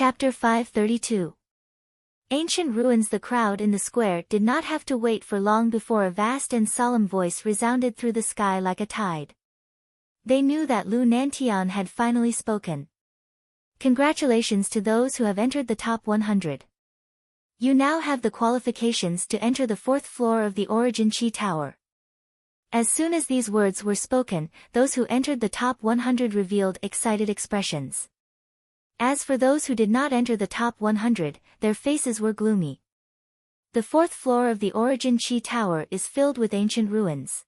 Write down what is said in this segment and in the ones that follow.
Chapter 532. Ancient ruins. The crowd in the square did not have to wait for long before a vast and solemn voice resounded through the sky like a tide. They knew that Lu Nantian had finally spoken. Congratulations to those who have entered the top 100. You now have the qualifications to enter the 4th floor of the Origin Chi Tower. As soon as these words were spoken, those who entered the top 100 revealed excited expressions. As for those who did not enter the top 100, their faces were gloomy. The 4th floor of the Origin Chi Tower is filled with ancient ruins.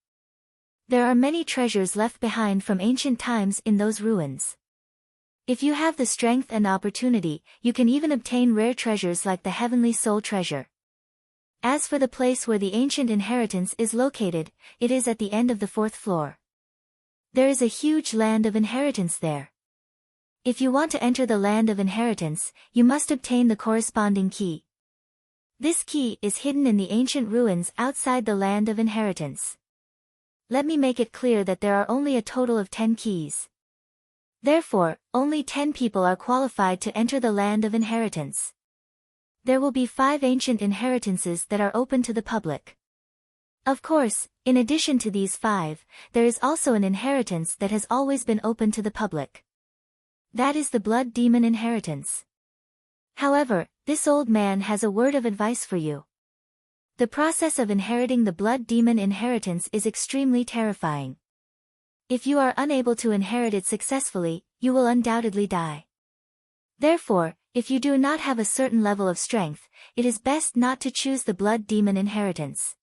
There are many treasures left behind from ancient times in those ruins. If you have the strength and opportunity, you can even obtain rare treasures like the Heavenly Soul Treasure. As for the place where the ancient inheritance is located, it is at the end of the 4th floor. There is a huge land of inheritance there. If you want to enter the land of inheritance, you must obtain the corresponding key. This key is hidden in the ancient ruins outside the land of inheritance. Let me make it clear that there are only a total of 10 keys. Therefore, only 10 people are qualified to enter the land of inheritance. There will be 5 ancient inheritances that are open to the public. Of course, in addition to these 5, there is also an inheritance that has always been open to the public. That is the Blood Demon inheritance. However, this old man has a word of advice for you. The process of inheriting the Blood Demon inheritance is extremely terrifying. If you are unable to inherit it successfully, you will undoubtedly die. Therefore, if you do not have a certain level of strength, it is best not to choose the Blood Demon inheritance.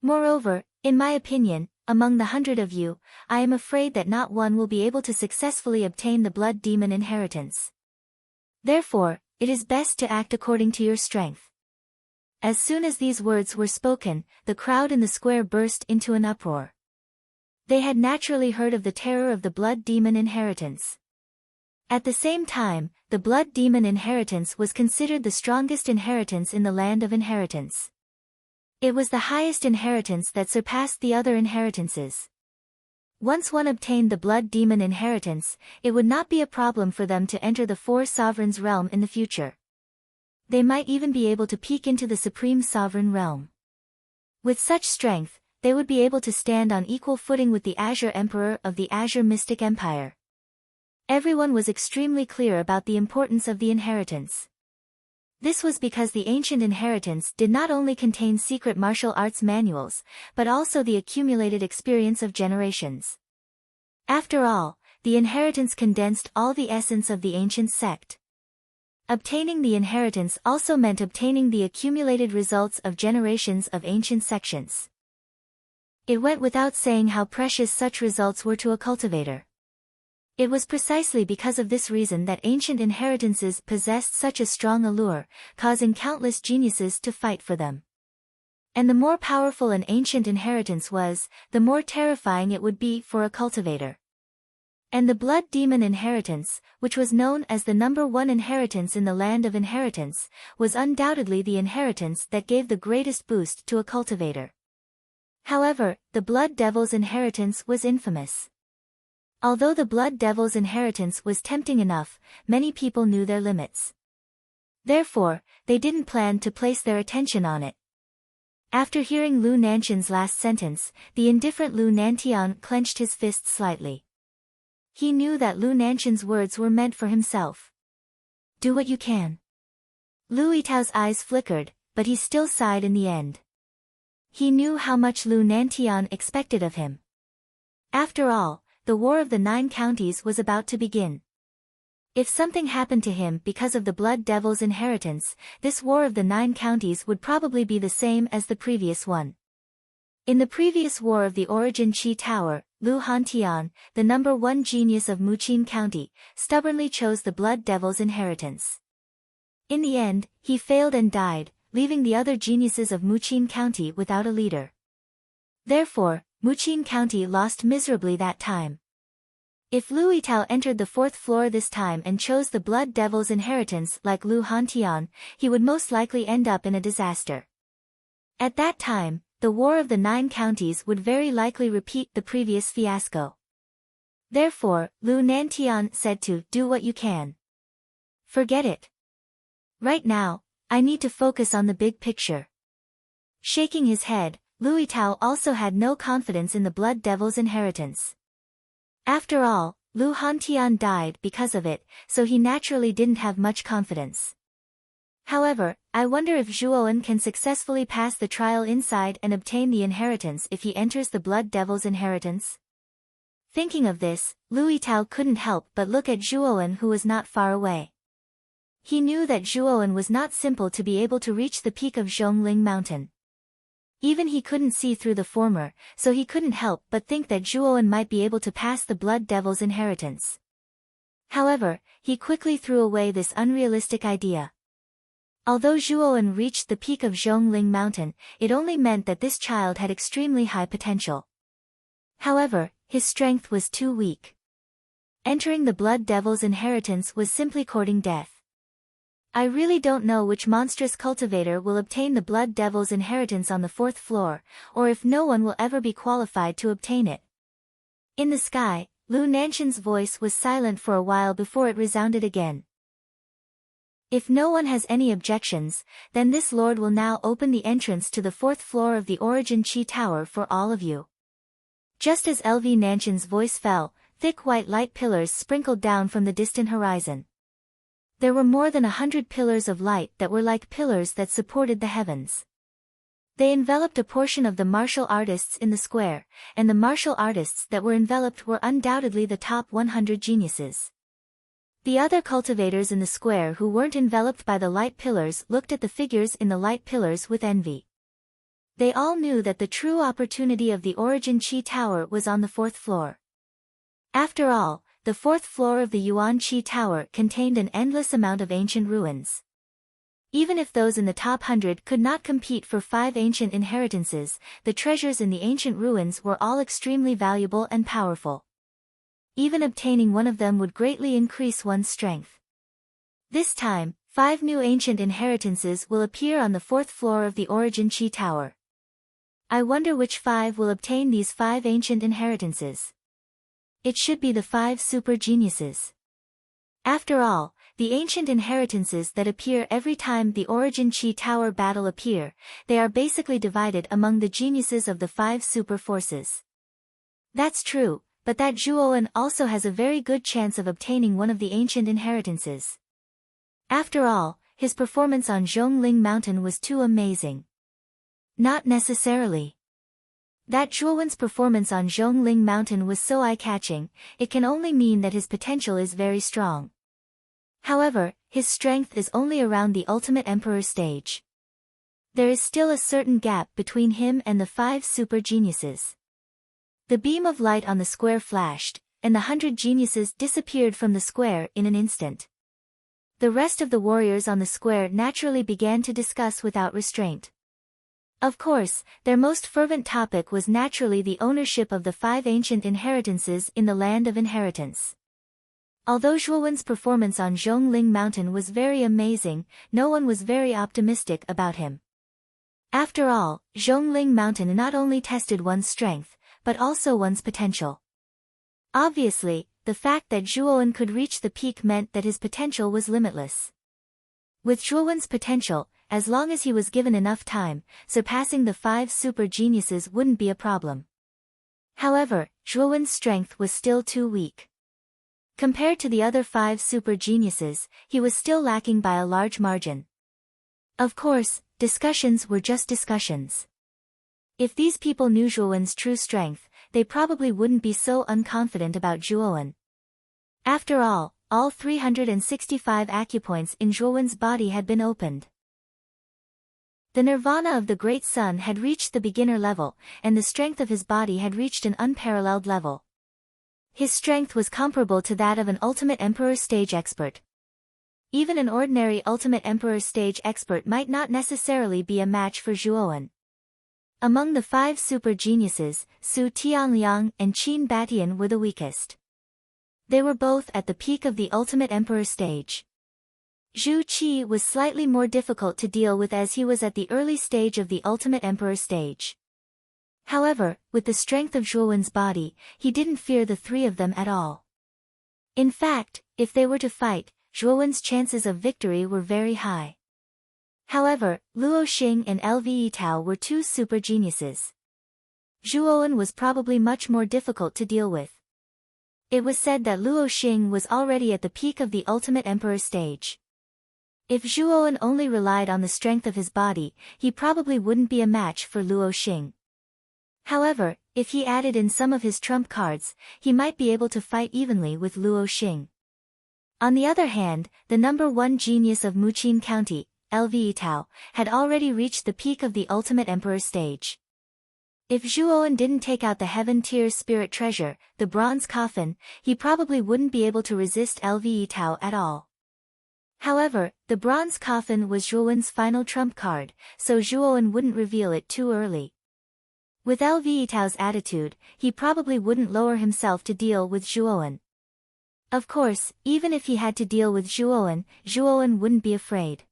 Moreover, in my opinion, among the 100 of you, I am afraid that not one will be able to successfully obtain the Blood Demon inheritance. Therefore, it is best to act according to your strength. As soon as these words were spoken, the crowd in the square burst into an uproar. They had naturally heard of the terror of the Blood Demon inheritance. At the same time, the Blood Demon inheritance was considered the strongest inheritance in the land of inheritance. It was the highest inheritance that surpassed the other inheritances. Once one obtained the Blood Demon inheritance, it would not be a problem for them to enter the 4 Sovereigns' realm in the future. They might even be able to peek into the Supreme Sovereign realm. With such strength, they would be able to stand on equal footing with the Azure Emperor of the Azure Mystic Empire. Everyone was extremely clear about the importance of the inheritance. This was because the ancient inheritance did not only contain secret martial arts manuals, but also the accumulated experience of generations. After all, the inheritance condensed all the essence of the ancient sect. Obtaining the inheritance also meant obtaining the accumulated results of generations of ancient sections. It went without saying how precious such results were to a cultivator. It was precisely because of this reason that ancient inheritances possessed such a strong allure, causing countless geniuses to fight for them. And the more powerful an ancient inheritance was, the more terrifying it would be for a cultivator. And the Blood Demon inheritance, which was known as the #1 inheritance in the land of inheritance, was undoubtedly the inheritance that gave the greatest boost to a cultivator. However, the Blood Devil's inheritance was infamous. Although the Blood Devil's inheritance was tempting enough, many people knew their limits. Therefore, they didn't plan to place their attention on it. After hearing Lu Nantian's last sentence, the indifferent Lu Nantian clenched his fist slightly. He knew that Lu Nantian's words were meant for himself. Do what you can. Lu Yitao's eyes flickered, but he still sighed in the end. He knew how much Lu Nantian expected of him. After all, the War of the 9 Counties was about to begin. If something happened to him because of the Blood Devil's inheritance, this War of the 9 Counties would probably be the same as the previous one. In the previous War of the Origin Chi Tower, Lu Hantian, the #1 genius of Muqin County, stubbornly chose the Blood Devil's inheritance. In the end, he failed and died, leaving the other geniuses of Muqin County without a leader. Therefore, Muqin County lost miserably that time. If Lu Yitao entered the 4th floor this time and chose the Blood Devil's inheritance like Lu Hantian, he would most likely end up in a disaster. At that time, the War of the 9 Counties would very likely repeat the previous fiasco. Therefore, Lu Nantian said to do what you can. Forget it. Right now, I need to focus on the big picture. Shaking his head, Louis Tao also had no confidence in the Blood Devil's inheritance. After all, Lu Hantian died because of it, so he naturally didn't have much confidence. However, I wonder if Zhuowen can successfully pass the trial inside and obtain the inheritance if he enters the Blood Devil's inheritance. Thinking of this, Louis Tao couldn't help but look at Zhuowen, who was not far away. He knew that Zhuowen was not simple to be able to reach the peak of Zhongling Mountain. Even he couldn't see through the former, so he couldn't help but think that Zhuowen might be able to pass the Blood Devil's inheritance. However, he quickly threw away this unrealistic idea. Although Zhuowen reached the peak of Zhongling Mountain, it only meant that this child had extremely high potential. However, his strength was too weak. Entering the Blood Devil's inheritance was simply courting death. I really don't know which monstrous cultivator will obtain the Blood Devil's inheritance on the 4th floor, or if no one will ever be qualified to obtain it. In the sky, Lu Nanshan's voice was silent for a while before it resounded again. If no one has any objections, then this lord will now open the entrance to the 4th floor of the Origin Chi Tower for all of you. Just as LV Nanshan's voice fell, thick white light pillars sprinkled down from the distant horizon. There were more than 100 pillars of light that were like pillars that supported the heavens. They enveloped a portion of the martial artists in the square, and the martial artists that were enveloped were undoubtedly the top 100 geniuses. The other cultivators in the square who weren't enveloped by the light pillars looked at the figures in the light pillars with envy. They all knew that the true opportunity of the Origin Chi Tower was on the 4th floor. After all, the 4th floor of the Yuan Chi Tower contained an endless amount of ancient ruins. Even if those in the top 100 could not compete for 5 ancient inheritances, the treasures in the ancient ruins were all extremely valuable and powerful. Even obtaining one of them would greatly increase one's strength. This time, 5 new ancient inheritances will appear on the 4th floor of the Origin Chi Tower. I wonder which 5 will obtain these 5 ancient inheritances. It should be the 5 super geniuses. After all, the ancient inheritances that appear every time the Origin Chi Tower battle appear, they are basically divided among the geniuses of the 5 super forces. That's true, but that Zhuowen also has a very good chance of obtaining one of the ancient inheritances. After all, his performance on Zhongling Mountain was too amazing. Not necessarily. That Zhuowen's performance on Zhongling Mountain was so eye-catching, it can only mean that his potential is very strong. However, his strength is only around the Ultimate Emperor stage. There is still a certain gap between him and the 5 super geniuses. The beam of light on the square flashed, and the 100 geniuses disappeared from the square in an instant. The rest of the warriors on the square naturally began to discuss without restraint. Of course, their most fervent topic was naturally the ownership of the 5 ancient inheritances in the Land of Inheritance. Although Zhuowen's performance on Zhongling Mountain was very amazing, no one was very optimistic about him. After all, Zhongling Mountain not only tested one's strength, but also one's potential. Obviously, the fact that Zhuowen could reach the peak meant that his potential was limitless. With Zhuowen's potential, as long as he was given enough time, surpassing the 5 super geniuses wouldn't be a problem. However, Zhuowen's strength was still too weak. Compared to the other 5 super geniuses, he was still lacking by a large margin. Of course, discussions were just discussions. If these people knew Zhuowen's true strength, they probably wouldn't be so unconfident about Zhuowen. After all 365 acupoints in Zhuowen's body had been opened. The nirvana of the Great Sun had reached the beginner level, and the strength of his body had reached an unparalleled level. His strength was comparable to that of an Ultimate Emperor stage expert. Even an ordinary Ultimate Emperor stage expert might not necessarily be a match for Zhuowen. Among the 5 super geniuses, Su Tianliang and Qin Batian were the weakest. They were both at the peak of the Ultimate Emperor stage. Zhu Qi was slightly more difficult to deal with as he was at the early stage of the Ultimate Emperor stage. However, with the strength of Zhuowen's body, he didn't fear the 3 of them at all. In fact, if they were to fight, Zhuowen's chances of victory were very high. However, Luo Xing and Lve Tao were two super geniuses. Zhuowen was probably much more difficult to deal with. It was said that Luo Xing was already at the peak of the ultimate emperor stage. If Zhuowen only relied on the strength of his body, he probably wouldn't be a match for Luo Xing. However, if he added in some of his trump cards, he might be able to fight evenly with Luo Xing. On the other hand, the number one genius of Muqin County, Lve Tao, had already reached the peak of the ultimate emperor stage. If Zhuowen didn't take out the heaven-tier spirit treasure, the bronze coffin, he probably wouldn't be able to resist Lve Tao at all. However, the bronze coffin was Zhuowen's final trump card, so Zhuowen wouldn't reveal it too early. With Lve Tao's attitude, he probably wouldn't lower himself to deal with Zhuowen. Of course, even if he had to deal with Zhuowen, Zhuowen wouldn't be afraid.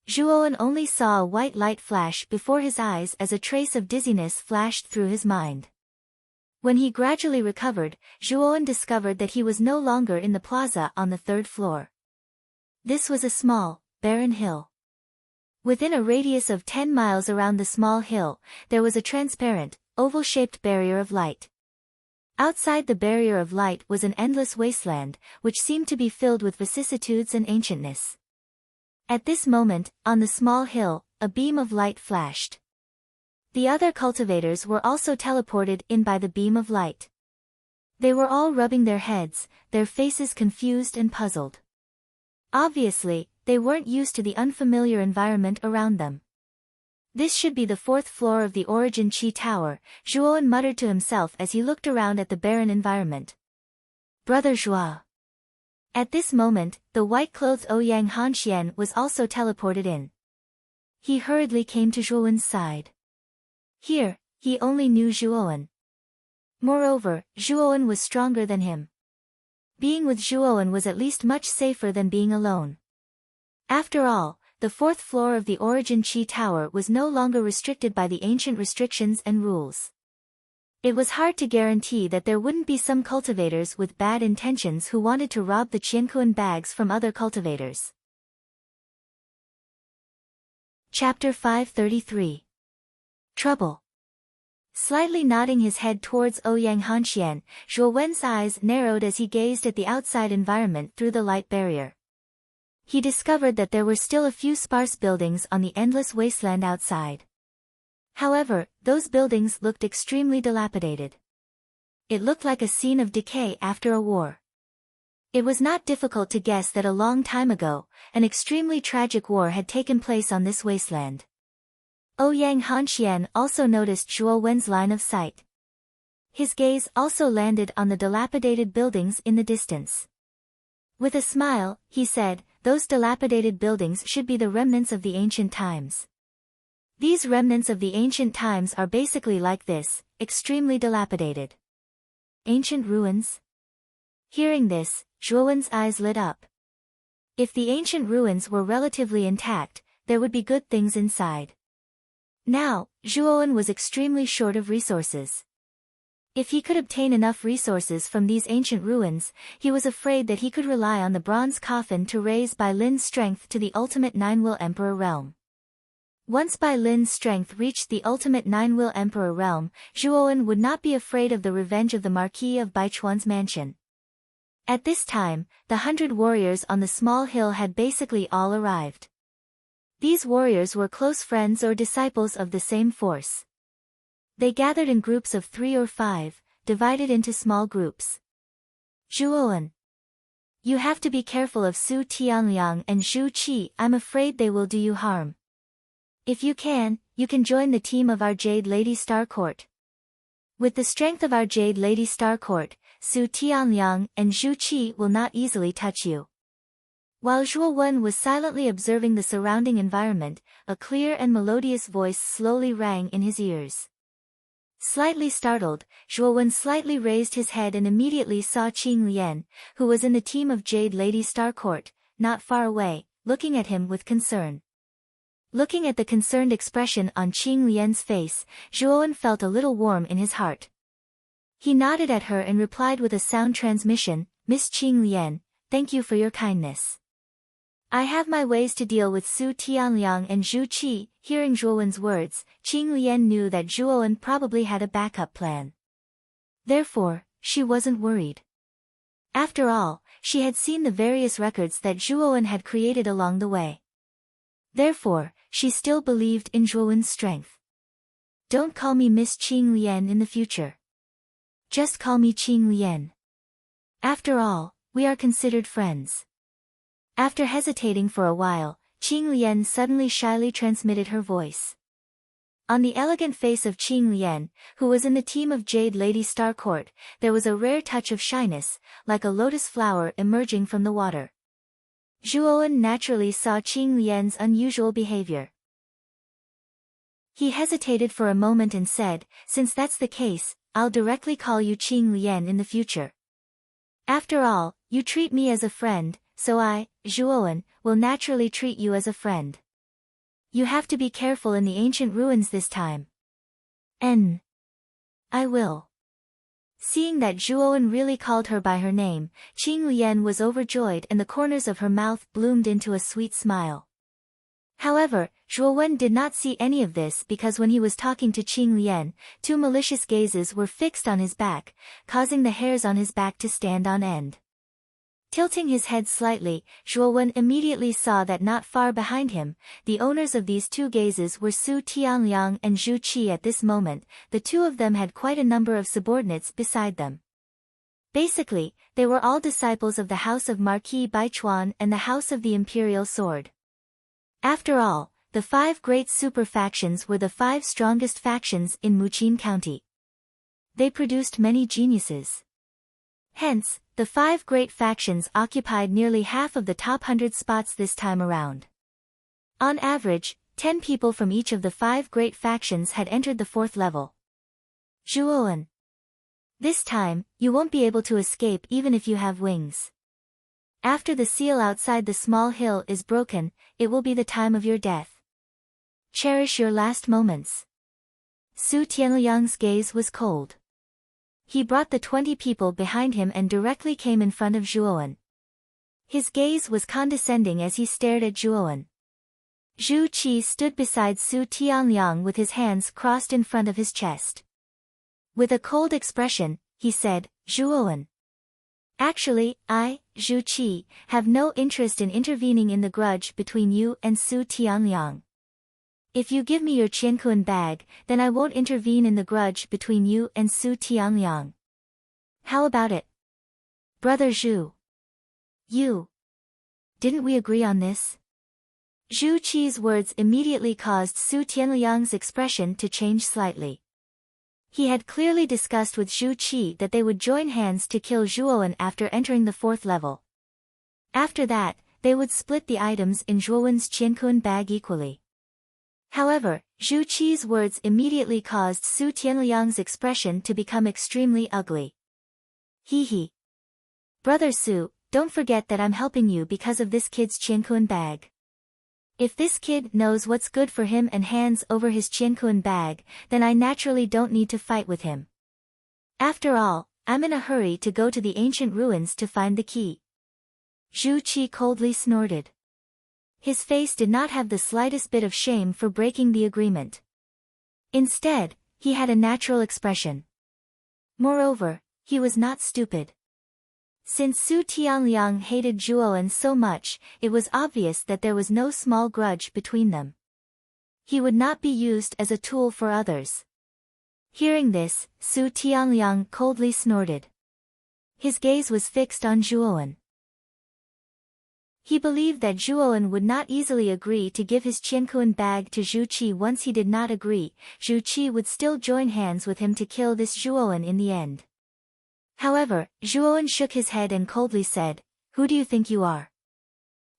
Zhuowen only saw a white light flash before his eyes as a trace of dizziness flashed through his mind. When he gradually recovered, Zhuowen discovered that he was no longer in the plaza on the third floor. This was a small, barren hill. Within a radius of 10 miles around the small hill, there was a transparent, oval-shaped barrier of light. Outside the barrier of light was an endless wasteland, which seemed to be filled with vicissitudes and ancientness. At this moment, on the small hill, a beam of light flashed. The other cultivators were also teleported in by the beam of light. They were all rubbing their heads, their faces confused and puzzled. Obviously, they weren't used to the unfamiliar environment around them. This should be the fourth floor of the Origin Qi Tower, Zhuowen muttered to himself as he looked around at the barren environment. Brother Zhuo. At this moment, the white-clothed Ouyang Hanxian was also teleported in. He hurriedly came to Zhuowen's side. Here, he only knew Zhuowen. Moreover, Zhuowen was stronger than him. Being with Zhuowen was at least much safer than being alone. After all, the fourth floor of the Origin Qi Tower was no longer restricted by the ancient restrictions and rules. It was hard to guarantee that there wouldn't be some cultivators with bad intentions who wanted to rob the Qiankuan bags from other cultivators. Chapter 533. Trouble. Slightly nodding his head towards Ouyang Hanxian, Zhuowen's eyes narrowed as he gazed at the outside environment through the light barrier. He discovered that there were still a few sparse buildings on the endless wasteland outside. However, those buildings looked extremely dilapidated. It looked like a scene of decay after a war. It was not difficult to guess that a long time ago, an extremely tragic war had taken place on this wasteland. Ouyang Hanxian also noticed Zhuowen's line of sight. His gaze also landed on the dilapidated buildings in the distance. With a smile, he said, "Those dilapidated buildings should be the remnants of the ancient times." These remnants of the ancient times are basically like this, extremely dilapidated. Ancient ruins? Hearing this, Zhuowen's eyes lit up. If the ancient ruins were relatively intact, there would be good things inside. Now, Zhuowen was extremely short of resources. If he could obtain enough resources from these ancient ruins, he was afraid that he could rely on the bronze coffin to raise Bai Lin's strength to the ultimate Nine-Will Emperor realm. Once Bai Lin's strength reached the ultimate Nine-Will Emperor realm, Zhuowen would not be afraid of the revenge of the Marquis of Baichuan's mansion. At this time, the 100 warriors on the small hill had basically all arrived. These warriors were close friends or disciples of the same force. They gathered in groups of 3 or 5, divided into small groups. Zhuowen. You have to be careful of Su Tianliang and Zhu Qi. I'm afraid they will do you harm. If you can join the team of our Jade Lady Star Court. With the strength of our Jade Lady Star Court, Su Tianliang and Zhu Qi will not easily touch you. While Zhuowen was silently observing the surrounding environment, a clear and melodious voice slowly rang in his ears. Slightly startled, Zhuowen slightly raised his head and immediately saw Qing Lian, who was in the team of Jade Lady Star Court, not far away, looking at him with concern. Looking at the concerned expression on Qing Lian's face, Zhuowen felt a little warm in his heart. He nodded at her and replied with a sound transmission, "Miss Qing Lian, thank you for your kindness. I have my ways to deal with Su Tianliang and Zhu Qi." Hearing Zhuowen's words, Qing Lian knew that Zhuowen probably had a backup plan. Therefore, she wasn't worried. After all, she had seen the various records that Zhuowen had created along the way. Therefore, she still believed in Zhuowen's strength. "Don't call me Miss Qing Lian in the future. Just call me Qing Lian. After all, we are considered friends." After hesitating for a while, Qing Lian suddenly shyly transmitted her voice. On the elegant face of Qing Lian, who was in the team of Jade Lady Starcourt, there was a rare touch of shyness, like a lotus flower emerging from the water. Zhuowen naturally saw Qing Lian's unusual behavior. He hesitated for a moment and said, "Since that's the case, I'll directly call you Qing Lian in the future. After all, you treat me as a friend, so I, Zhuowen, will naturally treat you as a friend. You have to be careful in the ancient ruins this time." "I will." Seeing that Zhuowen really called her by her name, Qing Lian was overjoyed and the corners of her mouth bloomed into a sweet smile. However, Zhuowen did not see any of this because when he was talking to Qing Lian, two malicious gazes were fixed on his back, causing the hairs on his back to stand on end. Tilting his head slightly, Zhuowen immediately saw that not far behind him, the owners of these two gazes were Su Tianliang and Zhu Qi. At this moment, the two of them had quite a number of subordinates beside them. Basically, they were all disciples of the House of Marquis Baichuan and the House of the Imperial Sword. After all, the 5 great super factions were the 5 strongest factions in Muqin County. They produced many geniuses. Hence, the 5 great factions occupied nearly half of the top 100 spots this time around. On average, 10 people from each of the 5 great factions had entered the 4th level. "Zhuowen. This time, you won't be able to escape even if you have wings. After the seal outside the small hill is broken, it will be the time of your death. Cherish your last moments." Su Tianliang's gaze was cold. He brought the 20 people behind him and directly came in front of Zhuowen. His gaze was condescending as he stared at Zhuowen. Zhu Qi stood beside Su Tianliang with his hands crossed in front of his chest. With a cold expression, he said, "Zhuowen. Actually, I, Zhu Qi, have no interest in intervening in the grudge between you and Su Tianliang. If you give me your Qiankuan bag, then I won't intervene in the grudge between you and Su Tianliang. How about it? Brother Zhu? Didn't we agree on this?" Zhu Qi's words immediately caused Su Tianliang's expression to change slightly. He had clearly discussed with Zhu Qi that they would join hands to kill Zhuowen after entering the 4th level. After that, they would split the items in Zhuowen's Qiankuan bag equally. However, Zhu Qi's words immediately caused Su Tianliang's expression to become extremely ugly. Hee. "Brother Su, don't forget that I'm helping you because of this kid's Qiankuan bag. If this kid knows what's good for him and hands over his Qiankuan bag, then I naturally don't need to fight with him. After all, I'm in a hurry to go to the ancient ruins to find the key." Zhu Qi coldly snorted. His face did not have the slightest bit of shame for breaking the agreement. Instead, he had a natural expression. Moreover, he was not stupid. Since Su Tianliang hated Zhuowen so much, it was obvious that there was no small grudge between them. He would not be used as a tool for others. Hearing this, Su Tianliang coldly snorted. His gaze was fixed on Zhuowen. He believed that Zhuowen would not easily agree to give his Qiankuan bag to Zhu Qi. Once he did not agree, Zhu Qi would still join hands with him to kill this Zhuowen in the end. However, Zhuowen shook his head and coldly said, "Who do you think you are?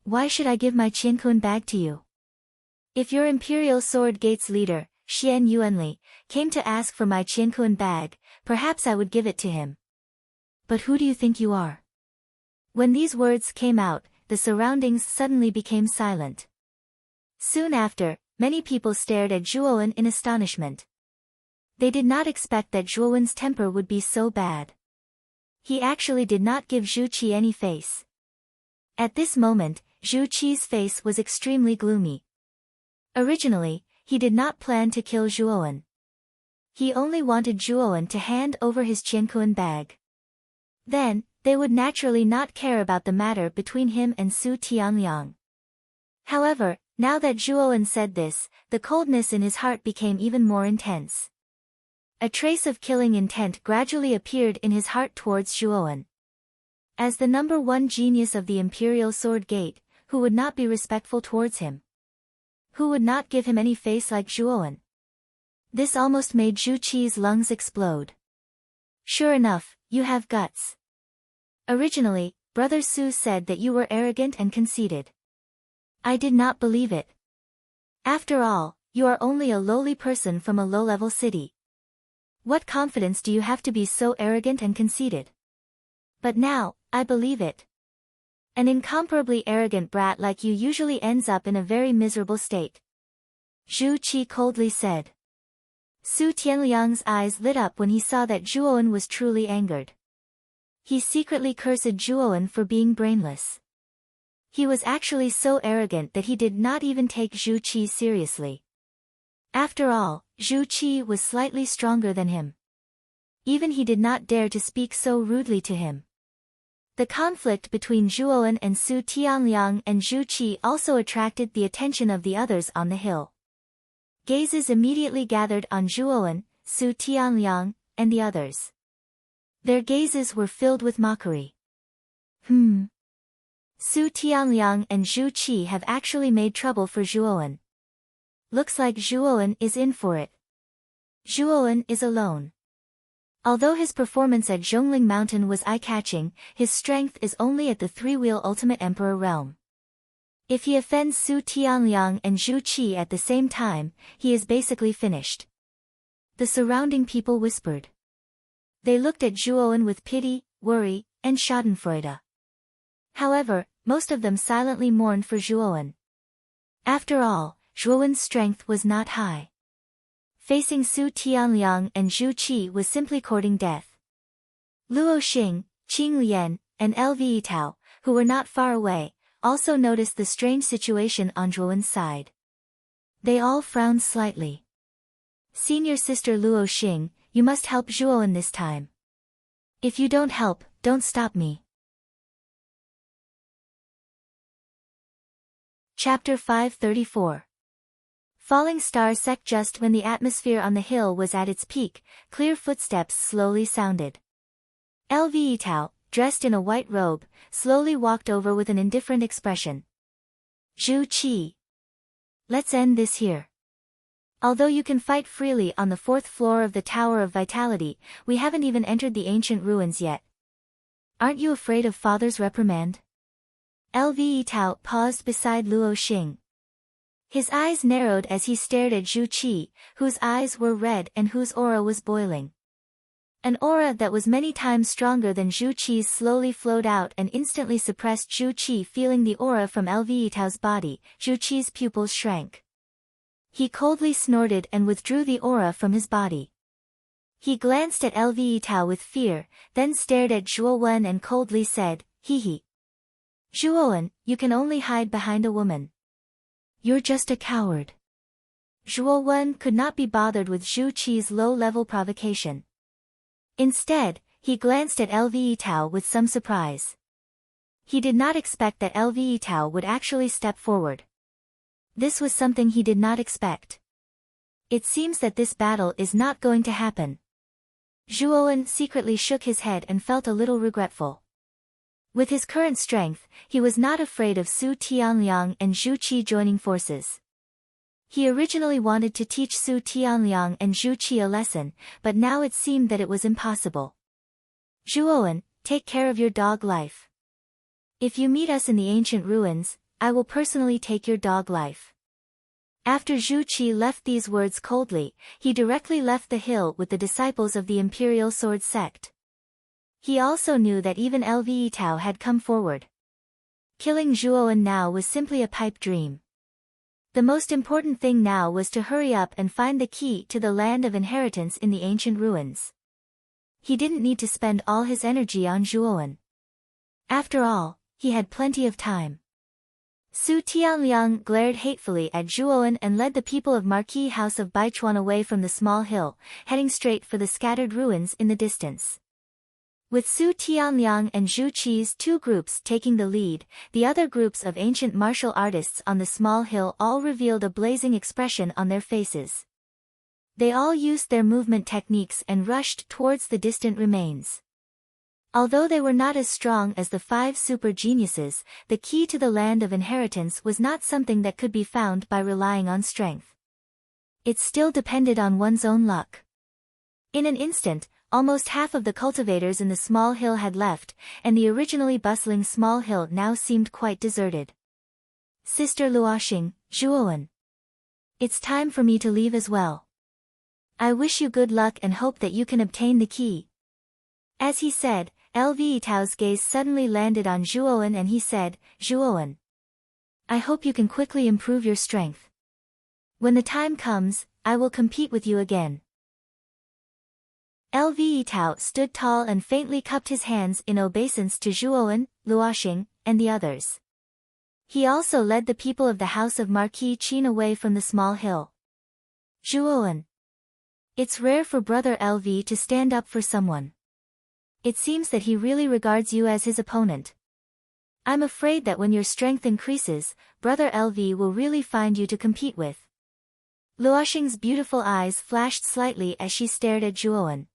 Why should I give my Qiankuan bag to you? If your Imperial Sword Gate's leader, Xian Yuanli, came to ask for my Qiankuan bag, perhaps I would give it to him. But who do you think you are?" When these words came out, the surroundings suddenly became silent. Soon after, many people stared at Zhuowen in astonishment. They did not expect that Zhuowen's temper would be so bad. He actually did not give Zhu Qi any face. At this moment, Zhu Qi's face was extremely gloomy. Originally, he did not plan to kill Zhuowen. He only wanted Zhuowen to hand over his Qiankuan bag. Then, they would naturally not care about the matter between him and Su Tianliang. However, now that Zhuowen said this, the coldness in his heart became even more intense. A trace of killing intent gradually appeared in his heart towards Zhuowen. As the number one genius of the Imperial Sword Gate, who would not be respectful towards him? Who would not give him any face like Zhuowen? This almost made Zhu Qi's lungs explode. Sure enough, you have guts. Originally, Brother Su said that you were arrogant and conceited. I did not believe it. After all, you are only a lowly person from a low-level city. What confidence do you have to be so arrogant and conceited? But now, I believe it. An incomparably arrogant brat like you usually ends up in a very miserable state. Zhu Qi coldly said. Su Tianliang's eyes lit up when he saw that Zhuowen was truly angered. He secretly cursed Zhuowen for being brainless. He was actually so arrogant that he did not even take Zhu Qi seriously. After all, Zhu Qi was slightly stronger than him. Even he did not dare to speak so rudely to him. The conflict between Zhuowen and Su Tianliang and Zhu Qi also attracted the attention of the others on the hill. Gazes immediately gathered on Zhuowen, Su Tianliang, and the others. Their gazes were filled with mockery. Su Tianliang and Zhu Qi have actually made trouble for Zhuowen. Looks like Zhuowen is in for it. Zhuowen is alone. Although his performance at Zhongling Mountain was eye-catching, his strength is only at the three-wheel Ultimate Emperor realm. If he offends Su Tianliang and Zhu Qi at the same time, he is basically finished. The surrounding people whispered. They looked at Zhuowen with pity, worry, and schadenfreude. However, most of them silently mourned for Zhuowen. After all, Zhuowen's strength was not high. Facing Su Tianliang and Zhu Qi was simply courting death. Luo Xing, Qing Lian, and Lv Tao, who were not far away, also noticed the strange situation on Zhuowen's side. They all frowned slightly. Senior sister Luo Xing, you must help Zhuowen this time. If you don't help, don't stop me. Chapter 534. Falling star sec. Just when the atmosphere on the hill was at its peak, clear footsteps slowly sounded. Lv Tao, dressed in a white robe, slowly walked over with an indifferent expression. Zhu Qi. Let's end this here. Although you can fight freely on the fourth floor of the Tower of Vitality, we haven't even entered the ancient ruins yet. Aren't you afraid of Father's reprimand? Lv Tao paused beside Luo Xing. His eyes narrowed as he stared at Zhu Qi, whose eyes were red and whose aura was boiling. An aura that was many times stronger than Zhu Qi's slowly flowed out and instantly suppressed Zhu Qi. Feeling the aura from Lv Tao's body, Zhu Qi's pupils shrank. He coldly snorted and withdrew the aura from his body. He glanced at Lv Tao with fear, then stared at Zhuowen and coldly said, "Hee. Zhuowen, you can only hide behind a woman. You're just a coward." Zhuowen could not be bothered with Zhu Qi's low-level provocation. Instead, he glanced at Lv Tao with some surprise. He did not expect that Lv Tao would actually step forward. This was something he did not expect. It seems that this battle is not going to happen. Zhuowen secretly shook his head and felt a little regretful. With his current strength, he was not afraid of Su Tianliang and Zhu Qi joining forces. He originally wanted to teach Su Tianliang and Zhu Qi a lesson, but now it seemed that it was impossible. Zhuowen, take care of your dog life. If you meet us in the ancient ruins, I will personally take your dog life. After Zhu Qi left these words coldly, he directly left the hill with the disciples of the Imperial Sword Sect. He also knew that even Lv Tao had come forward. Killing Zhuowen now was simply a pipe dream. The most important thing now was to hurry up and find the key to the land of inheritance in the ancient ruins. He didn't need to spend all his energy on Zhuowen. After all, he had plenty of time. Su Tianliang glared hatefully at Zhuowen and led the people of Marquis House of Baichuan away from the small hill, heading straight for the scattered ruins in the distance. With Su Tianliang and Zhu Qi's two groups taking the lead, the other groups of ancient martial artists on the small hill all revealed a blazing expression on their faces. They all used their movement techniques and rushed towards the distant remains. Although they were not as strong as the 5 super geniuses, the key to the land of inheritance was not something that could be found by relying on strength. It still depended on one's own luck. In an instant, almost half of the cultivators in the small hill had left, and the originally bustling small hill now seemed quite deserted. Sister Luoxing, Zhuowen. It's time for me to leave as well. I wish you good luck and hope that you can obtain the key. As he said, Lv Tao's gaze suddenly landed on Zhuowen and he said, Zhuowen, I hope you can quickly improve your strength. When the time comes, I will compete with you again. Lv Tao stood tall and faintly cupped his hands in obeisance to Zhuowen, Luoxing, and the others. He also led the people of the house of Marquis Qin away from the small hill. Zhuowen. It's rare for Brother Lv to stand up for someone. It seems that he really regards you as his opponent. I'm afraid that when your strength increases, Brother Lv will really find you to compete with. Luoxing's beautiful eyes flashed slightly as she stared at Zhuowen.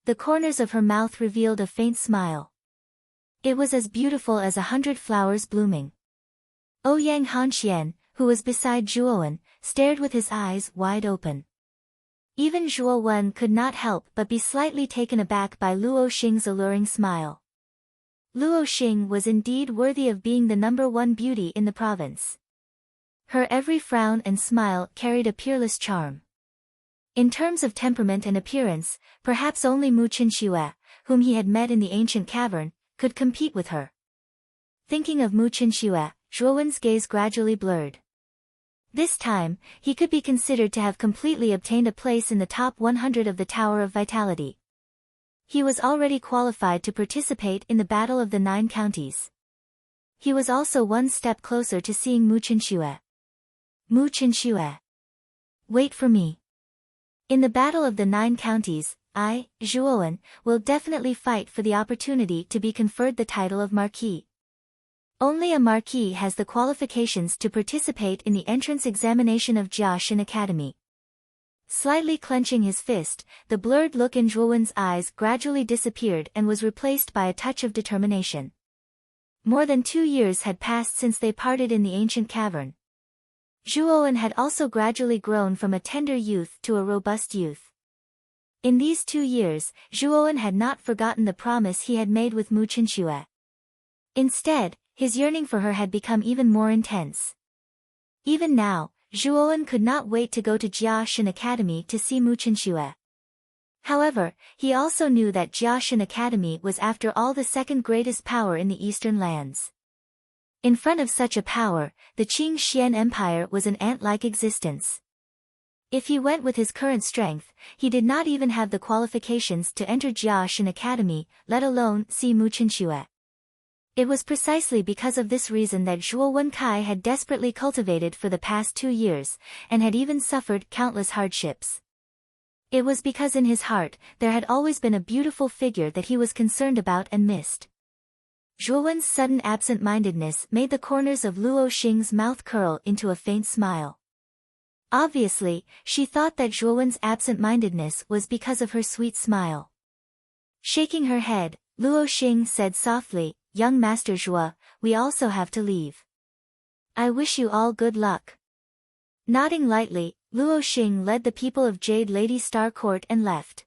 The corners of her mouth revealed a faint smile. It was as beautiful as 100 flowers blooming. Ouyang Hanxian, who was beside Zhuowen, stared with his eyes wide open. Even Zhuowen could not help but be slightly taken aback by Luoxing's alluring smile. Luoxing was indeed worthy of being the #1 beauty in the province. Her every frown and smile carried a peerless charm. In terms of temperament and appearance, perhaps only Mu Qinxue, whom he had met in the ancient cavern, could compete with her. Thinking of Mu Qinxue, Zhuowen's gaze gradually blurred. This time, he could be considered to have completely obtained a place in the top 100 of the Tower of Vitality. He was already qualified to participate in the Battle of the 9 Counties. He was also one step closer to seeing Mu Qinxue. Mu Qinxue. Wait for me. In the Battle of the 9 Counties, I, Zhuowen, will definitely fight for the opportunity to be conferred the title of Marquis. Only a Marquis has the qualifications to participate in the entrance examination of Jiaxin Academy. Slightly clenching his fist, the blurred look in Zhuowen's eyes gradually disappeared and was replaced by a touch of determination. More than 2 years had passed since they parted in the ancient cavern. Zhuowen had also gradually grown from a tender youth to a robust youth. In these 2 years, Zhuowen had not forgotten the promise he had made with Mu Qinxue. Instead, his yearning for her had become even more intense. Even now, Zhuowen could not wait to go to Jiaxin Academy to see Mu Qinxue. However, he also knew that Jiaxin Academy was after all the second greatest power in the eastern lands. In front of such a power, the Qing Xian Empire was an ant-like existence. If he went with his current strength, he did not even have the qualifications to enter Jiaxin Academy, let alone see Mu Qinxue. It was precisely because of this reason that Zhuo Wenkai had desperately cultivated for the past 2 years, and had even suffered countless hardships. It was because in his heart, there had always been a beautiful figure that he was concerned about and missed. Zhuowen's sudden absent-mindedness made the corners of Luoxing's mouth curl into a faint smile. Obviously, she thought that Zhuowen's absent-mindedness was because of her sweet smile. Shaking her head, Luoxing said softly, Young Master Zhuo, we also have to leave. I wish you all good luck. Nodding lightly, Luoxing led the people of Jade Lady Star Court and left.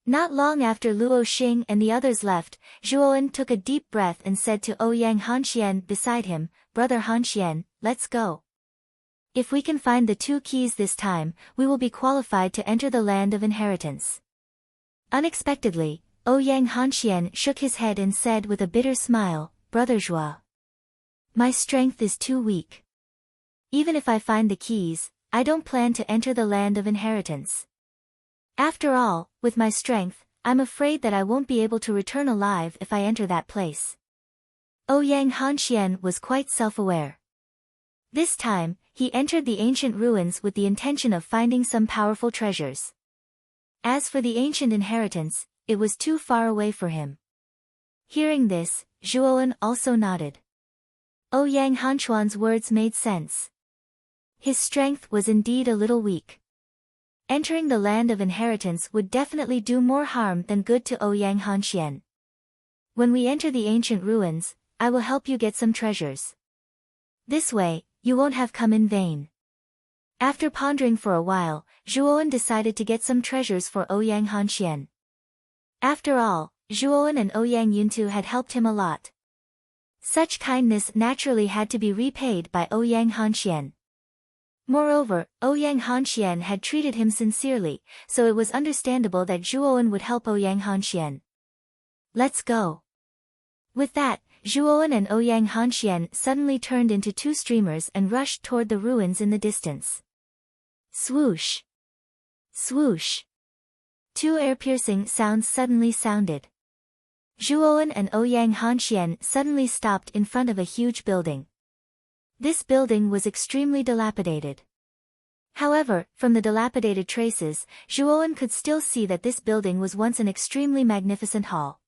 Not long after Luoxing and the others left, Zhuowen took a deep breath and said to Ouyang Hanxian beside him, Brother Hanxian, let's go. If we can find the 2 keys this time, we will be qualified to enter the land of inheritance. Unexpectedly, Ouyang Hanxian shook his head and said with a bitter smile, Brother Zhuo. My strength is too weak. Even if I find the keys, I don't plan to enter the land of inheritance. After all, with my strength, I'm afraid that I won't be able to return alive if I enter that place. Ouyang Hanxian was quite self-aware. This time, he entered the ancient ruins with the intention of finding some powerful treasures. As for the ancient inheritance, it was too far away for him. Hearing this, Zhuowen also nodded. Ouyang Hanxuan's words made sense. His strength was indeed a little weak. Entering the land of inheritance would definitely do more harm than good to Ouyang Hanxian. When we enter the ancient ruins, I will help you get some treasures. This way, you won't have come in vain. After pondering for a while, Zhuowen decided to get some treasures for Ouyang Hanxian. After all, Zhuowen and Ouyang Yuntu had helped him a lot. Such kindness naturally had to be repaid by Ouyang Hanxian. Moreover, Ouyang Hanxian had treated him sincerely, so it was understandable that Zhuowen would help Ouyang Hanxian. Let's go. With that, Zhuowen and Ouyang Hanxian suddenly turned into two streamers and rushed toward the ruins in the distance. Swoosh! Swoosh! Two ear-piercing sounds suddenly sounded. Zhuowen and Ouyang Hanxian suddenly stopped in front of a huge building. This building was extremely dilapidated. However, from the dilapidated traces, Zhuowen could still see that this building was once an extremely magnificent hall.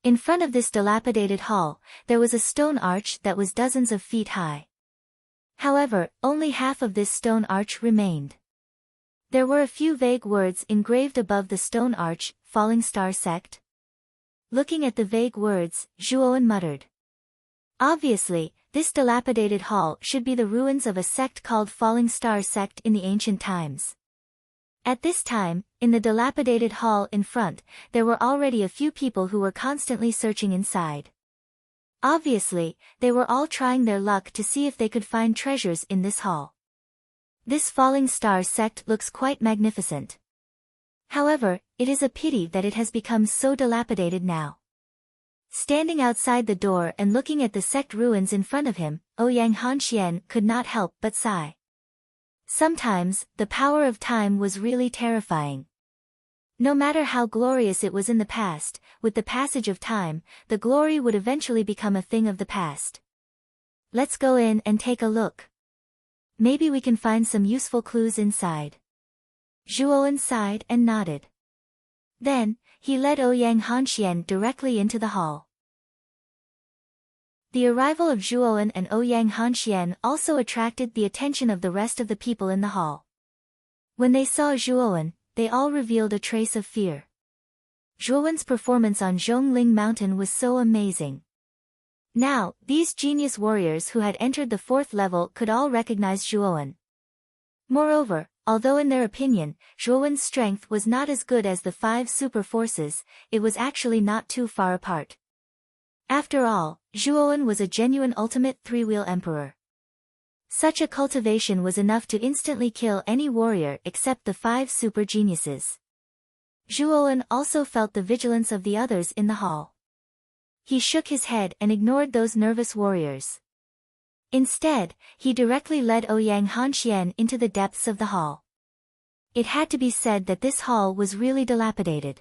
In front of this dilapidated hall, there was a stone arch that was dozens of feet high. However, only half of this stone arch remained. There were a few vague words engraved above the stone arch, Falling Star Sect. Looking at the vague words, Zhuowen muttered. Obviously, this dilapidated hall should be the ruins of a sect called Falling Star Sect in the ancient times. At this time, in the dilapidated hall in front, there were already a few people who were constantly searching inside. Obviously, they were all trying their luck to see if they could find treasures in this hall. This Falling Star Sect looks quite magnificent. However, it is a pity that it has become so dilapidated now. Standing outside the door and looking at the sect ruins in front of him, Ouyang Hanxian could not help but sigh. Sometimes, the power of time was really terrifying. No matter how glorious it was in the past, with the passage of time, the glory would eventually become a thing of the past. Let's go in and take a look. Maybe we can find some useful clues inside. Zhuowen sighed and nodded. Then, he led Ouyang Hanxian directly into the hall. The arrival of Zhuowen and Ouyang Hanxian also attracted the attention of the rest of the people in the hall. When they saw Zhuowen, they all revealed a trace of fear. Zhuowen's performance on Zhongling Mountain was so amazing. Now, these genius warriors who had entered the 4th level could all recognize Zhuowen. Moreover, although in their opinion, Zhuowen's strength was not as good as the 5 super forces, it was actually not too far apart. After all, Zhuowen was a genuine ultimate 3-wheel emperor. Such a cultivation was enough to instantly kill any warrior except the 5 super geniuses. Zhuowen also felt the vigilance of the others in the hall. He shook his head and ignored those nervous warriors. Instead, he directly led Ouyang Hanxian into the depths of the hall. It had to be said that this hall was really dilapidated.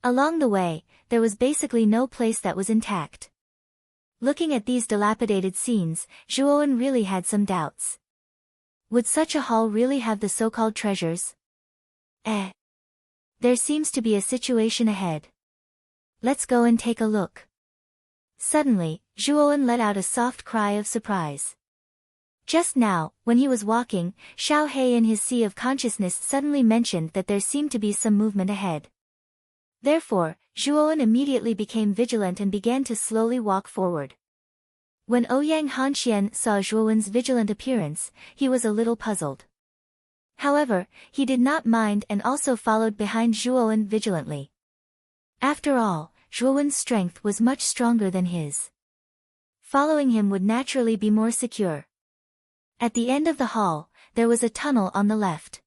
Along the way, there was basically no place that was intact. Looking at these dilapidated scenes, Zhuowen really had some doubts. Would such a hall really have the so-called treasures? There seems to be a situation ahead. Let's go and take a look. Suddenly, Zhuowen let out a soft cry of surprise. Just now, when he was walking, Xiao He in his sea of consciousness suddenly mentioned that there seemed to be some movement ahead. Therefore, Zhuowen immediately became vigilant and began to slowly walk forward. When Ouyang Hanxian saw Zhuowen's vigilant appearance, he was a little puzzled. However, he did not mind and also followed behind Zhuowen vigilantly. After all, Zhuowen's strength was much stronger than his. Following him would naturally be more secure. At the end of the hall, there was a tunnel on the left.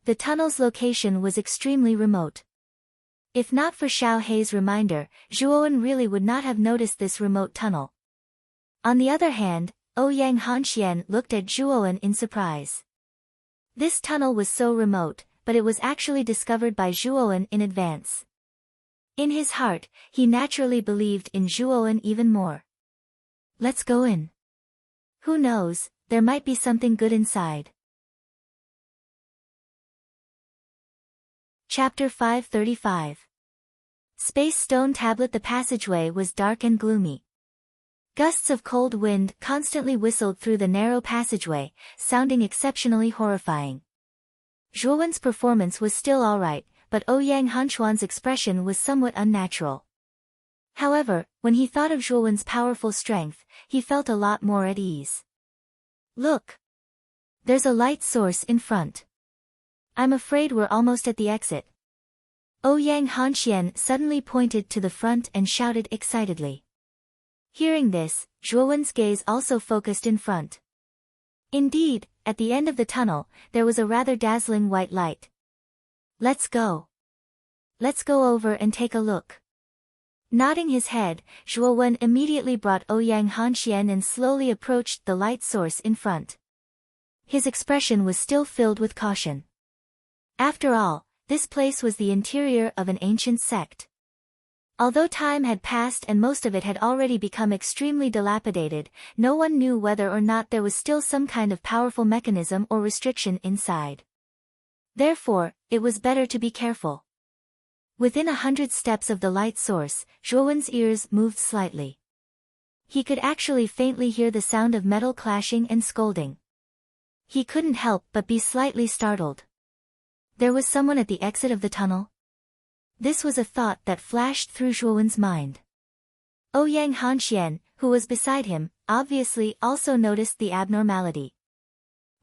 The tunnel's location was extremely remote. If not for Xiao He's reminder, Zhuowen really would not have noticed this remote tunnel. On the other hand, Ouyang Hanxian looked at Zhuowen in surprise. This tunnel was so remote, but it was actually discovered by Zhuowen in advance. In his heart, he naturally believed in Zhuowen even more. Let's go in. Who knows, there might be something good inside. Chapter 535. Space Stone Tablet. The passageway was dark and gloomy. Gusts of cold wind constantly whistled through the narrow passageway, sounding exceptionally horrifying. Zhuowen's performance was still alright, but Ouyang Hanchuan's expression was somewhat unnatural. However, when he thought of Zhuowen's powerful strength, he felt a lot more at ease. Look! There's a light source in front. I'm afraid we're almost at the exit. Ouyang Hanxian suddenly pointed to the front and shouted excitedly. Hearing this, Zhuowen's gaze also focused in front. Indeed, at the end of the tunnel, there was a rather dazzling white light. Let's go. Let's go over and take a look. Nodding his head, Zhuowen immediately brought Ouyang Hanxian and slowly approached the light source in front. His expression was still filled with caution. After all, this place was the interior of an ancient sect. Although time had passed and most of it had already become extremely dilapidated, no one knew whether or not there was still some kind of powerful mechanism or restriction inside. Therefore, it was better to be careful. Within 100 steps of the light source, Zhuowen's ears moved slightly. He could actually faintly hear the sound of metal clashing and scolding. He couldn't help but be slightly startled. There was someone at the exit of the tunnel? This was a thought that flashed through Zhuowen's mind. Ouyang Hanxian, who was beside him, obviously also noticed the abnormality.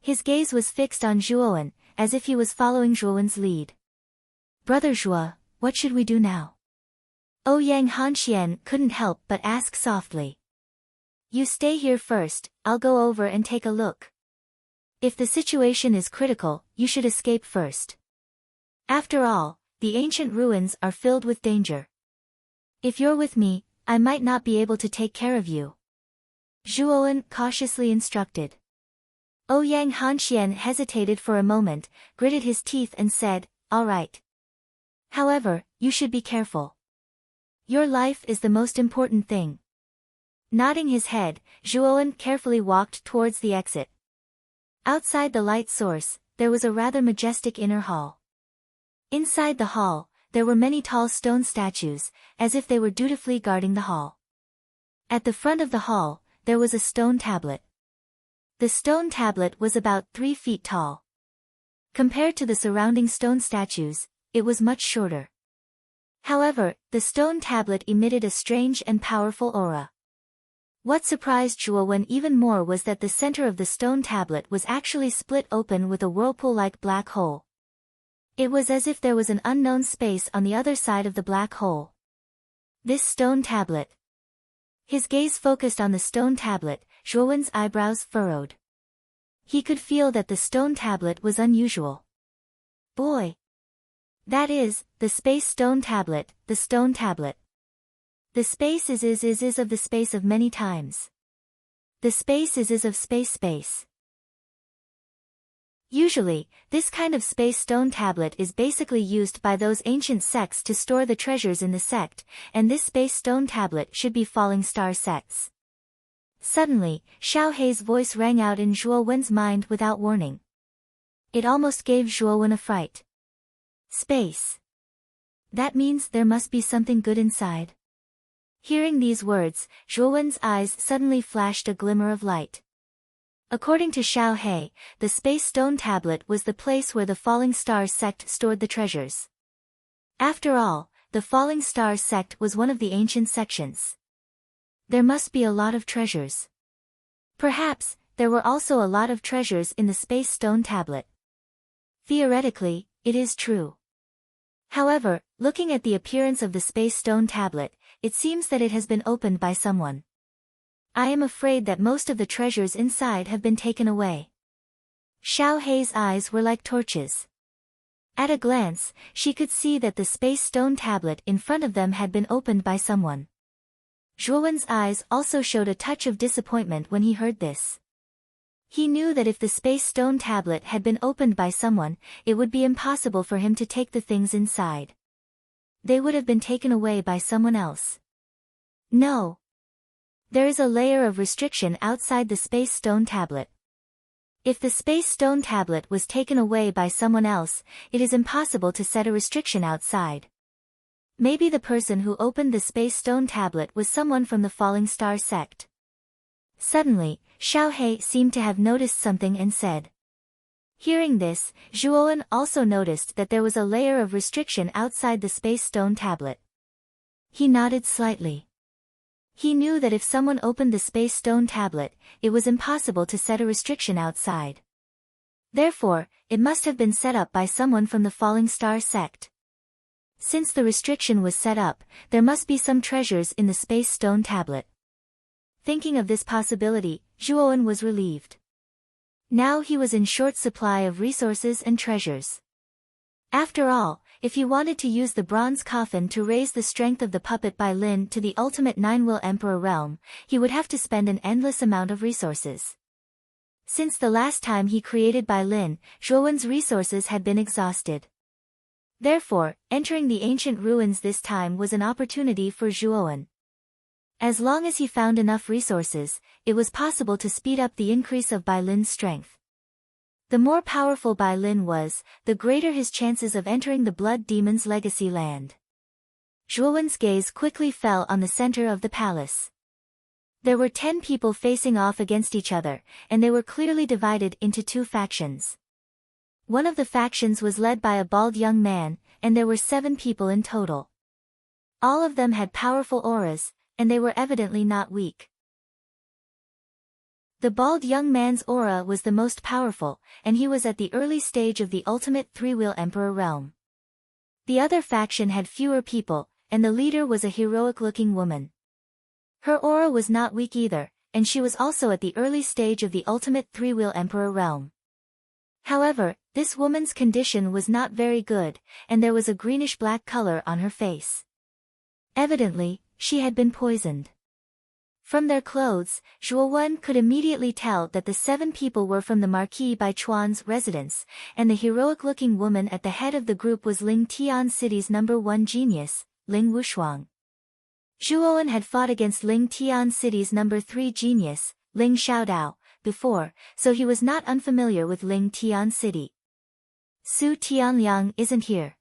His gaze was fixed on Zhuowen, as if he was following Zhuowen's lead. Brother Zhuo, what should we do now? Ouyang Hanxian couldn't help but ask softly. You stay here first, I'll go over and take a look. If the situation is critical, you should escape first. After all, the ancient ruins are filled with danger. If you're with me, I might not be able to take care of you. Zhuowen cautiously instructed. Ouyang Hanxian hesitated for a moment, gritted his teeth and said, all right. However, you should be careful. Your life is the most important thing. Nodding his head, Zhuowen carefully walked towards the exit. Outside the light source, there was a rather majestic inner hall. Inside the hall, there were many tall stone statues, as if they were dutifully guarding the hall. At the front of the hall, there was a stone tablet. The stone tablet was about 3 feet tall. Compared to the surrounding stone statues, it was much shorter. However, the stone tablet emitted a strange and powerful aura. What surprised Zhuowen even more was that the center of the stone tablet was actually split open with a whirlpool-like black hole. It was as if there was an unknown space on the other side of the black hole. This stone tablet. His gaze focused on the stone tablet, Zhuowen's eyebrows furrowed. He could feel that the stone tablet was unusual. Boy! That is, the space stone tablet, the stone tablet. The space is of the space of many times. The space is of space. Usually, this kind of space stone tablet is basically used by those ancient sects to store the treasures in the sect, and this space stone tablet should be falling star sects. Suddenly, Xiao Hei's voice rang out in Zhuowen's mind without warning. It almost gave Zhuowen a fright. Space. That means there must be something good inside. Hearing these words, Zhuowen's eyes suddenly flashed a glimmer of light. According to Xiao Hei, the space stone tablet was the place where the Falling Stars sect stored the treasures. After all, the Falling Stars sect was one of the ancient sections. There must be a lot of treasures. Perhaps, there were also a lot of treasures in the space stone tablet. Theoretically, it is true. However, looking at the appearance of the space stone tablet, it seems that it has been opened by someone. I am afraid that most of the treasures inside have been taken away. Xiao Hei's eyes were like torches. At a glance, she could see that the space stone tablet in front of them had been opened by someone. Zhuowen's eyes also showed a touch of disappointment when he heard this. He knew that if the space stone tablet had been opened by someone, it would be impossible for him to take the things inside. They would have been taken away by someone else. No. There is a layer of restriction outside the space stone tablet. If the space stone tablet was taken away by someone else, it is impossible to set a restriction outside. Maybe the person who opened the space stone tablet was someone from the Falling Star sect. Suddenly, Xiao He seemed to have noticed something and said. Hearing this, Zhuowen also noticed that there was a layer of restriction outside the space stone tablet. He nodded slightly. He knew that if someone opened the space stone tablet, it was impossible to set a restriction outside. Therefore, it must have been set up by someone from the Falling Star sect. Since the restriction was set up, there must be some treasures in the space stone tablet. Thinking of this possibility, Zhuowen was relieved. Now he was in short supply of resources and treasures. After all, if he wanted to use the bronze coffin to raise the strength of the puppet Bai Lin to the ultimate Nine-Will Emperor realm, he would have to spend an endless amount of resources. Since the last time he created Bai Lin, Zhuowen's resources had been exhausted. Therefore, entering the ancient ruins this time was an opportunity for Zhuowen. As long as he found enough resources, it was possible to speed up the increase of Bai Lin's strength. The more powerful Bai Lin was, the greater his chances of entering the Blood Demon's legacy land. Zhuowen's gaze quickly fell on the center of the palace. There were 10 people facing off against each other, and they were clearly divided into 2 factions. One of the factions was led by a bald young man, and there were 7 people in total. All of them had powerful auras, and they were evidently not weak. The bald young man's aura was the most powerful, and he was at the early stage of the ultimate Three-Wheel Emperor realm. The other faction had fewer people, and the leader was a heroic-looking woman. Her aura was not weak either, and she was also at the early stage of the ultimate Three-Wheel Emperor realm. However, this woman's condition was not very good, and there was a greenish-black color on her face. Evidently, she had been poisoned. From their clothes, Zhuowen could immediately tell that the 7 people were from the Marquis Baichuan's residence, and the heroic-looking woman at the head of the group was Ling Tian City's #1 genius, Ling Wushuang. Zhuowen had fought against Ling Tian City's #3 genius, Ling Xiaodao, before, so he was not unfamiliar with Ling Tian City. Su Tianliang isn't here.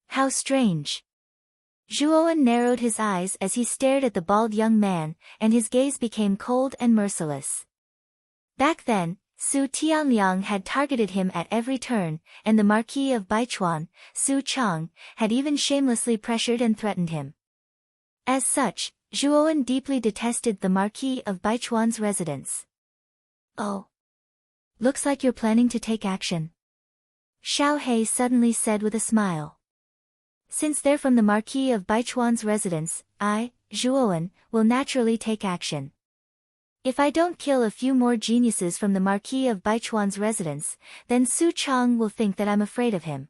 How strange. Zhuowen narrowed his eyes as he stared at the bald young man, and his gaze became cold and merciless. Back then, Su Tianliang had targeted him at every turn, and the Marquis of Baichuan, Su Chang, had even shamelessly pressured and threatened him. As such, Zhuowen deeply detested the Marquis of Baichuan's residence. Oh. Looks like you're planning to take action. Xiao He suddenly said with a smile. Since they're from the Marquis of Baichuan's residence, I, Zhuowen, will naturally take action. If I don't kill a few more geniuses from the Marquis of Baichuan's residence, then Su Chang will think that I'm afraid of him.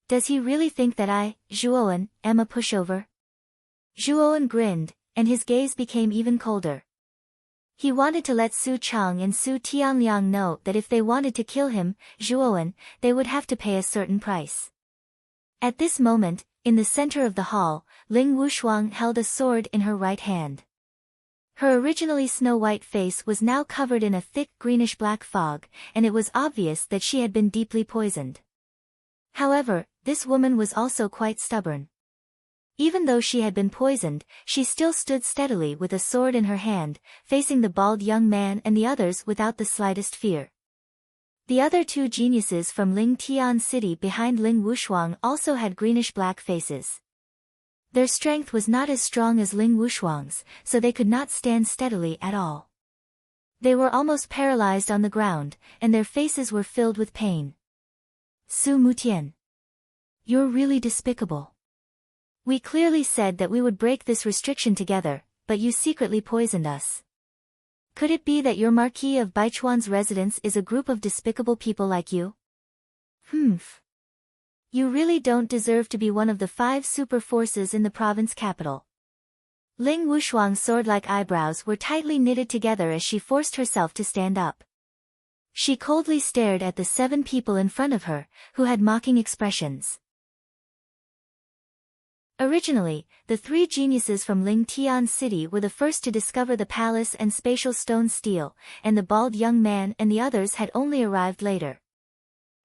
Does he really think that I, Zhuowen, am a pushover? Zhuowen grinned, and his gaze became even colder. He wanted to let Su Chang and Su Tianliang know that if they wanted to kill him, Zhuowen, they would have to pay a certain price. At this moment, in the center of the hall, Ling Wushuang held a sword in her right hand. Her originally snow-white face was now covered in a thick greenish-black fog, and it was obvious that she had been deeply poisoned. However, this woman was also quite stubborn. Even though she had been poisoned, she still stood steadily with a sword in her hand, facing the bald young man and the others without the slightest fear. The other 2 geniuses from Ling Tian City behind Ling Wushuang also had greenish-black faces. Their strength was not as strong as Ling Wushuang's, so they could not stand steadily at all. They were almost paralyzed on the ground, and their faces were filled with pain. Su Mutian. You're really despicable. We clearly said that we would break this restriction together, but you secretly poisoned us. Could it be that your Marquis of Baichuan's residence is a group of despicable people like you? You really don't deserve to be one of the 5 super forces in the province capital. Ling Wushuang's sword-like eyebrows were tightly knitted together as she forced herself to stand up. She coldly stared at the 7 people in front of her, who had mocking expressions. Originally, the 3 geniuses from Ling Tian City were the first to discover the palace and spatial stone steel, and the bald young man and the others had only arrived later.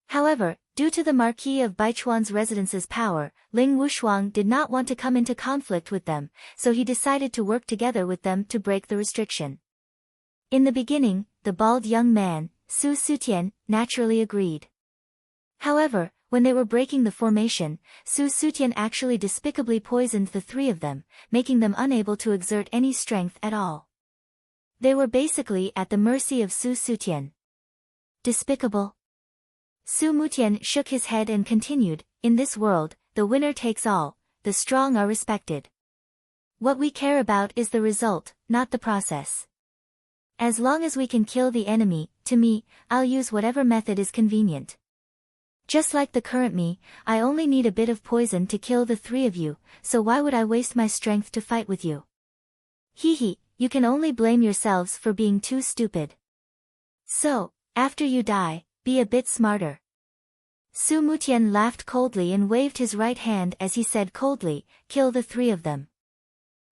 However, due to the Marquis of Baichuan's residence's power, Ling Wushuang did not want to come into conflict with them, so he decided to work together with them to break the restriction. In the beginning, the bald young man, Su Sutian, naturally agreed. However, when they were breaking the formation, Su Sutian actually despicably poisoned the 3 of them, making them unable to exert any strength at all. They were basically at the mercy of Su Sutian. Despicable. Su Mutian shook his head and continued, "In this world, the winner takes all, the strong are respected. What we care about is the result, not the process. As long as we can kill the enemy, to me, I'll use whatever method is convenient. Just like the current me, I only need a bit of poison to kill the 3 of you, so why would I waste my strength to fight with you? Hee, you can only blame yourselves for being too stupid. So, after you die, be a bit smarter." Su Mutian laughed coldly and waved his right hand as he said coldly, "Kill the 3 of them."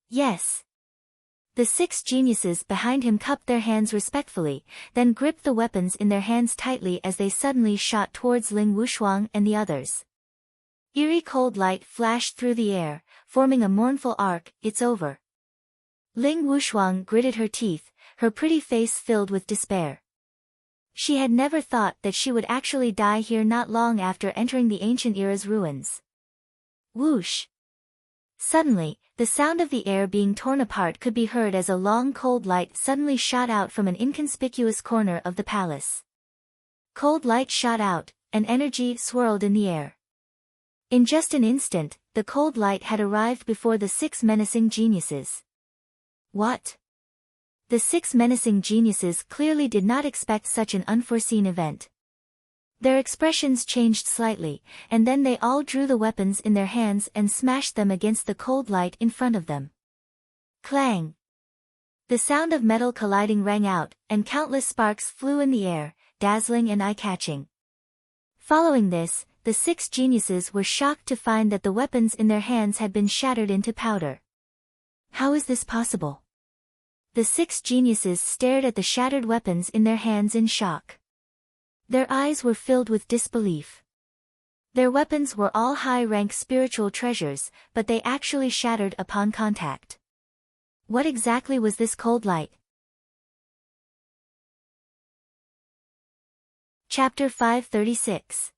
Yes. The 6 geniuses behind him cupped their hands respectfully, then gripped the weapons in their hands tightly as they suddenly shot towards Ling Wushuang and the others. Eerie cold light flashed through the air, forming a mournful arc. "It's over." Ling Wushuang gritted her teeth, her pretty face filled with despair. She had never thought that she would actually die here not long after entering the ancient era's ruins. Whoosh! Suddenly, the sound of the air being torn apart could be heard as a long cold light suddenly shot out from an inconspicuous corner of the palace. Cold light shot out, and energy swirled in the air. In just an instant, the cold light had arrived before the 6 menacing geniuses. What? The 6 menacing geniuses clearly did not expect such an unforeseen event. Their expressions changed slightly, and then they all drew the weapons in their hands and smashed them against the cold light in front of them. Clang! The sound of metal colliding rang out, and countless sparks flew in the air, dazzling and eye-catching. Following this, the 6 geniuses were shocked to find that the weapons in their hands had been shattered into powder. How is this possible? The 6 geniuses stared at the shattered weapons in their hands in shock. Their eyes were filled with disbelief. Their weapons were all high-rank spiritual treasures, but they actually shattered upon contact. What exactly was this cold light? Chapter 536.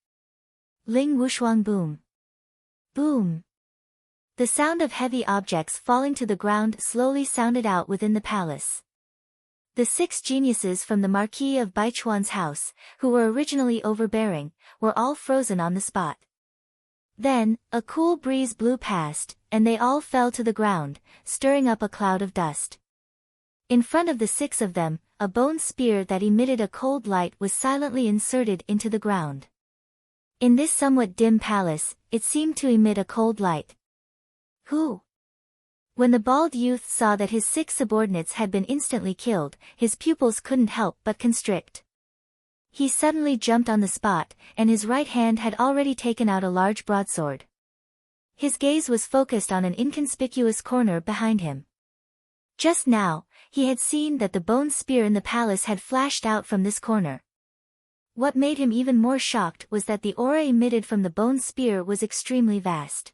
Ling Wushuang Boom. Boom. The sound of heavy objects falling to the ground slowly sounded out within the palace. The 6 geniuses from the Marquis of Baichuan's house, who were originally overbearing, were all frozen on the spot. Then, a cool breeze blew past, and they all fell to the ground, stirring up a cloud of dust. In front of the 6 of them, a bone spear that emitted a cold light was silently inserted into the ground. In this somewhat dim palace, it seemed to emit a cold light. Who? When the bald youth saw that his 6 subordinates had been instantly killed, his pupils couldn't help but constrict. He suddenly jumped on the spot, and his right hand had already taken out a large broadsword. His gaze was focused on an inconspicuous corner behind him. Just now, he had seen that the bone spear in the palace had flashed out from this corner. What made him even more shocked was that the aura emitted from the bone spear was extremely vast.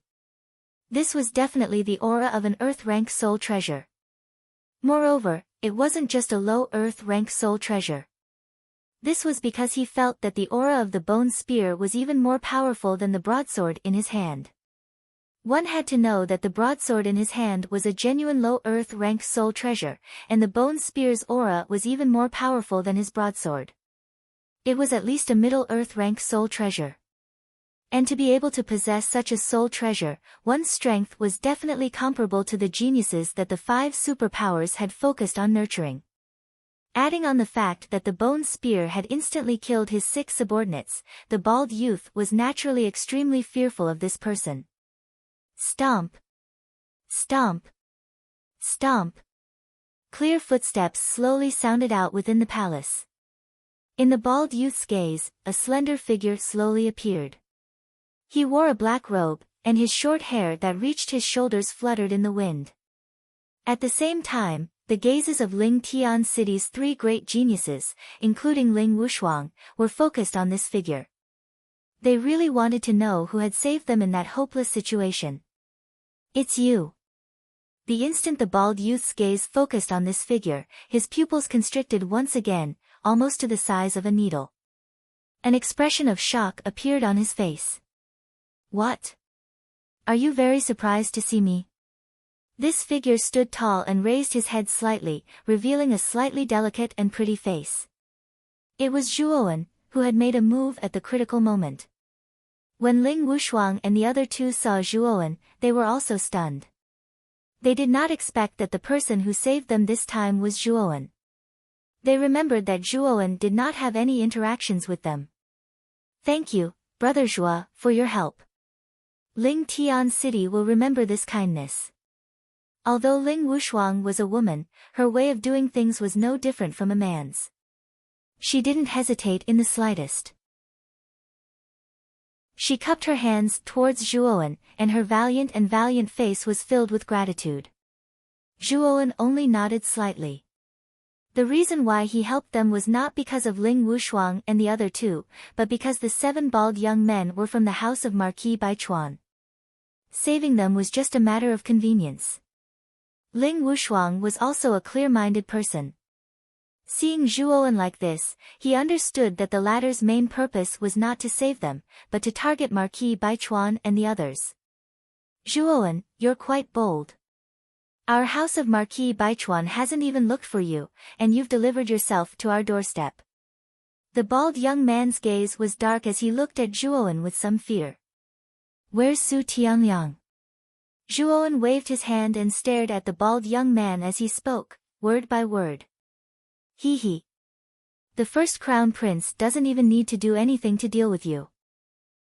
This was definitely the aura of an Earth-rank soul treasure. Moreover, it wasn't just a low Earth-rank soul treasure. This was because he felt that the aura of the bone spear was even more powerful than the broadsword in his hand. One had to know that the broadsword in his hand was a genuine low Earth-rank soul treasure, and the bone spear's aura was even more powerful than his broadsword. It was at least a middle Earth-rank soul treasure. And to be able to possess such a soul treasure, one's strength was definitely comparable to the geniuses that the 5 superpowers had focused on nurturing. Adding on the fact that the bone spear had instantly killed his 6 subordinates, the bald youth was naturally extremely fearful of this person. Stomp! Stomp! Stomp! Clear footsteps slowly sounded out within the palace. In the bald youth's gaze, a slender figure slowly appeared. He wore a black robe, and his short hair that reached his shoulders fluttered in the wind. At the same time, the gazes of Ling Tian City's three great geniuses, including Ling Wushuang, were focused on this figure. They really wanted to know who had saved them in that hopeless situation. It's you. The instant the bald youth's gaze focused on this figure, his pupils constricted once again, almost to the size of a needle. An expression of shock appeared on his face. What? Are you very surprised to see me? This figure stood tall and raised his head slightly, revealing a slightly delicate and pretty face. It was Zhuowen, who had made a move at the critical moment. When Ling Wushuang and the other two saw Zhuowen, they were also stunned. They did not expect that the person who saved them this time was Zhuowen. They remembered that Zhuowen did not have any interactions with them. Thank you, Brother Zhua, for your help. Ling Tian City will remember this kindness. Although Ling Wushuang was a woman, her way of doing things was no different from a man's. She didn't hesitate in the slightest. She cupped her hands towards Zhuowen, and her valiant face was filled with gratitude. Zhuowen only nodded slightly. The reason why he helped them was not because of Ling Wushuang and the other two, but because the 7 bald young men were from the house of Marquis Baichuan. Saving them was just a matter of convenience. Ling Wushuang was also a clear-minded person. Seeing Zhuowen like this, he understood that the latter's main purpose was not to save them, but to target Marquis Baichuan and the others. Zhuowen, you're quite bold. Our house of Marquis Baichuan hasn't even looked for you, and you've delivered yourself to our doorstep. The bald young man's gaze was dark as he looked at Zhuowen with some fear. Where's Su Tianliang? Zhuowen waved his hand and stared at the bald young man as he spoke, word by word. He. The first crown prince doesn't even need to do anything to deal with you.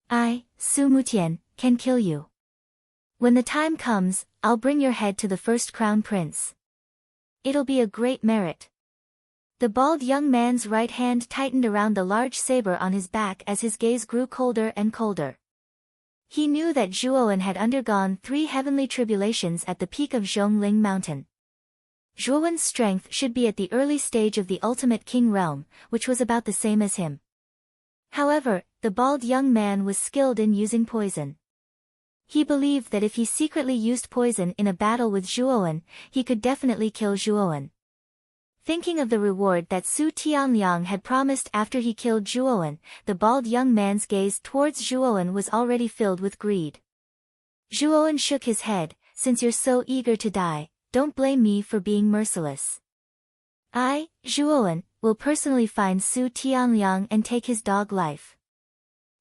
I, Su Mutian, can kill you. When the time comes, I'll bring your head to the first crown prince. It'll be a great merit. The bald young man's right hand tightened around the large saber on his back as his gaze grew colder and colder. He knew that Zhuowen had undergone 3 heavenly tribulations at the peak of Zhongling Mountain. Zhuowen's strength should be at the early stage of the ultimate king realm, which was about the same as him. However, the bald young man was skilled in using poison. He believed that if he secretly used poison in a battle with Zhuowen, he could definitely kill Zhuowen. Thinking of the reward that Su Tianliang had promised after he killed Zhuowen, the bald young man's gaze towards Zhuowen was already filled with greed. Zhuowen shook his head, since you're so eager to die, don't blame me for being merciless. I, Zhuowen, will personally find Su Tianliang and take his dog life.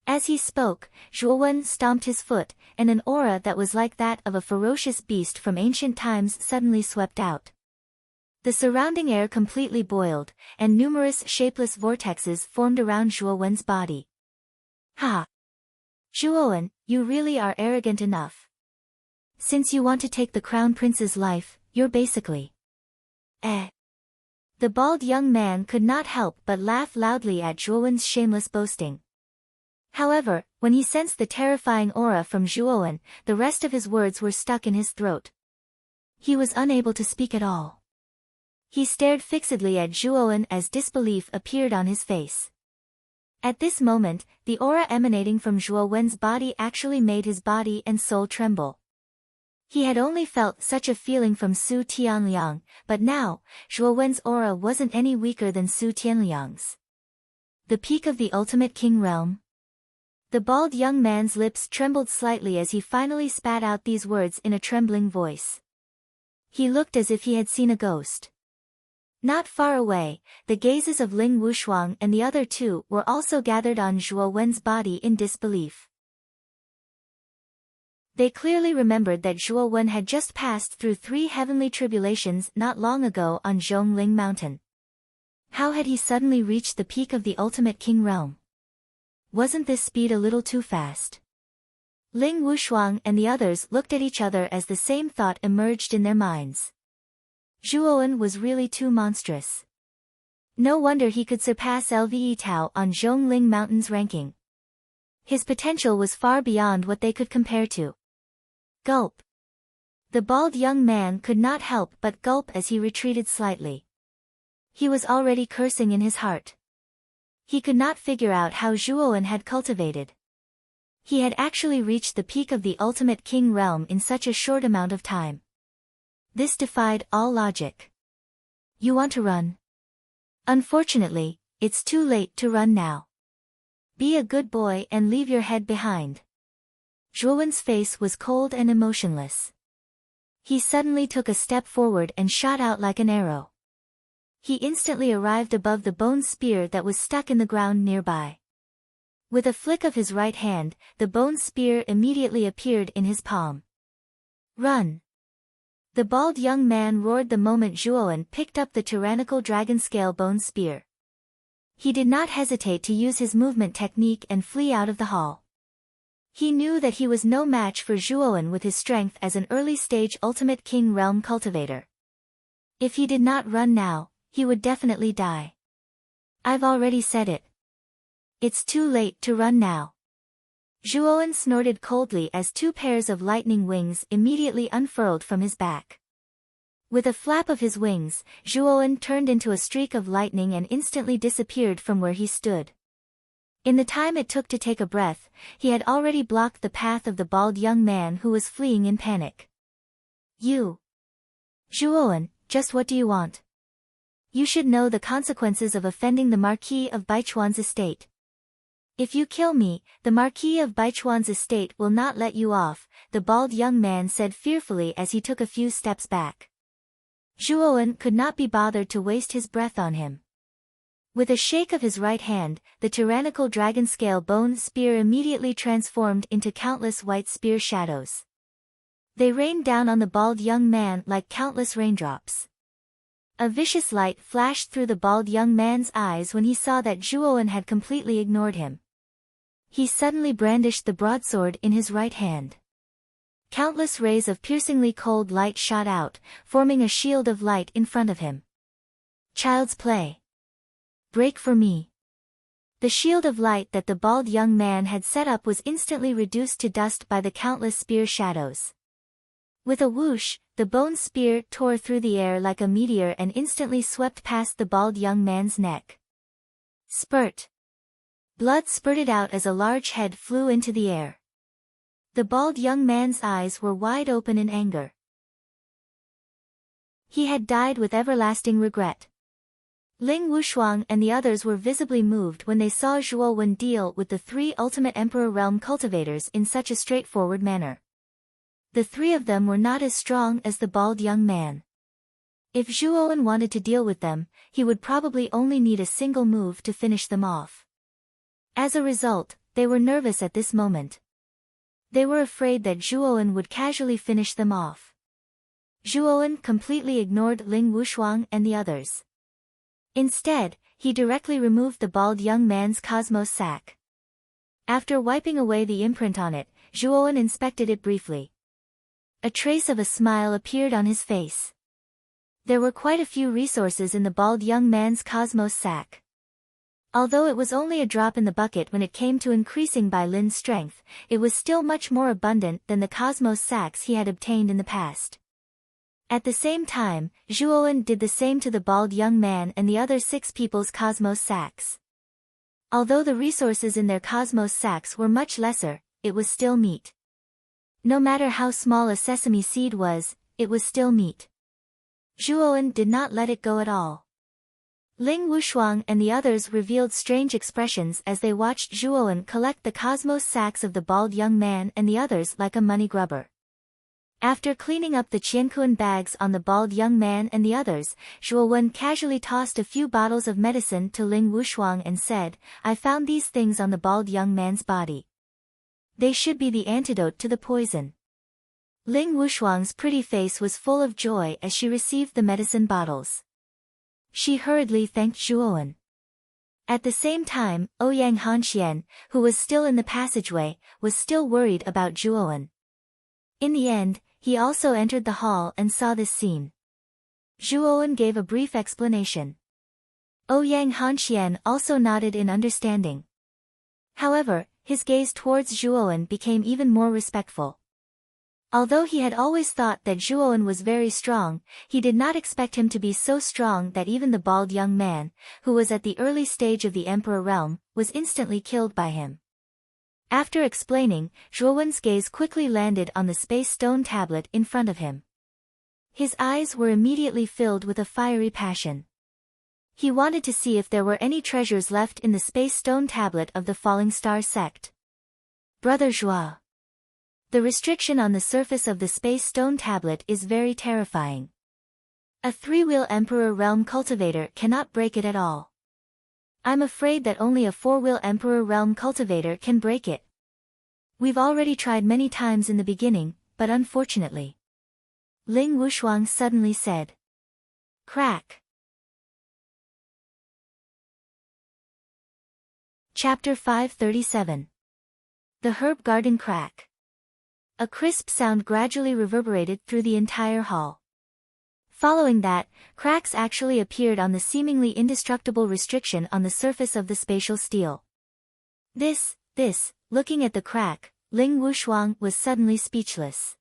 As he spoke, Zhuowen stomped his foot, and an aura that was like that of a ferocious beast from ancient times suddenly swept out. The surrounding air completely boiled, and numerous shapeless vortexes formed around Zhuowen's body. Ha! Zhuowen, you really are arrogant enough. Since you want to take the crown prince's life, you're basically... The bald young man could not help but laugh loudly at Zhuowen's shameless boasting. However, when he sensed the terrifying aura from Zhuowen, the rest of his words were stuck in his throat. He was unable to speak at all. He stared fixedly at Zhuowen as disbelief appeared on his face. At this moment, the aura emanating from Zhuowen's body actually made his body and soul tremble. He had only felt such a feeling from Su Tianliang, but now, Zhuowen's aura wasn't any weaker than Su Tianliang's. The peak of the ultimate king realm? The bald young man's lips trembled slightly as he finally spat out these words in a trembling voice. He looked as if he had seen a ghost. Not far away, the gazes of Ling Wushuang and the other two were also gathered on Zhuowen's body in disbelief. They clearly remembered that Zhuowen had just passed through 3 heavenly tribulations not long ago on Zhongling Mountain. How had he suddenly reached the peak of the ultimate king realm? Wasn't this speed a little too fast? Ling Wushuang and the others looked at each other as the same thought emerged in their minds. Zhuowen was really too monstrous. No wonder he could surpass Lve Tao on Zhongling Mountain's ranking. His potential was far beyond what they could compare to. Gulp. The bald young man could not help but gulp as he retreated slightly. He was already cursing in his heart. He could not figure out how Zhuowen had cultivated. He had actually reached the peak of the ultimate king realm in such a short amount of time. This defied all logic. You want to run? Unfortunately, it's too late to run now. Be a good boy and leave your head behind. Zhuowen's face was cold and emotionless. He suddenly took a step forward and shot out like an arrow. He instantly arrived above the bone spear that was stuck in the ground nearby. With a flick of his right hand, the bone spear immediately appeared in his palm. Run! The bald young man roared the moment Zhuowen picked up the tyrannical dragon-scale bone spear. He did not hesitate to use his movement technique and flee out of the hall. He knew that he was no match for Zhuowen with his strength as an early-stage ultimate king realm cultivator. If he did not run now, he would definitely die. I've already said it. It's too late to run now. Zhuowen snorted coldly as two pairs of lightning wings immediately unfurled from his back. With a flap of his wings, Zhuowen turned into a streak of lightning and instantly disappeared from where he stood. In the time it took to take a breath, he had already blocked the path of the bald young man who was fleeing in panic. You! Zhuowen, just what do you want? You should know the consequences of offending the Marquis of Baichuan's estate. If you kill me, the Marquis of Baichuan's estate will not let you off, the bald young man said fearfully as he took a few steps back. Zhuowen could not be bothered to waste his breath on him. With a shake of his right hand, the tyrannical dragon-scale bone spear immediately transformed into countless white spear shadows. They rained down on the bald young man like countless raindrops. A vicious light flashed through the bald young man's eyes when he saw that Zhuowen had completely ignored him. He suddenly brandished the broadsword in his right hand. Countless rays of piercingly cold light shot out, forming a shield of light in front of him. Child's play. Break for me. The shield of light that the bald young man had set up was instantly reduced to dust by the countless spear shadows. With a whoosh, the bone spear tore through the air like a meteor and instantly swept past the bald young man's neck. Spurt. Blood spurted out as a large head flew into the air. The bald young man's eyes were wide open in anger. He had died with everlasting regret. Ling Wushuang and the others were visibly moved when they saw Zhuowen deal with the three ultimate Emperor Realm cultivators in such a straightforward manner. The three of them were not as strong as the bald young man. If Zhuowen wanted to deal with them, he would probably only need a single move to finish them off. As a result, they were nervous at this moment. They were afraid that Zhuowen would casually finish them off. Zhuowen completely ignored Ling Wushuang and the others. Instead, he directly removed the bald young man's cosmos sac. After wiping away the imprint on it, Zhuowen inspected it briefly. A trace of a smile appeared on his face. There were quite a few resources in the bald young man's cosmos sac. Although it was only a drop in the bucket when it came to increasing Bai Lin's strength, it was still much more abundant than the cosmos sacs he had obtained in the past. At the same time, Zhuowen did the same to the bald young man and the other 6 people's cosmos sacs. Although the resources in their cosmos sacs were much lesser, it was still meat. No matter how small a sesame seed was, it was still meat. Zhuowen did not let it go at all. Ling Wushuang and the others revealed strange expressions as they watched Zhuowen collect the cosmos sacs of the bald young man and the others like a money grubber. After cleaning up the Qiankuan bags on the bald young man and the others, Zhuowen casually tossed a few bottles of medicine to Ling Wushuang and said, "I found these things on the bald young man's body. They should be the antidote to the poison." Ling Wushuang's pretty face was full of joy as she received the medicine bottles. She hurriedly thanked Zhuowen. At the same time, Ouyang Hanxian, who was still in the passageway, was still worried about Zhuowen. In the end, he also entered the hall and saw this scene. Zhuowen gave a brief explanation. Ouyang Hanxian also nodded in understanding. However, his gaze towards Zhuowen became even more respectful. Although he had always thought that Zhuowen was very strong, he did not expect him to be so strong that even the bald young man, who was at the early stage of the Emperor realm, was instantly killed by him. After explaining, Zhuowen's gaze quickly landed on the space stone tablet in front of him. His eyes were immediately filled with a fiery passion. He wanted to see if there were any treasures left in the space stone tablet of the Falling Star sect. Brother Zhua. The restriction on the surface of the space stone tablet is very terrifying. A three-wheel Emperor Realm cultivator cannot break it at all. I'm afraid that only a four-wheel Emperor Realm cultivator can break it. We've already tried many times in the beginning, but unfortunately. Ling Wushuang suddenly said. Crack. Chapter 537. The Herb Garden Crack. A crisp sound gradually reverberated through the entire hall. Following that, cracks actually appeared on the seemingly indestructible restriction on the surface of the spatial steel. Looking at the crack, Ling Wushuang was suddenly speechless.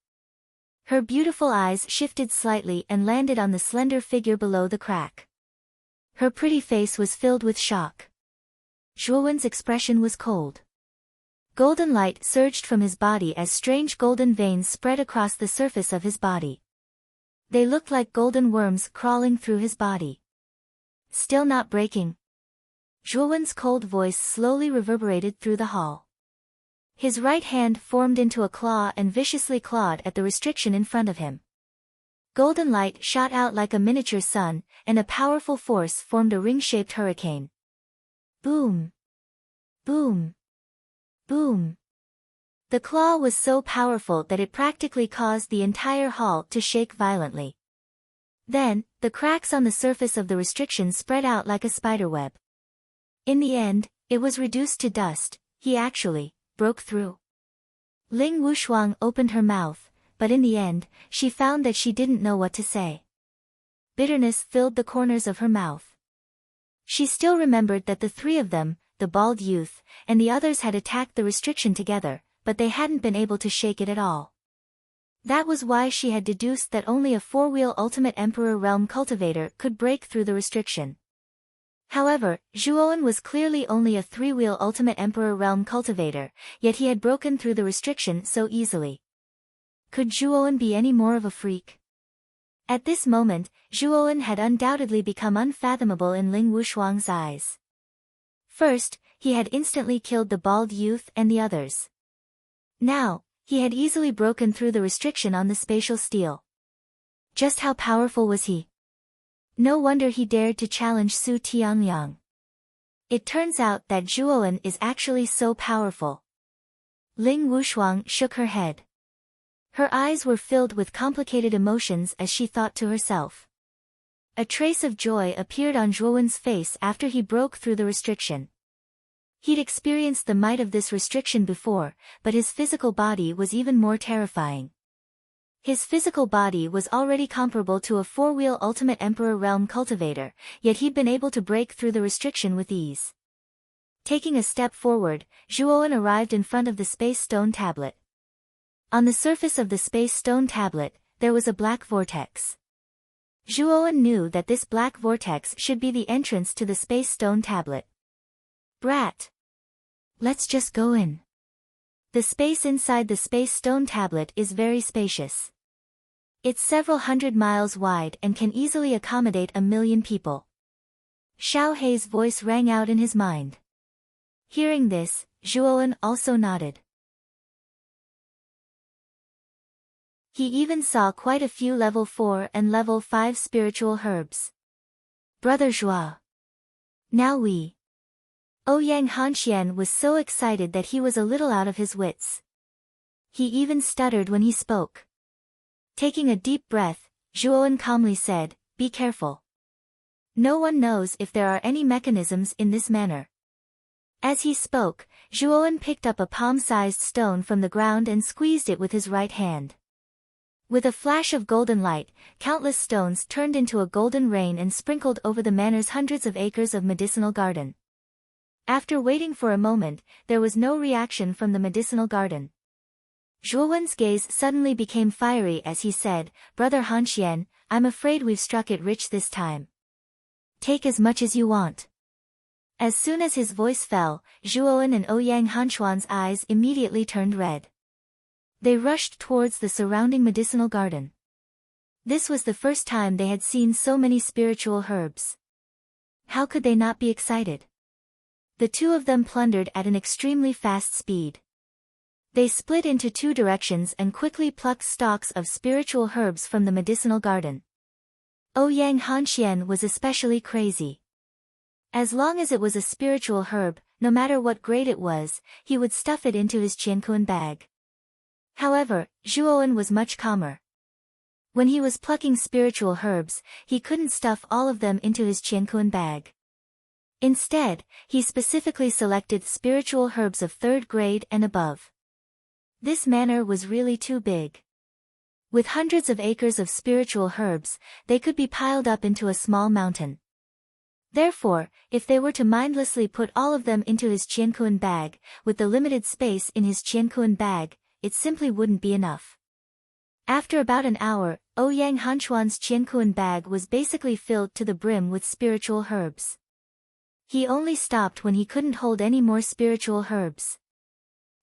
Her beautiful eyes shifted slightly and landed on the slender figure below the crack. Her pretty face was filled with shock. Zhuowen's expression was cold. Golden light surged from his body as strange golden veins spread across the surface of his body. They looked like golden worms crawling through his body. Still not breaking. Zhuowen's cold voice slowly reverberated through the hall. His right hand formed into a claw and viciously clawed at the restriction in front of him. Golden light shot out like a miniature sun, and a powerful force formed a ring-shaped hurricane. Boom! Boom! Boom! The claw was so powerful that it practically caused the entire hall to shake violently. Then, the cracks on the surface of the restriction spread out like a spiderweb. In the end, it was reduced to dust. He actually broke through. Ling Wushuang opened her mouth, but in the end, she found that she didn't know what to say. Bitterness filled the corners of her mouth. She still remembered that the three of them, the bald youth, and the others had attacked the restriction together, but they hadn't been able to shake it at all. That was why she had deduced that only a four-wheel Ultimate Emperor Realm cultivator could break through the restriction. However, Zhuowen was clearly only a three-wheel Ultimate Emperor Realm cultivator, yet he had broken through the restriction so easily. Could Zhuowen be any more of a freak? At this moment, Zhuowen had undoubtedly become unfathomable in Ling Wushuang's eyes. First, he had instantly killed the bald youth and the others. Now, he had easily broken through the restriction on the spatial steel. Just how powerful was he? No wonder he dared to challenge Su Tiangliang. It turns out that Zhuowen is actually so powerful. Ling Wushuang shook her head. Her eyes were filled with complicated emotions as she thought to herself. A trace of joy appeared on Zhuowen's face after he broke through the restriction. He'd experienced the might of this restriction before, but his physical body was even more terrifying. His physical body was already comparable to a four-wheel Ultimate Emperor Realm cultivator, yet he'd been able to break through the restriction with ease. Taking a step forward, Zhuowen arrived in front of the space stone tablet. On the surface of the space stone tablet, there was a black vortex. Zhuowen knew that this black vortex should be the entrance to the space stone tablet. Brat! Let's just go in. The space inside the space stone tablet is very spacious. It's several hundred miles wide and can easily accommodate 1 million people. Xiao Hei's voice rang out in his mind. Hearing this, Zhuowen also nodded. He even saw quite a few level 4 and level 5 spiritual herbs. Brother Zhua. Now we. Ouyang Hanxian was so excited that he was a little out of his wits. He even stuttered when he spoke. Taking a deep breath, Zhuowen calmly said, "Be careful. No one knows if there are any mechanisms in this manner." As he spoke, Zhuowen picked up a palm-sized stone from the ground and squeezed it with his right hand. With a flash of golden light, countless stones turned into a golden rain and sprinkled over the manor's hundreds of acres of medicinal garden. After waiting for a moment, there was no reaction from the medicinal garden. Zhuowen's gaze suddenly became fiery as he said, "Brother Hanxian, I'm afraid we've struck it rich this time. Take as much as you want." As soon as his voice fell, Zhuowen and Ouyang Hanxuan's eyes immediately turned red. They rushed towards the surrounding medicinal garden. This was the first time they had seen so many spiritual herbs. How could they not be excited? The two of them plundered at an extremely fast speed. They split into two directions and quickly plucked stalks of spiritual herbs from the medicinal garden. Ouyang Hanxian was especially crazy. As long as it was a spiritual herb, no matter what grade it was, he would stuff it into his qiankuan bag. However, Zhuowen was much calmer. When he was plucking spiritual herbs, he couldn't stuff all of them into his qiankuan bag. Instead, he specifically selected spiritual herbs of 3rd grade and above. This manor was really too big. With hundreds of acres of spiritual herbs, they could be piled up into a small mountain. Therefore, if they were to mindlessly put all of them into his qiankuan bag, with the limited space in his qiankuan bag, it simply wouldn't be enough. After about an hour, Ouyang Hanxuan's qiankuan bag was basically filled to the brim with spiritual herbs. He only stopped when he couldn't hold any more spiritual herbs.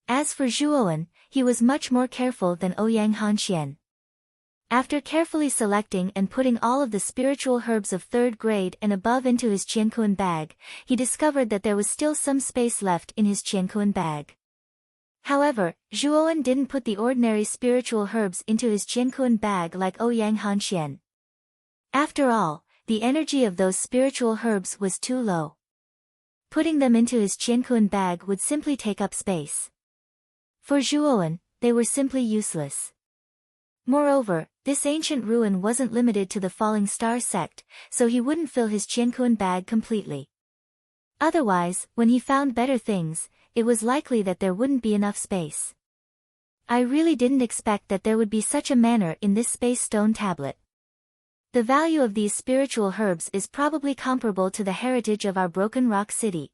As for Zhuowen, he was much more careful than Ouyang Hanxian. After carefully selecting and putting all of the spiritual herbs of 3rd grade and above into his qiankuan bag, he discovered that there was still some space left in his qiankuan bag. However, Zhuowen didn't put the ordinary spiritual herbs into his qiankuan bag like Ouyang Hanxian. After all, the energy of those spiritual herbs was too low. Putting them into his qiankuan bag would simply take up space. For Zhuowen, they were simply useless. Moreover, this ancient ruin wasn't limited to the Falling Star sect, so he wouldn't fill his qiankuan bag completely. Otherwise, when he found better things, it was likely that there wouldn't be enough space. I really didn't expect that there would be such a manor in this space stone tablet. The value of these spiritual herbs is probably comparable to the heritage of our Broken Rock City.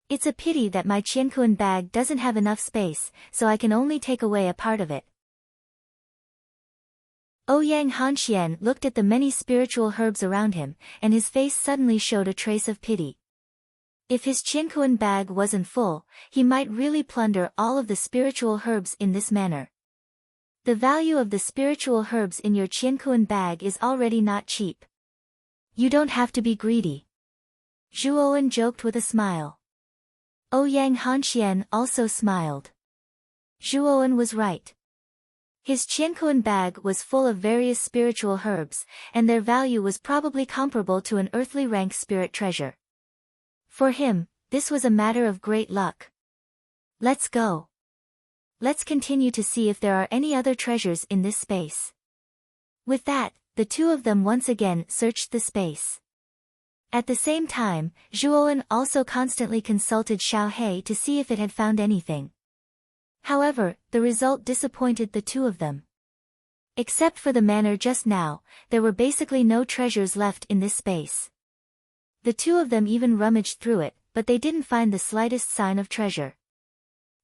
It's a pity that my qiankuan bag doesn't have enough space, so I can only take away a part of it. Ouyang Hanxian looked at the many spiritual herbs around him, and his face suddenly showed a trace of pity. If his qiankuan bag wasn't full, he might really plunder all of the spiritual herbs in this manner. The value of the spiritual herbs in your qiankuan bag is already not cheap. You don't have to be greedy. Zhuowen joked with a smile. Ouyang Hanxian also smiled. Zhuowen was right. His qiankuan bag was full of various spiritual herbs, and their value was probably comparable to an earthly rank spirit treasure. For him, this was a matter of great luck. Let's go. Let's continue to see if there are any other treasures in this space. With that, the two of them once again searched the space. At the same time, Zhuowen also constantly consulted Xiaohe to see if it had found anything. However, the result disappointed the two of them. Except for the manor just now, there were basically no treasures left in this space. The two of them even rummaged through it, but they didn't find the slightest sign of treasure.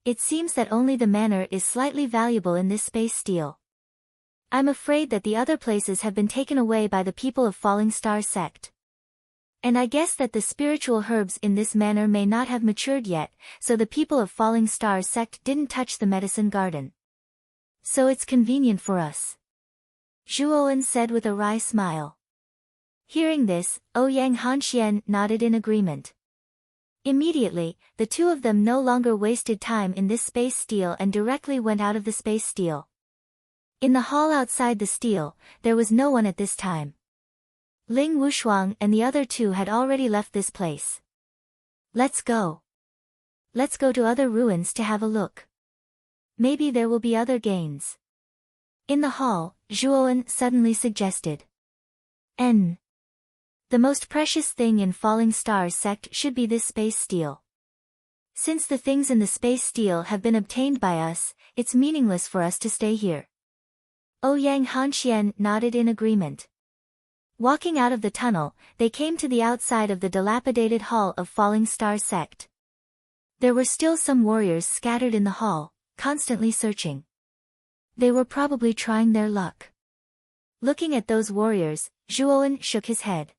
It seems that only the manor is slightly valuable in this space steel. I'm afraid that the other places have been taken away by the people of Falling Star sect. And I guess that the spiritual herbs in this manor may not have matured yet, so the people of Falling Star sect didn't touch the medicine garden. So it's convenient for us. Zhuowen said with a wry smile. Hearing this, Ouyang Hanxian nodded in agreement. Immediately, the two of them no longer wasted time in this space steel and directly went out of the space steel. In the hall outside the steel, there was no one at this time. Ling Wushuang and the other two had already left this place. Let's go. Let's go to other ruins to have a look. Maybe there will be other gains. In the hall, Zhuowen suddenly suggested. The most precious thing in Falling Star sect should be this space steel. Since the things in the space steel have been obtained by us, it's meaningless for us to stay here. Ouyang Hanxian nodded in agreement. Walking out of the tunnel, they came to the outside of the dilapidated hall of Falling Star Sect. There were still some warriors scattered in the hall, constantly searching. They were probably trying their luck. Looking at those warriors, Zhuowen shook his head.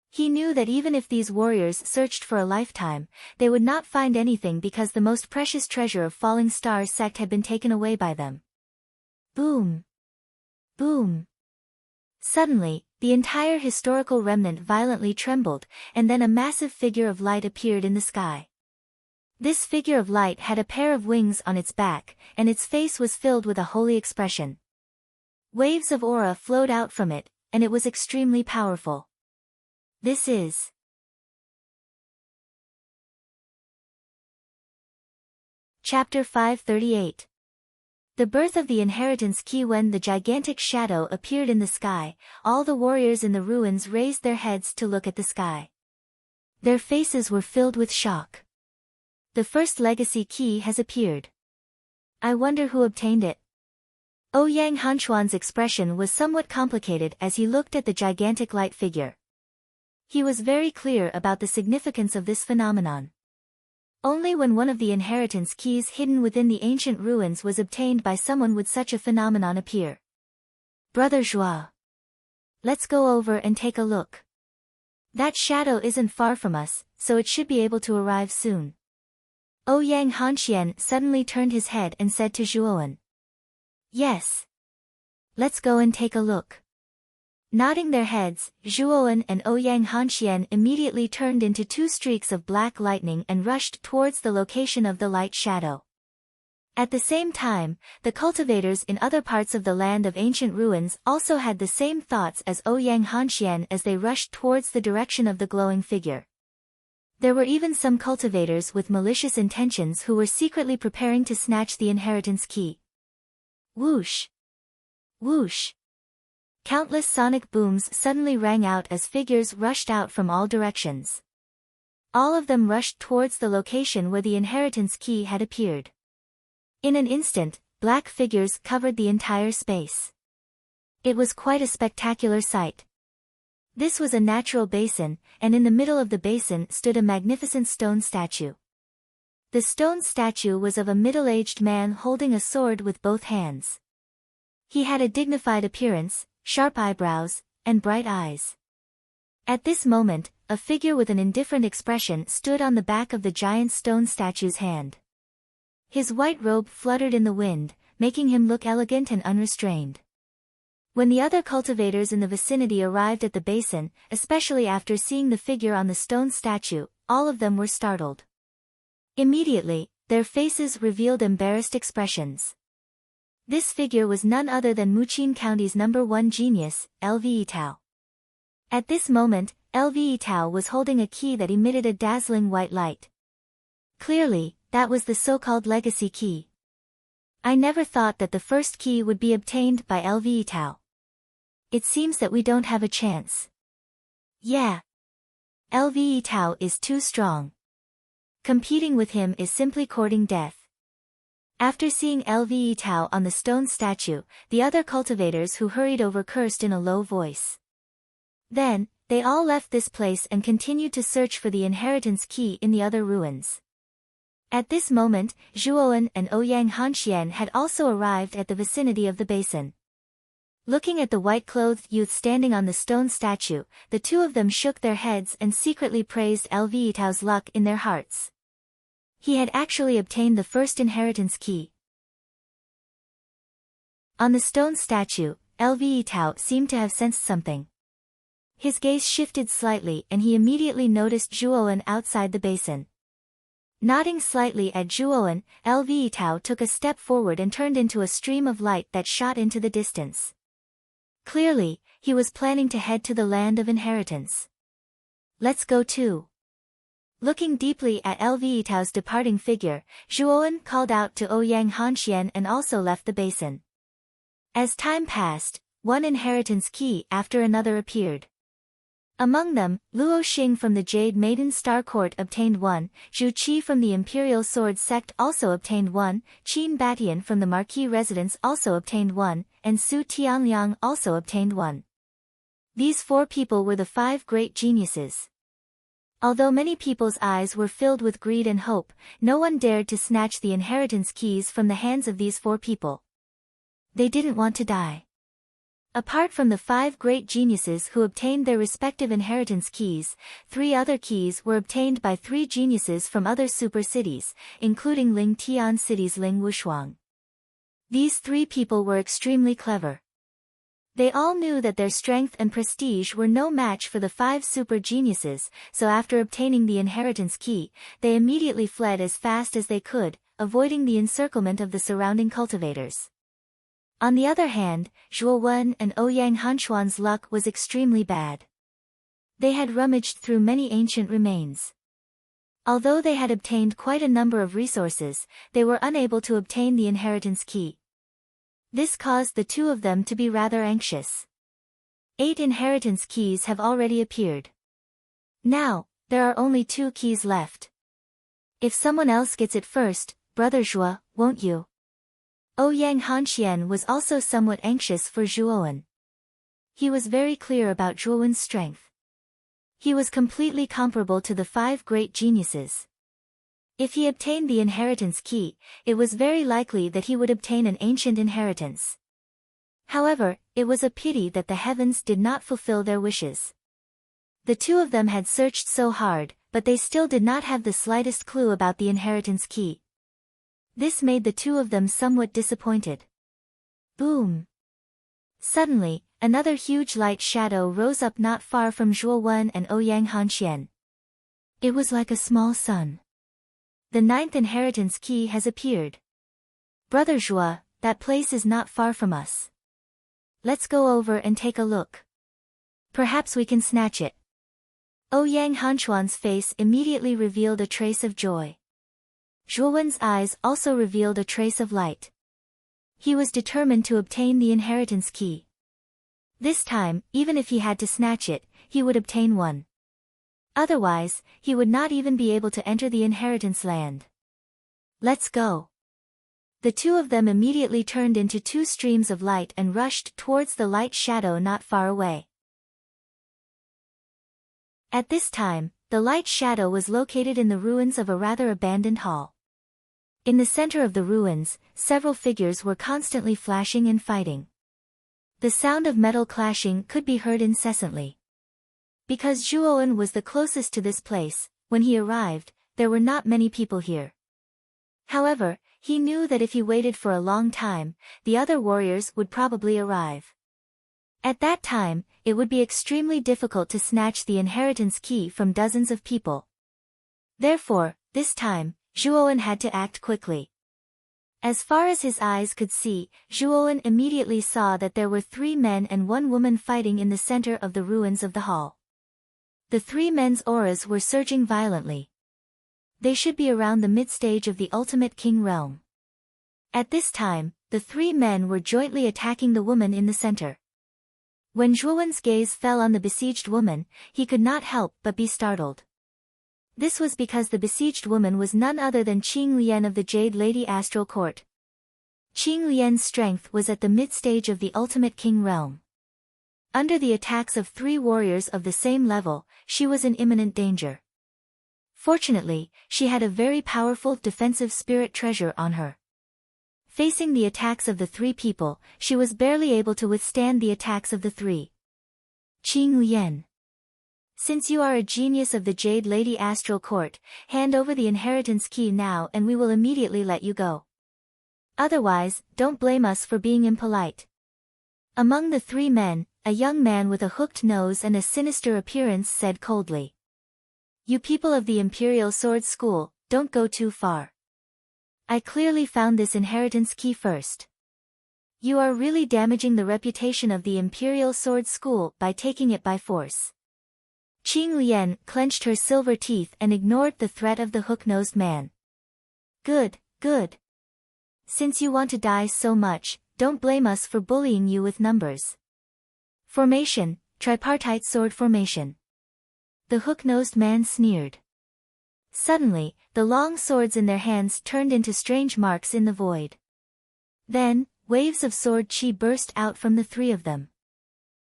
He knew that even if these warriors searched for a lifetime, they would not find anything because the most precious treasure of Falling Star Sect had been taken away by them. Boom! Boom! Suddenly, the entire historical remnant violently trembled, and then a massive figure of light appeared in the sky. This figure of light had a pair of wings on its back, and its face was filled with a holy expression. Waves of aura flowed out from it, and it was extremely powerful. This is Chapter 538. The birth of the inheritance key. When the gigantic shadow appeared in the sky, all the warriors in the ruins raised their heads to look at the sky. Their faces were filled with shock. The first legacy key has appeared. I wonder who obtained it. Ouyang Hanxuan's expression was somewhat complicated as he looked at the gigantic light figure. He was very clear about the significance of this phenomenon. Only when one of the inheritance keys hidden within the ancient ruins was obtained by someone would such a phenomenon appear. Brother Zhua. Let's go over and take a look. That shadow isn't far from us, so it should be able to arrive soon. Ouyang Hanxian suddenly turned his head and said to Zhuowen. Yes. Let's go and take a look. Nodding their heads, Zhuowen and Ouyang Hanxian immediately turned into two streaks of black lightning and rushed towards the location of the light shadow. At the same time, the cultivators in other parts of the land of ancient ruins also had the same thoughts as Ouyang Hanxian as they rushed towards the direction of the glowing figure. There were even some cultivators with malicious intentions who were secretly preparing to snatch the inheritance key. Whoosh! Whoosh! Countless sonic booms suddenly rang out as figures rushed out from all directions. All of them rushed towards the location where the inheritance key had appeared. In an instant, black figures covered the entire space. It was quite a spectacular sight. This was a natural basin, and in the middle of the basin stood a magnificent stone statue. The stone statue was of a middle-aged man holding a sword with both hands. He had a dignified appearance, sharp eyebrows, and bright eyes. At this moment, a figure with an indifferent expression stood on the back of the giant stone statue's hand. His white robe fluttered in the wind, making him look elegant and unrestrained. When the other cultivators in the vicinity arrived at the basin, especially after seeing the figure on the stone statue, all of them were startled. Immediately, their faces revealed embarrassed expressions. This figure was none other than Muqin County's #1 genius, Lve Tao. At this moment, Lve Tao was holding a key that emitted a dazzling white light. Clearly, that was the so-called legacy key. I never thought that the first key would be obtained by Lve Tao. It seems that we don't have a chance. Yeah. Lve Tao is too strong. Competing with him is simply courting death. After seeing Lve Tao on the stone statue, the other cultivators who hurried over cursed in a low voice. Then, they all left this place and continued to search for the inheritance key in the other ruins. At this moment, Zhuowen and Ouyang Hanxian had also arrived at the vicinity of the basin. Looking at the white-clothed youth standing on the stone statue, the two of them shook their heads and secretly praised Lve Tao's luck in their hearts. He had actually obtained the first inheritance key. On the stone statue, Lve Tao seemed to have sensed something. His gaze shifted slightly and he immediately noticed Zhuowen outside the basin. Nodding slightly at Zhuowen, Lve Tao took a step forward and turned into a stream of light that shot into the distance. Clearly, he was planning to head to the land of inheritance. Let's go too. Looking deeply at Lve Tao's departing figure, Zhuowen called out to Ouyang Hanxian and also left the basin. As time passed, one inheritance key after another appeared. Among them, Luo Xing from the Jade Maiden Star Court obtained 1, Zhu Qi from the Imperial Sword Sect also obtained 1, Qin Batian from the Marquis Residence also obtained 1, and Su Tianliang also obtained 1. These 4 people were the 5 great geniuses. Although many people's eyes were filled with greed and hope, no one dared to snatch the inheritance keys from the hands of these 4 people. They didn't want to die. Apart from the 5 great geniuses who obtained their respective inheritance keys, 3 other keys were obtained by 3 geniuses from other super cities, including Ling Tian City's Ling Wushuang. These 3 people were extremely clever. They all knew that their strength and prestige were no match for the 5 super geniuses, so after obtaining the inheritance key, they immediately fled as fast as they could, avoiding the encirclement of the surrounding cultivators. On the other hand, Zhuo Wen and Ouyang Hanxuan's luck was extremely bad. They had rummaged through many ancient remains. Although they had obtained quite a number of resources, they were unable to obtain the inheritance key. This caused the 2 of them to be rather anxious. 8 inheritance keys have already appeared. Now, there are only 2 keys left. If someone else gets it first, Brother Zhuo, won't you? Ouyang Hanxian was also somewhat anxious for Zhuowen. He was very clear about Zhuowen's strength. He was completely comparable to the 5 great geniuses. If he obtained the inheritance key, it was very likely that he would obtain an ancient inheritance. However, it was a pity that the heavens did not fulfill their wishes. The 2 of them had searched so hard, but they still did not have the slightest clue about the inheritance key. This made the 2 of them somewhat disappointed. Boom! Suddenly, another huge light shadow rose up not far from Zhuo Wen and Ouyang Hanxian. It was like a small sun. The 9th inheritance key has appeared. Brother Zhuo, that place is not far from us. Let's go over and take a look. Perhaps we can snatch it. Ouyang Hanxuan's face immediately revealed a trace of joy. Zhuo Wen's eyes also revealed a trace of light. He was determined to obtain the inheritance key. This time, even if he had to snatch it, he would obtain 1. Otherwise, he would not even be able to enter the inheritance land. Let's go. The 2 of them immediately turned into 2 streams of light and rushed towards the light shadow not far away. At this time, the light shadow was located in the ruins of a rather abandoned hall. In the center of the ruins, several figures were constantly flashing and fighting. The sound of metal clashing could be heard incessantly. Because Zhuowen was the closest to this place, when he arrived, there were not many people here. However, he knew that if he waited for a long time, the other warriors would probably arrive. At that time, it would be extremely difficult to snatch the inheritance key from dozens of people. Therefore, this time, Zhuowen had to act quickly. As far as his eyes could see, Zhuowen immediately saw that there were 3 men and 1 woman fighting in the center of the ruins of the hall. The 3 men's auras were surging violently. They should be around the mid-stage of the Ultimate King realm. At this time, the 3 men were jointly attacking the woman in the center. When Zhuowen's gaze fell on the besieged woman, he could not help but be startled. This was because the besieged woman was none other than Qing Lian of the Jade Lady Astral Court. Qing Lian's strength was at the mid-stage of the Ultimate King realm. Under the attacks of 3 warriors of the same level, she was in imminent danger. Fortunately, she had a very powerful defensive spirit treasure on her. Facing the attacks of the 3 people, she was barely able to withstand the attacks of the 3. Qing Lian. Since you are a genius of the Jade Lady Astral Court, hand over the inheritance key now and we will immediately let you go. Otherwise, don't blame us for being impolite. Among the 3 men, a young man with a hooked nose and a sinister appearance said coldly. You people of the Imperial Sword School, don't go too far. I clearly found this inheritance key first. You are really damaging the reputation of the Imperial Sword School by taking it by force. Qing Lian clenched her silver teeth and ignored the threat of the hook-nosed man. Good, good. Since you want to die so much, don't blame us for bullying you with numbers. Formation, tripartite sword formation. The hook-nosed man sneered. Suddenly, the long swords in their hands turned into strange marks in the void. Then, waves of sword chi burst out from the three of them.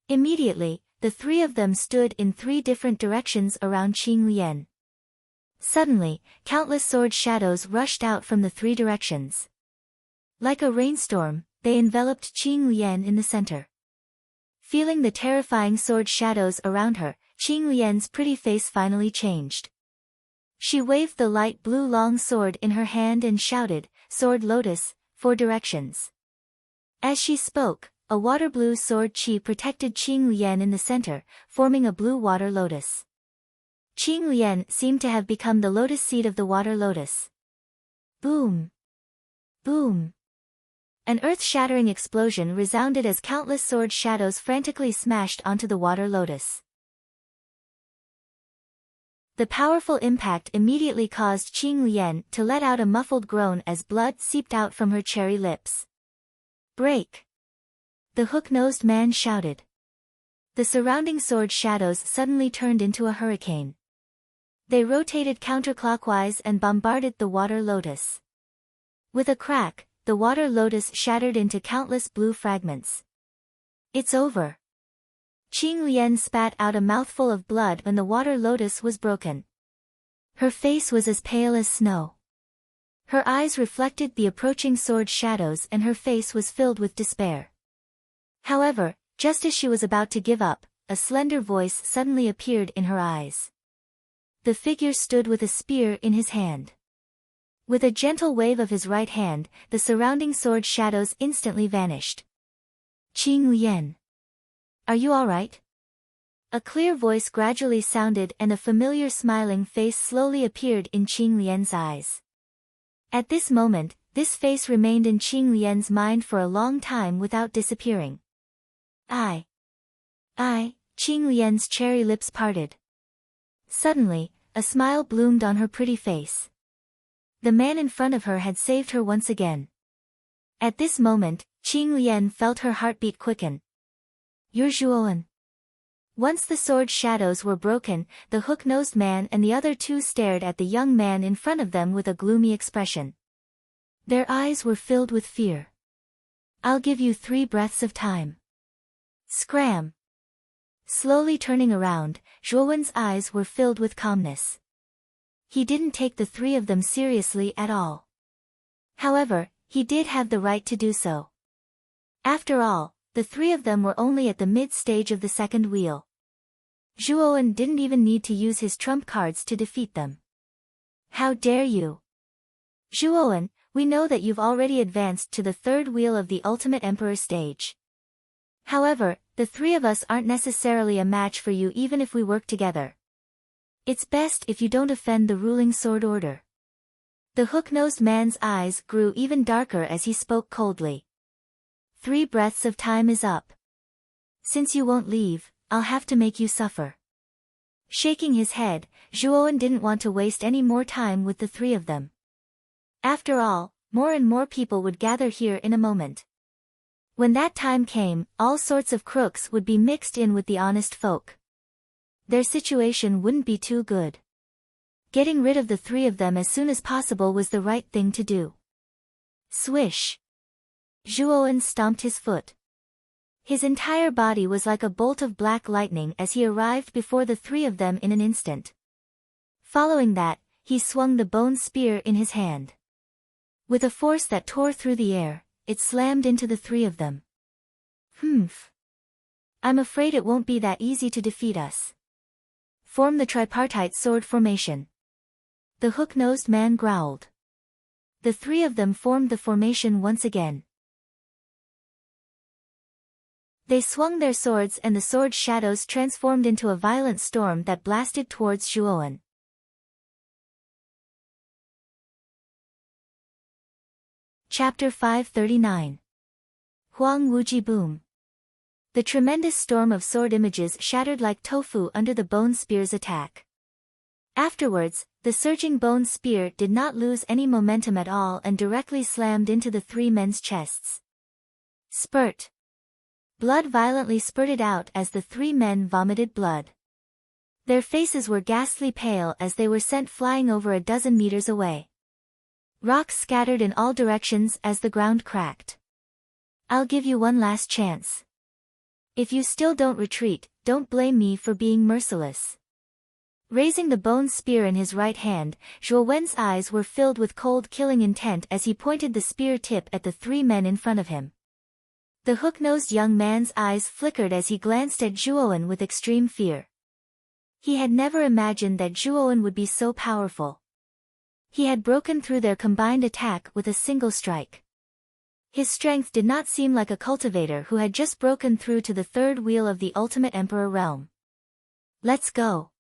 Immediately, the three of them stood in three different directions around Qing Lian. Suddenly, countless sword shadows rushed out from the three directions. Like a rainstorm, they enveloped Qing Lian in the center. Feeling the terrifying sword shadows around her, Qing Lian's pretty face finally changed. She waved the light blue long sword in her hand and shouted, "Sword Lotus, 4 directions." As she spoke, a water blue sword chi protected Qing Lian in the center, forming a blue water lotus. Qing Lian seemed to have become the lotus seed of the water lotus. Boom! Boom! An earth-shattering explosion resounded as countless sword shadows frantically smashed onto the water lotus. The powerful impact immediately caused Qing Lian to let out a muffled groan as blood seeped out from her cherry lips. "Break!" the hook-nosed man shouted. The surrounding sword shadows suddenly turned into a hurricane. They rotated counterclockwise and bombarded the water lotus. With a crack, the water lotus shattered into countless blue fragments. "It's over." Qing Lian spat out a mouthful of blood when the water lotus was broken. Her face was as pale as snow. Her eyes reflected the approaching sword shadows and her face was filled with despair. However, just as she was about to give up, a slender voice suddenly appeared in her eyes. The figure stood with a spear in his hand. With a gentle wave of his right hand, the surrounding sword shadows instantly vanished. "Qing Lian. Are you all right?" A clear voice gradually sounded and a familiar smiling face slowly appeared in Qing Lian's eyes. At this moment, this face remained in Qing Lian's mind for a long time without disappearing. I. Qing Lian's cherry lips parted. Suddenly, a smile bloomed on her pretty face. The man in front of her had saved her once again. At this moment, Qing Lian felt her heartbeat quicken. "You're Zhuoan." Once the sword shadows were broken, the hook-nosed man and the other two stared at the young man in front of them with a gloomy expression. Their eyes were filled with fear. "I'll give you 3 breaths of time." Scram! Slowly turning around, Zhuowen's eyes were filled with calmness. He didn't take the three of them seriously at all. However, he did have the right to do so. After all, the three of them were only at the mid-stage of the second wheel. Zhuowen didn't even need to use his trump cards to defeat them. "How dare you? Zhuowen, we know that you've already advanced to the third wheel of the Ultimate Emperor stage. However, the three of us aren't necessarily a match for you even if we work together. It's best if you don't offend the ruling sword order." The hook-nosed man's eyes grew even darker as he spoke coldly. 3 breaths of time is up. Since you won't leave, I'll have to make you suffer." Shaking his head, Zhuowen didn't want to waste any more time with the three of them. After all, more and more people would gather here in a moment. When that time came, all sorts of crooks would be mixed in with the honest folk. Their situation wouldn't be too good. Getting rid of the three of them as soon as possible was the right thing to do. Swish! Zhuowen stomped his foot. His entire body was like a bolt of black lightning as he arrived before the three of them in an instant. Following that, he swung the bone spear in his hand. With a force that tore through the air, it slammed into the three of them. "Humph. I'm afraid it won't be that easy to defeat us. Form the tripartite sword formation." The hook-nosed man growled. The three of them formed the formation once again. They swung their swords and the sword shadows transformed into a violent storm that blasted towards Zhuowen. Chapter 539. Huang Wuji Boom. The tremendous storm of sword images shattered like tofu under the bone spear's attack. Afterwards, the surging bone spear did not lose any momentum at all and directly slammed into the three men's chests. Spurt. Blood violently spurted out as the three men vomited blood. Their faces were ghastly pale as they were sent flying over a dozen meters away. Rocks scattered in all directions as the ground cracked. I'll give you one last chance. If you still don't retreat, don't blame me for being merciless. Raising the bone spear in his right hand, Zhuo Wen's eyes were filled with cold killing intent as he pointed the spear tip at the three men in front of him. The hook-nosed young man's eyes flickered as he glanced at Zhuowen with extreme fear. He had never imagined that Zhuowen would be so powerful. He had broken through their combined attack with a single strike. His strength did not seem like a cultivator who had just broken through to the third wheel of the ultimate emperor realm. Let's go.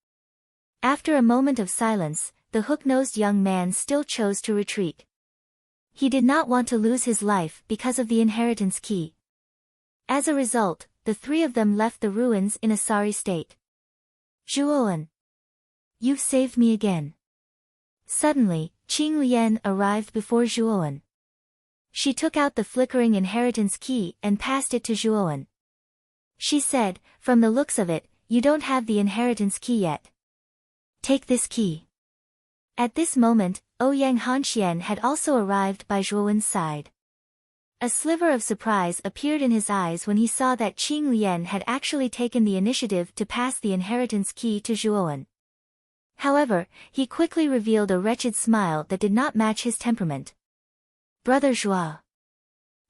After a moment of silence, the hook-nosed young man still chose to retreat. He did not want to lose his life because of the inheritance key. As a result, the three of them left the ruins in a sorry state. Zhuowen. You've saved me again. Suddenly, Qing Lian arrived before Zhuowen. She took out the flickering inheritance key and passed it to Zhuowen. She said, from the looks of it, you don't have the inheritance key yet. Take this key. At this moment, Ouyang Hanxian had also arrived by Zhuowen's side. A sliver of surprise appeared in his eyes when he saw that Qing Lian had actually taken the initiative to pass the inheritance key to Zhuowen. However, he quickly revealed a wretched smile that did not match his temperament. Brother Zhuo.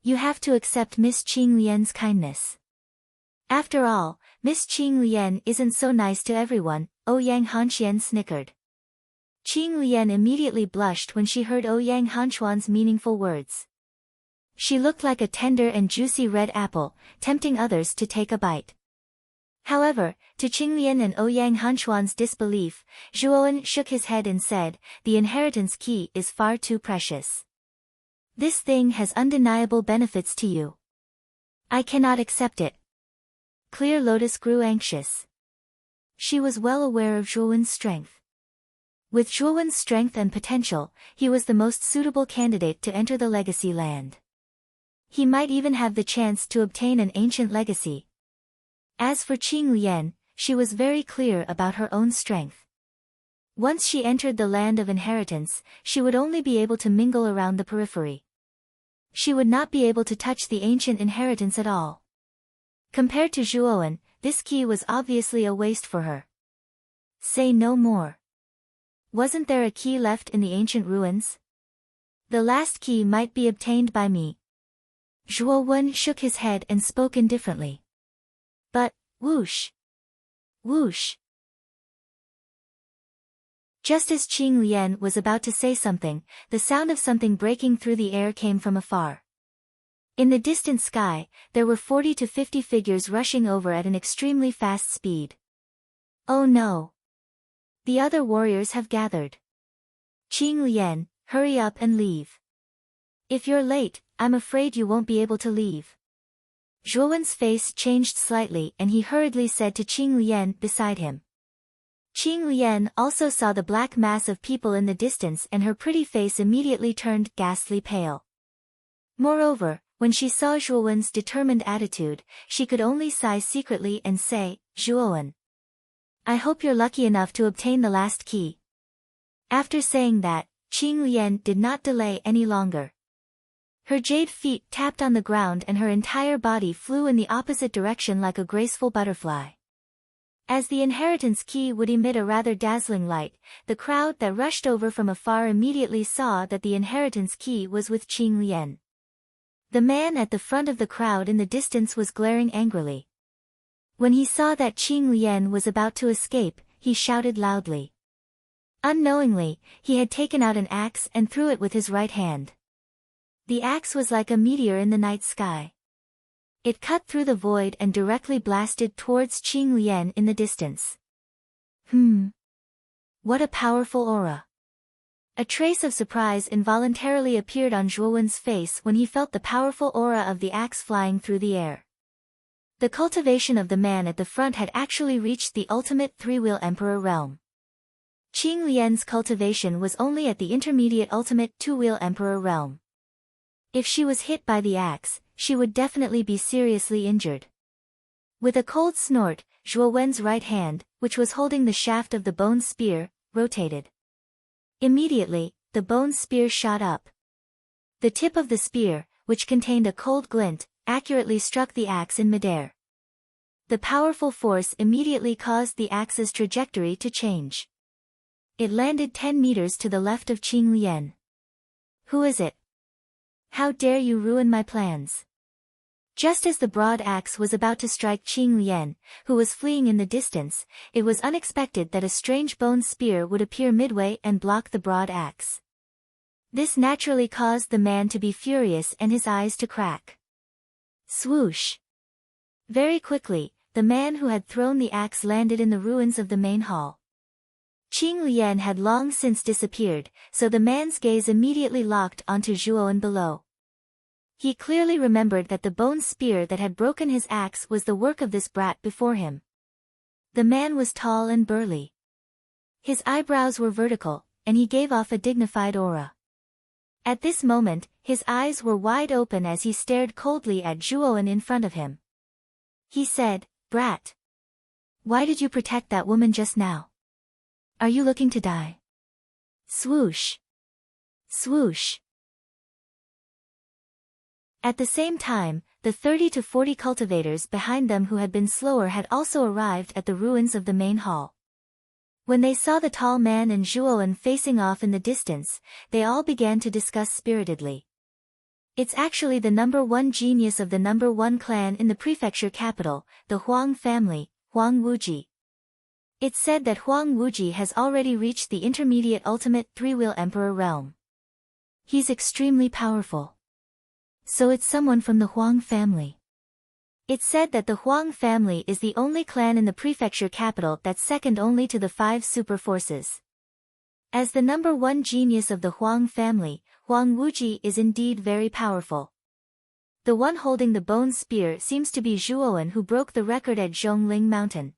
You have to accept Miss Qing Lian's kindness. After all, Miss Qing Lian isn't so nice to everyone, Ouyang Hanxian snickered. Qing Lian immediately blushed when she heard Ouyang Hanxuan's meaningful words. She looked like a tender and juicy red apple, tempting others to take a bite. However, to Qinglian and Ouyang Hanxuan's disbelief, Zhuowen shook his head and said, the inheritance key is far too precious. This thing has undeniable benefits to you. I cannot accept it. Clear Lotus grew anxious. She was well aware of Zhuowen's strength. With Zhuowen's strength and potential, he was the most suitable candidate to enter the legacy land. He might even have the chance to obtain an ancient legacy. As for Qing Lian, she was very clear about her own strength. Once she entered the land of inheritance, she would only be able to mingle around the periphery. She would not be able to touch the ancient inheritance at all. Compared to Zhuowen, this key was obviously a waste for her. Say no more. Wasn't there a key left in the ancient ruins? The last key might be obtained by me. Zhuowen shook his head and spoke indifferently. But, whoosh! Whoosh! Just as Qing Lian was about to say something, the sound of something breaking through the air came from afar. In the distant sky, there were 40 to 50 figures rushing over at an extremely fast speed. Oh no! The other warriors have gathered. Qing Lian, hurry up and leave. If you're late, I'm afraid you won't be able to leave. Zhuowen's face changed slightly and he hurriedly said to Qing Lian beside him. Qing Lian also saw the black mass of people in the distance and her pretty face immediately turned ghastly pale. Moreover, when she saw Zhuowen's determined attitude, she could only sigh secretly and say, Zhuowen. I hope you're lucky enough to obtain the last key. After saying that, Qing Lian did not delay any longer. Her jade feet tapped on the ground and her entire body flew in the opposite direction like a graceful butterfly. As the inheritance key would emit a rather dazzling light, the crowd that rushed over from afar immediately saw that the inheritance key was with Qing Lian. The man at the front of the crowd in the distance was glaring angrily. When he saw that Qing Lian was about to escape, he shouted loudly. Unknowingly, he had taken out an axe and threw it with his right hand. The axe was like a meteor in the night sky. It cut through the void and directly blasted towards Qing Lian in the distance. What a powerful aura. A trace of surprise involuntarily appeared on Zhuowen's face when he felt the powerful aura of the axe flying through the air. The cultivation of the man at the front had actually reached the ultimate three-wheel emperor realm. Qing Lian's cultivation was only at the intermediate ultimate two-wheel emperor realm. If she was hit by the axe, she would definitely be seriously injured. With a cold snort, Zhuo Wen's right hand, which was holding the shaft of the bone spear, rotated. Immediately, the bone spear shot up. The tip of the spear, which contained a cold glint, accurately struck the axe in midair. The powerful force immediately caused the axe's trajectory to change. It landed 10 meters to the left of Qing Lian. Who is it? How dare you ruin my plans? Just as the broad axe was about to strike Qing Lian, who was fleeing in the distance, it was unexpected that a strange bone spear would appear midway and block the broad axe. This naturally caused the man to be furious and his eyes to crack. Swoosh! Very quickly, the man who had thrown the axe landed in the ruins of the main hall. Qing Lian had long since disappeared, so the man's gaze immediately locked onto Zhuowen below. He clearly remembered that the bone spear that had broken his axe was the work of this brat before him. The man was tall and burly. His eyebrows were vertical, and he gave off a dignified aura. At this moment, his eyes were wide open as he stared coldly at Zhuowen in front of him. He said, "Brat. Why did you protect that woman just now? Are you looking to die?" Swoosh! Swoosh! At the same time, the 30 to 40 cultivators behind them who had been slower had also arrived at the ruins of the main hall. When they saw the tall man and Zhuowen facing off in the distance, they all began to discuss spiritedly. It's actually the number one genius of the number one clan in the prefecture capital, the Huang family, Huang Wuji. It's said that Huang Wuji has already reached the intermediate ultimate three-wheel emperor realm. He's extremely powerful. So it's someone from the Huang family. It's said that the Huang family is the only clan in the prefecture capital that's second only to the 5 super forces. As the number one genius of the Huang family, Huang Wuji is indeed very powerful. The one holding the bone spear seems to be Zhuowen, who broke the record at Zhongling Mountain.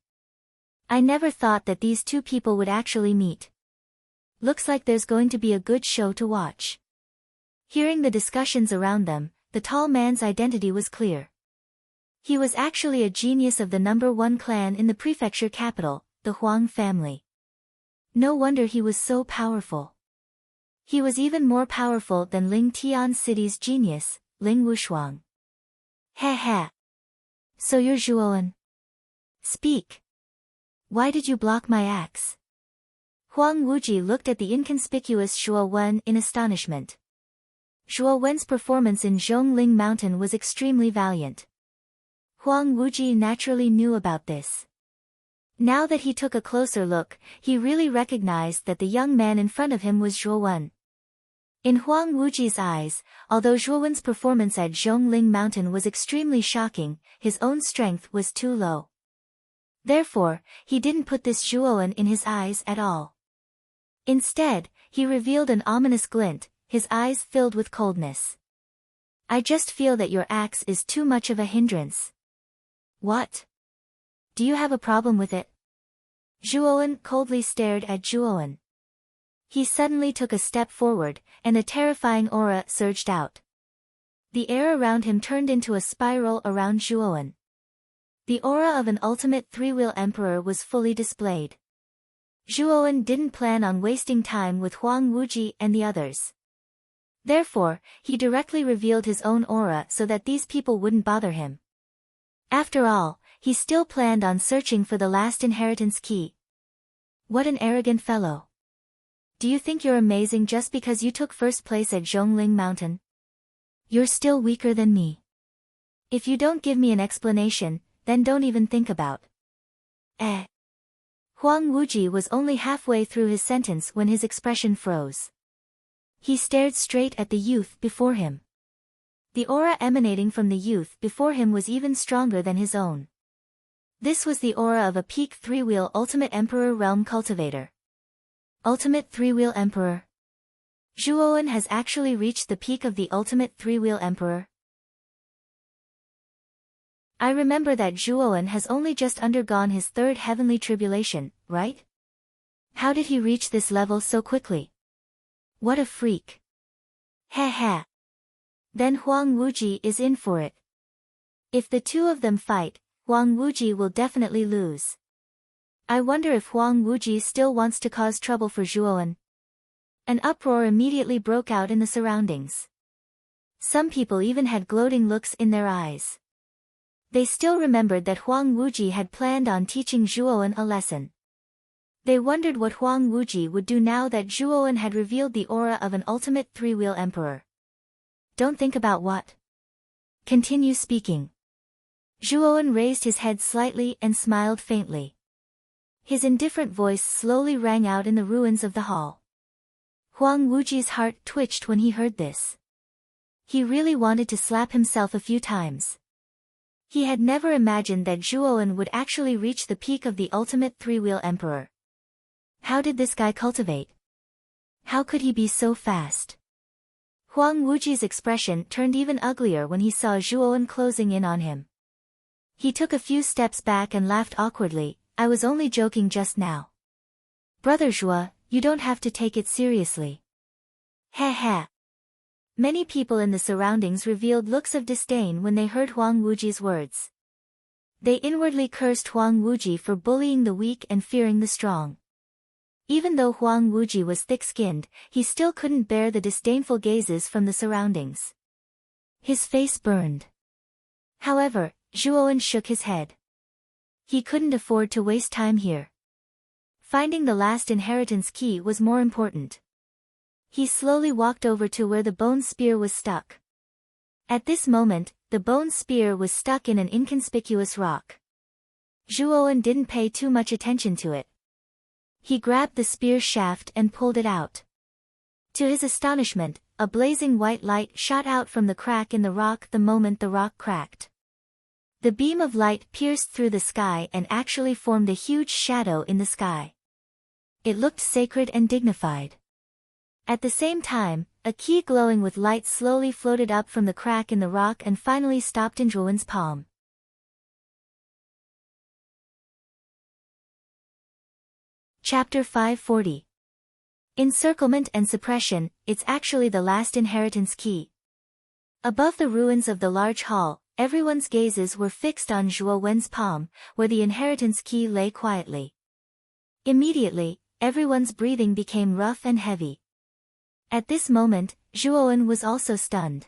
I never thought that these two people would actually meet. Looks like there's going to be a good show to watch. Hearing the discussions around them, the tall man's identity was clear. He was actually a genius of the number one clan in the prefecture capital, the Huang family. No wonder he was so powerful. He was even more powerful than Ling Tian City's genius, Ling Wushuang. Ha. So you're Zhuowen? Speak. Why did you block my axe? Huang Wuji looked at the inconspicuous Zhuo Wen in astonishment. Zhuo Wen's performance in Zhongling Mountain was extremely valiant. Huang Wuji naturally knew about this. Now that he took a closer look, he really recognized that the young man in front of him was Zhuo Wen. In Huang Wuji's eyes, although Zhuo Wen's performance at Zhongling Mountain was extremely shocking, his own strength was too low. Therefore, he didn't put this Zhuo Wen in his eyes at all. Instead, he revealed an ominous glint, his eyes filled with coldness. I just feel that your axe is too much of a hindrance. What? Do you have a problem with it? Zhuowen coldly stared at Zhuowen. He suddenly took a step forward, and a terrifying aura surged out. The air around him turned into a spiral around Zhuowen. The aura of an ultimate three-wheel emperor was fully displayed. Zhuowen didn't plan on wasting time with Huang Wuji and the others. Therefore, he directly revealed his own aura so that these people wouldn't bother him. After all, he still planned on searching for the last inheritance key. What an arrogant fellow. Do you think you're amazing just because you took first place at Zhongling Mountain? You're still weaker than me. If you don't give me an explanation, then don't even think about. Huang Wuji was only halfway through his sentence when his expression froze. He stared straight at the youth before him. The aura emanating from the youth before him was even stronger than his own. This was the aura of a peak three-wheel ultimate emperor realm cultivator. Ultimate three-wheel emperor. Zhuowen has actually reached the peak of the ultimate three-wheel emperor. I remember that Zhuowen has only just undergone his third heavenly tribulation, right? How did he reach this level so quickly? What a freak. Ha. Then Huang Wuji is in for it. If the two of them fight, Huang Wuji will definitely lose. I wonder if Huang Wuji still wants to cause trouble for Zhuowen. An uproar immediately broke out in the surroundings. Some people even had gloating looks in their eyes. They still remembered that Huang Wuji had planned on teaching Zhuowen a lesson. They wondered what Huang Wuji would do now that Zhuowen had revealed the aura of an ultimate three-wheel emperor. Don't think about what. Continue speaking. Zhuowen raised his head slightly and smiled faintly. His indifferent voice slowly rang out in the ruins of the hall. Huang Wuji's heart twitched when he heard this. He really wanted to slap himself a few times. He had never imagined that Zhuowen would actually reach the peak of the ultimate three-wheel emperor. How did this guy cultivate? How could he be so fast? Huang Wuji's expression turned even uglier when he saw Zhuowen closing in on him. He took a few steps back and laughed awkwardly. I was only joking just now. Brother Zhuo, you don't have to take it seriously. Heh heh. Many people in the surroundings revealed looks of disdain when they heard Huang Wuji's words. They inwardly cursed Huang Wuji for bullying the weak and fearing the strong. Even though Huang Wuji was thick-skinned, he still couldn't bear the disdainful gazes from the surroundings. His face burned. However, Zhuowen shook his head. He couldn't afford to waste time here. Finding the last inheritance key was more important. He slowly walked over to where the bone spear was stuck. At this moment, the bone spear was stuck in an inconspicuous rock. Zhuowen didn't pay too much attention to it. He grabbed the spear shaft and pulled it out. To his astonishment, a blazing white light shot out from the crack in the rock the moment the rock cracked. The beam of light pierced through the sky and actually formed a huge shadow in the sky. It looked sacred and dignified. At the same time, a key glowing with light slowly floated up from the crack in the rock and finally stopped in Zhuowen's palm. Chapter 540. Encirclement and Suppression. It's actually the last inheritance key. Above the ruins of the large hall, everyone's gazes were fixed on Zhuowen's palm, where the inheritance key lay quietly. Immediately, everyone's breathing became rough and heavy. At this moment, Zhuowen was also stunned.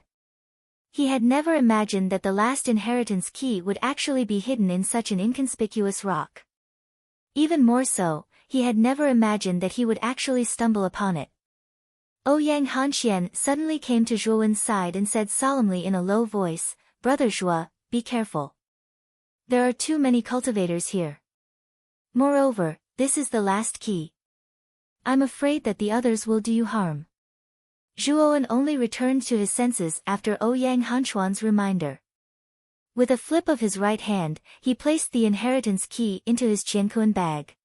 He had never imagined that the last inheritance key would actually be hidden in such an inconspicuous rock. Even more so, he had never imagined that he would actually stumble upon it. Ouyang Hanxian suddenly came to Zhuowen's side and said solemnly in a low voice, Brother Zhuo, be careful. There are too many cultivators here. Moreover, this is the last key. I'm afraid that the others will do you harm. Zhuowen only returned to his senses after Ouyang Hanxian's reminder. With a flip of his right hand, he placed the inheritance key into his Qianquan bag.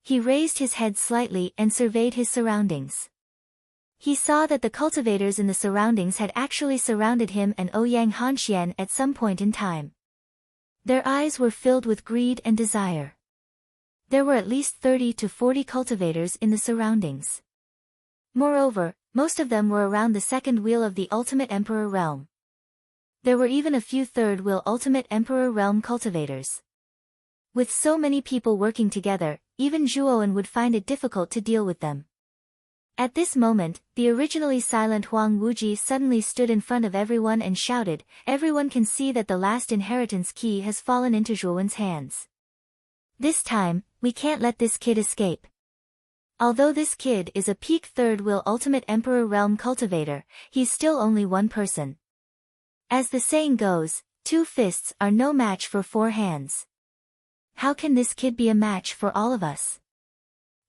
He raised his head slightly and surveyed his surroundings. He saw that the cultivators in the surroundings had actually surrounded him and Ouyang Hanxian at some point in time. Their eyes were filled with greed and desire. There were at least 30 to 40 cultivators in the surroundings. Moreover, most of them were around the second wheel of the Ultimate Emperor realm. There were even a few third wheel Ultimate Emperor realm cultivators. With so many people working together, even Zhuowen would find it difficult to deal with them. At this moment, the originally silent Huang Wuji suddenly stood in front of everyone and shouted, Everyone can see that the last inheritance key has fallen into Zhuowen's hands. This time, we can't let this kid escape. Although this kid is a peak third wheel Ultimate Emperor realm cultivator, he's still only one person. As the saying goes, 2 fists are no match for 4 hands. How can this kid be a match for all of us?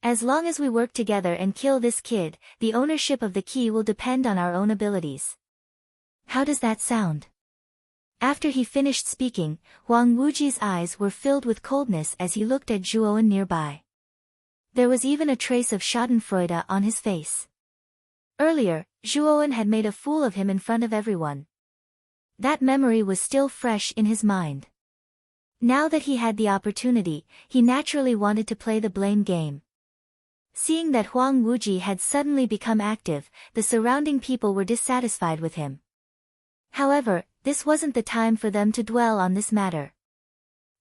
As long as we work together and kill this kid, the ownership of the key will depend on our own abilities. How does that sound? After he finished speaking, Huang Wuji's eyes were filled with coldness as he looked at Zhuowen nearby. There was even a trace of schadenfreude on his face. Earlier, Zhuowen had made a fool of him in front of everyone. That memory was still fresh in his mind. Now that he had the opportunity, he naturally wanted to play the blame game. Seeing that Huang Wuji had suddenly become active, the surrounding people were dissatisfied with him. However, this wasn't the time for them to dwell on this matter.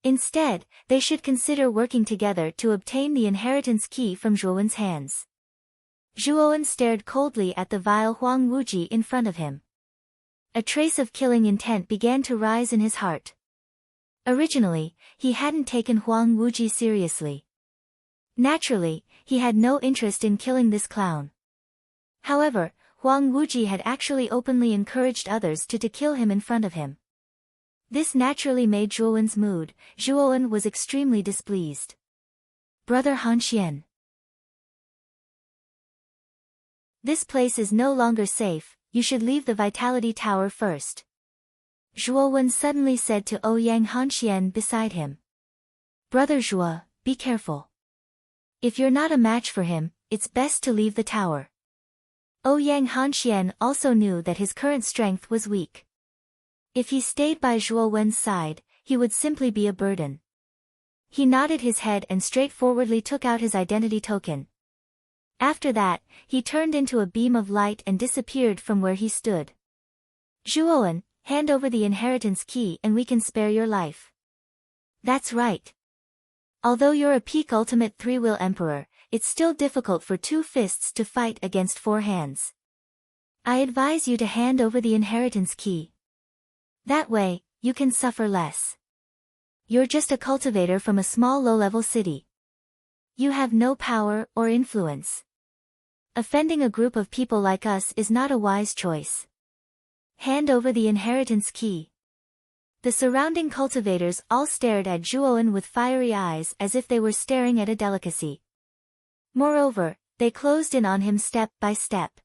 Instead, they should consider working together to obtain the inheritance key from Zhuowen's hands. Zhuowen stared coldly at the vile Huang Wuji in front of him. A trace of killing intent began to rise in his heart. Originally, he hadn't taken Huang Wuji seriously. Naturally, he had no interest in killing this clown. However, Huang Wuji had actually openly encouraged others to kill him in front of him. This naturally made Zhuowen's mood. Zhuowen was extremely displeased. Brother Han Xian. This place is no longer safe, you should leave the Vitality Tower first. Zhuowen suddenly said to Ouyang Hanxian beside him. Brother Zhuo, be careful. If you're not a match for him, it's best to leave the tower. Ouyang Hanxian also knew that his current strength was weak. If he stayed by Zhuowen's side, he would simply be a burden. He nodded his head and straightforwardly took out his identity token. After that, he turned into a beam of light and disappeared from where he stood. Zhuowen, hand over the inheritance key and we can spare your life. That's right. Although you're a peak ultimate three-wheel emperor, it's still difficult for two fists to fight against four hands. I advise you to hand over the inheritance key. That way, you can suffer less. You're just a cultivator from a small low-level city. You have no power or influence. Offending a group of people like us is not a wise choice. Hand over the inheritance key. The surrounding cultivators all stared at Zhuowen with fiery eyes as if they were staring at a delicacy. Moreover, they closed in on him step by step.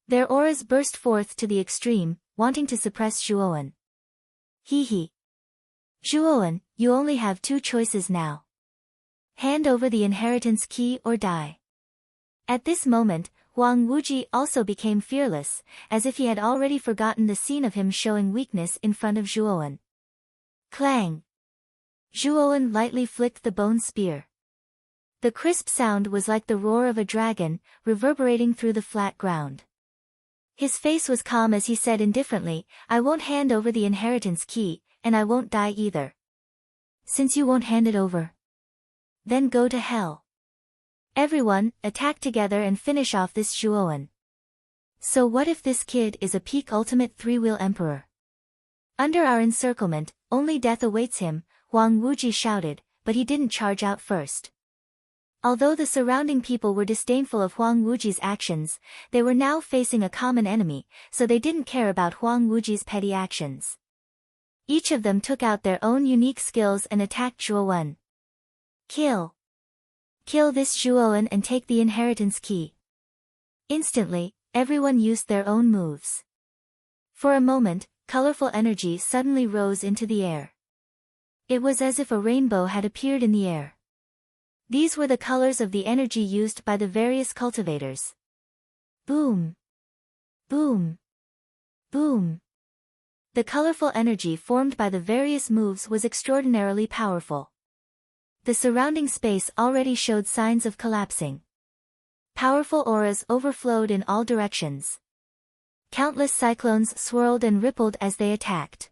Their auras burst forth to the extreme, wanting to suppress Zhuowen. Hee. Zhuowen, you only have two choices now. Hand over the inheritance key or die. At this moment, Huang Wuji also became fearless, as if he had already forgotten the scene of him showing weakness in front of Zhuowen. Clang! Zhuowen lightly flicked the bone spear. The crisp sound was like the roar of a dragon, reverberating through the flat ground. His face was calm as he said indifferently, I won't hand over the inheritance key, and I won't die either. Since you won't hand it over, then go to hell. Everyone, attack together and finish off this Zhuowen. So what if this kid is a peak ultimate three-wheel emperor? Under our encirclement, only death awaits him, Huang Wuji shouted, but he didn't charge out first. Although the surrounding people were disdainful of Huang Wuji's actions, they were now facing a common enemy, so they didn't care about Huang Wuji's petty actions. Each of them took out their own unique skills and attacked Zhuowen. Kill! Kill this Zhuowen and take the inheritance key. Instantly, everyone used their own moves. For a moment, colorful energy suddenly rose into the air. It was as if a rainbow had appeared in the air. These were the colors of the energy used by the various cultivators. Boom! Boom! Boom! The colorful energy formed by the various moves was extraordinarily powerful. The surrounding space already showed signs of collapsing. Powerful auras overflowed in all directions. Countless cyclones swirled and rippled as they attacked.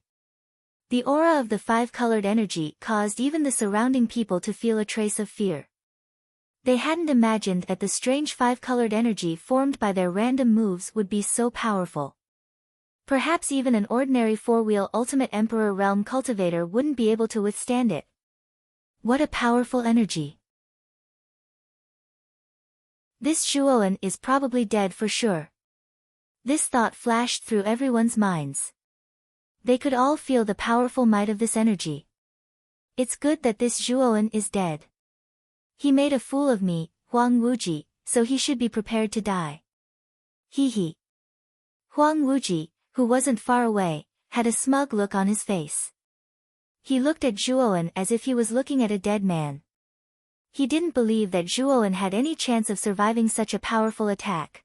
The aura of the five-colored energy caused even the surrounding people to feel a trace of fear. They hadn't imagined that the strange five-colored energy formed by their random moves would be so powerful. Perhaps even an ordinary four-wheel Ultimate Emperor Realm cultivator wouldn't be able to withstand it. What a powerful energy! This Zhuowen is probably dead for sure. This thought flashed through everyone's minds. They could all feel the powerful might of this energy. It's good that this Zhuowen is dead. He made a fool of me, Huang Wuji, so he should be prepared to die. Hee. Huang Wuji, who wasn't far away, had a smug look on his face. He looked at Zhuowen as if he was looking at a dead man. He didn't believe that Zhuowen had any chance of surviving such a powerful attack.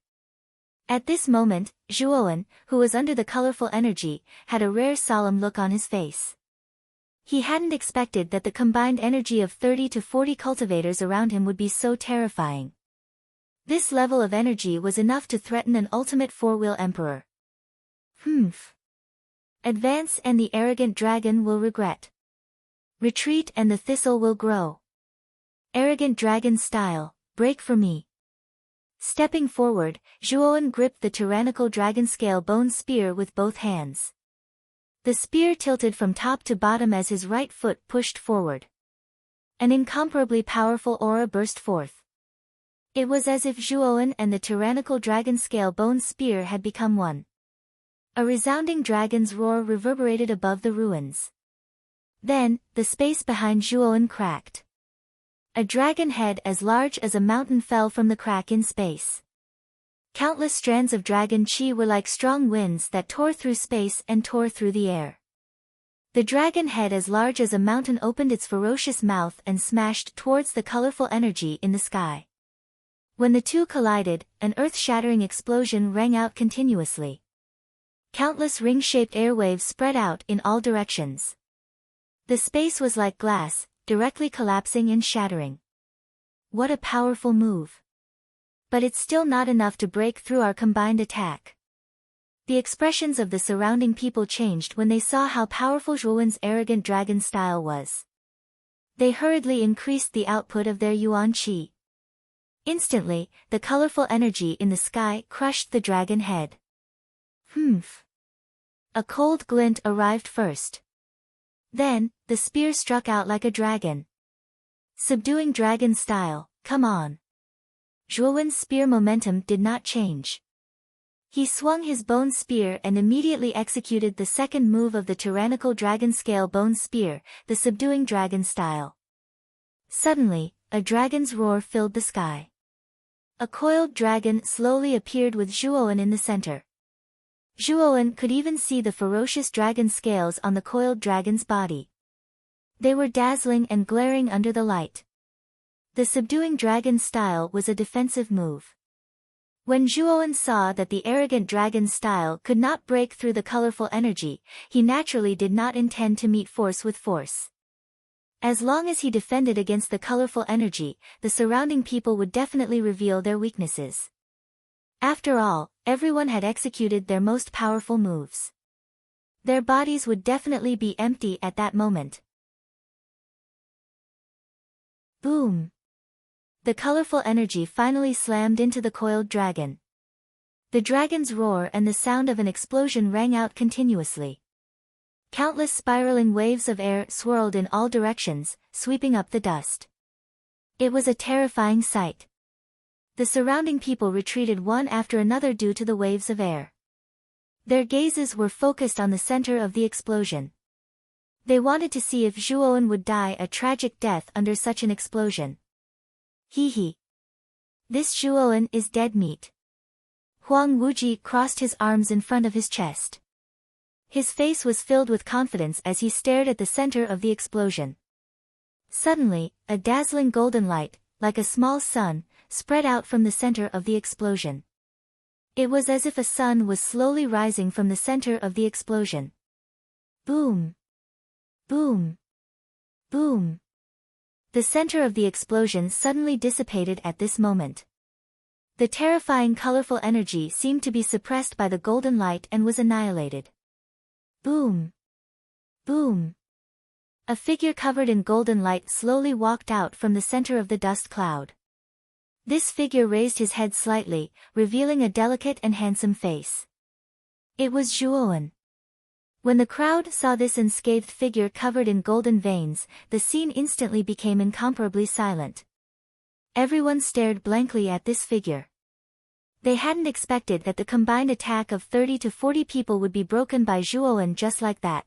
At this moment, Zhuowen, who was under the colorful energy, had a rare solemn look on his face. He hadn't expected that the combined energy of 30 to 40 cultivators around him would be so terrifying. This level of energy was enough to threaten an ultimate four-wheel emperor. Advance and the arrogant dragon will regret. Retreat and the thistle will grow. Arrogant dragon style, break for me. Stepping forward, Zhuowen gripped the tyrannical dragon scale bone spear with both hands. The spear tilted from top to bottom as his right foot pushed forward. An incomparably powerful aura burst forth. It was as if Zhuowen and the tyrannical dragon scale bone spear had become one. A resounding dragon's roar reverberated above the ruins. Then, the space behind Zhuowen cracked. A dragon head as large as a mountain fell from the crack in space. Countless strands of dragon chi were like strong winds that tore through space and tore through the air. The dragon head as large as a mountain opened its ferocious mouth and smashed towards the colorful energy in the sky. When the two collided, an earth-shattering explosion rang out continuously. Countless ring-shaped airwaves spread out in all directions. The space was like glass, directly collapsing and shattering. What a powerful move. But it's still not enough to break through our combined attack. The expressions of the surrounding people changed when they saw how powerful Zhuowen's arrogant dragon style was. They hurriedly increased the output of their yuan qi. Instantly, the colorful energy in the sky crushed the dragon head. Humph. A cold glint arrived first. Then, the spear struck out like a dragon. Subduing dragon style, come on. Zhuowen's spear momentum did not change. He swung his bone spear and immediately executed the second move of the tyrannical dragon scale bone spear, the subduing dragon style. Suddenly, a dragon's roar filled the sky. A coiled dragon slowly appeared with Zhuowen in the center. Zhuowen could even see the ferocious dragon scales on the coiled dragon's body. They were dazzling and glaring under the light. The subduing dragon style was a defensive move. When Zhuowen saw that the arrogant dragon style could not break through the colorful energy, he naturally did not intend to meet force with force. As long as he defended against the colorful energy, the surrounding people would definitely reveal their weaknesses. After all, everyone had executed their most powerful moves. Their bodies would definitely be empty at that moment. Boom! The colorful energy finally slammed into the coiled dragon. The dragon's roar and the sound of an explosion rang out continuously. Countless spiraling waves of air swirled in all directions, sweeping up the dust. It was a terrifying sight. The surrounding people retreated one after another due to the waves of air. Their gazes were focused on the center of the explosion. They wanted to see if Zhuowen would die a tragic death under such an explosion. Hee. This Zhuowen is dead meat. Huang Wuji crossed his arms in front of his chest. His face was filled with confidence as he stared at the center of the explosion. Suddenly, a dazzling golden light, like a small sun, spread out from the center of the explosion. It was as if a sun was slowly rising from the center of the explosion. Boom! Boom! Boom! The center of the explosion suddenly dissipated at this moment. The terrifying colorful energy seemed to be suppressed by the golden light and was annihilated. Boom! Boom! A figure covered in golden light slowly walked out from the center of the dust cloud. This figure raised his head slightly, revealing a delicate and handsome face. It was Zhuowen. When the crowd saw this unscathed figure covered in golden veins, the scene instantly became incomparably silent. Everyone stared blankly at this figure. They hadn't expected that the combined attack of 30 to 40 people would be broken by Zhuowen just like that.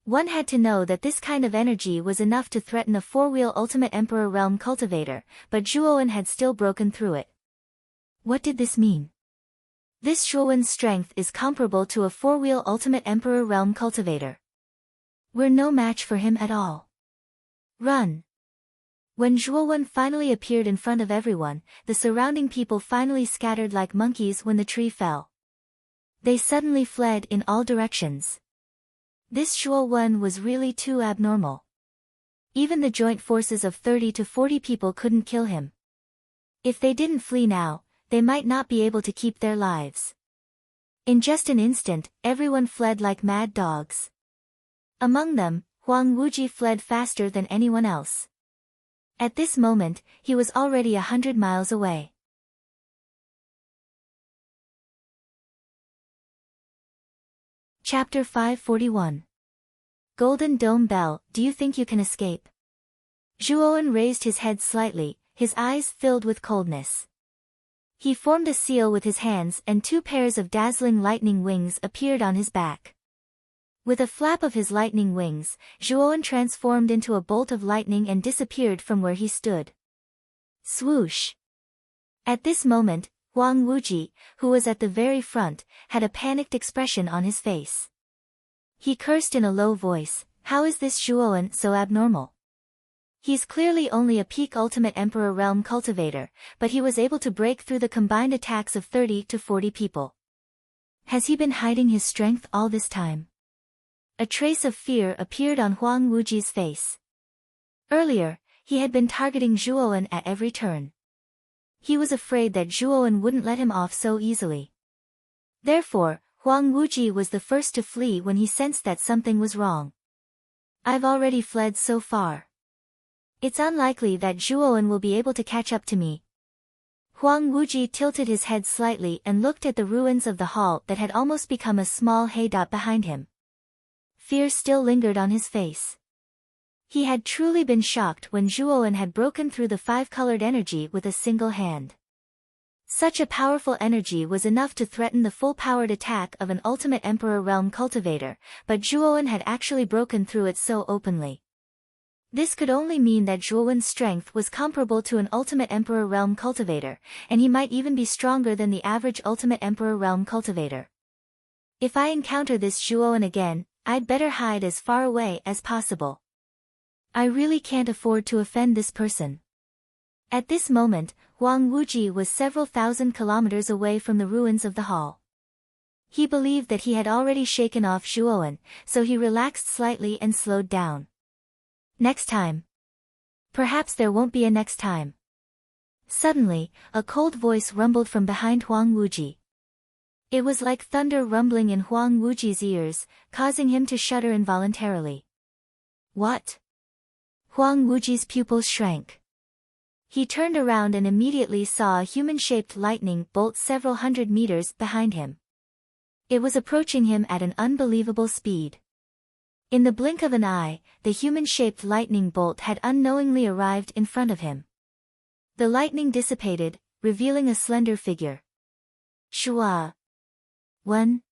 One had to know that this kind of energy was enough to threaten a four-wheel Ultimate Emperor Realm cultivator, but Zhuowen had still broken through it. What did this mean? This Zhuowen's strength is comparable to a four-wheel Ultimate Emperor Realm cultivator. We're no match for him at all. Run! When Zhuowen finally appeared in front of everyone, the surrounding people finally scattered like monkeys when the tree fell. They suddenly fled in all directions. This Zhuowen was really too abnormal. Even the joint forces of 30 to 40 people couldn't kill him. If they didn't flee now, they might not be able to keep their lives. In just an instant, everyone fled like mad dogs. Among them, Huang Wuji fled faster than anyone else. At this moment, he was already 100 miles away. Chapter 541. Golden Dome Bell, do you think you can escape? Zhuowen raised his head slightly, his eyes filled with coldness. He formed a seal with his hands and 2 pairs of dazzling lightning wings appeared on his back. With a flap of his lightning wings, Zhuowen transformed into a bolt of lightning and disappeared from where he stood. Swoosh! At this moment, Huang Wuji, who was at the very front, had a panicked expression on his face. He cursed in a low voice, "How is this Zhuowen so abnormal? He's clearly only a peak Ultimate Emperor Realm cultivator, but he was able to break through the combined attacks of 30 to 40 people. Has he been hiding his strength all this time?" A trace of fear appeared on Huang Wuji's face. Earlier, he had been targeting Zhuowen at every turn. He was afraid that Zhuowen wouldn't let him off so easily. Therefore, Huang Wuji was the first to flee when he sensed that something was wrong. "I've already fled so far. It's unlikely that Zhuowen will be able to catch up to me." Huang Wuji tilted his head slightly and looked at the ruins of the hall that had almost become a small hay dot behind him. Fear still lingered on his face. He had truly been shocked when Zhuowen had broken through the 5-colored energy with a single hand. Such a powerful energy was enough to threaten the full-powered attack of an Ultimate Emperor Realm cultivator, but Zhuowen had actually broken through it so openly. This could only mean that Zhuowen's strength was comparable to an Ultimate Emperor Realm cultivator, and he might even be stronger than the average Ultimate Emperor Realm cultivator. If I encounter this Zhuowen again, I'd better hide as far away as possible. I really can't afford to offend this person. At this moment, Huang Wuji was several thousand kilometers away from the ruins of the hall. He believed that he had already shaken off Zhuowen, so he relaxed slightly and slowed down. Next time. Perhaps there won't be a next time. Suddenly, a cold voice rumbled from behind Huang Wuji. It was like thunder rumbling in Huang Wuji's ears, causing him to shudder involuntarily. What? Huang Wuji's pupils shrank. He turned around and immediately saw a human-shaped lightning bolt several hundred meters behind him. It was approaching him at an unbelievable speed. In the blink of an eye, the human-shaped lightning bolt had unknowingly arrived in front of him. The lightning dissipated, revealing a slender figure. Shua. When?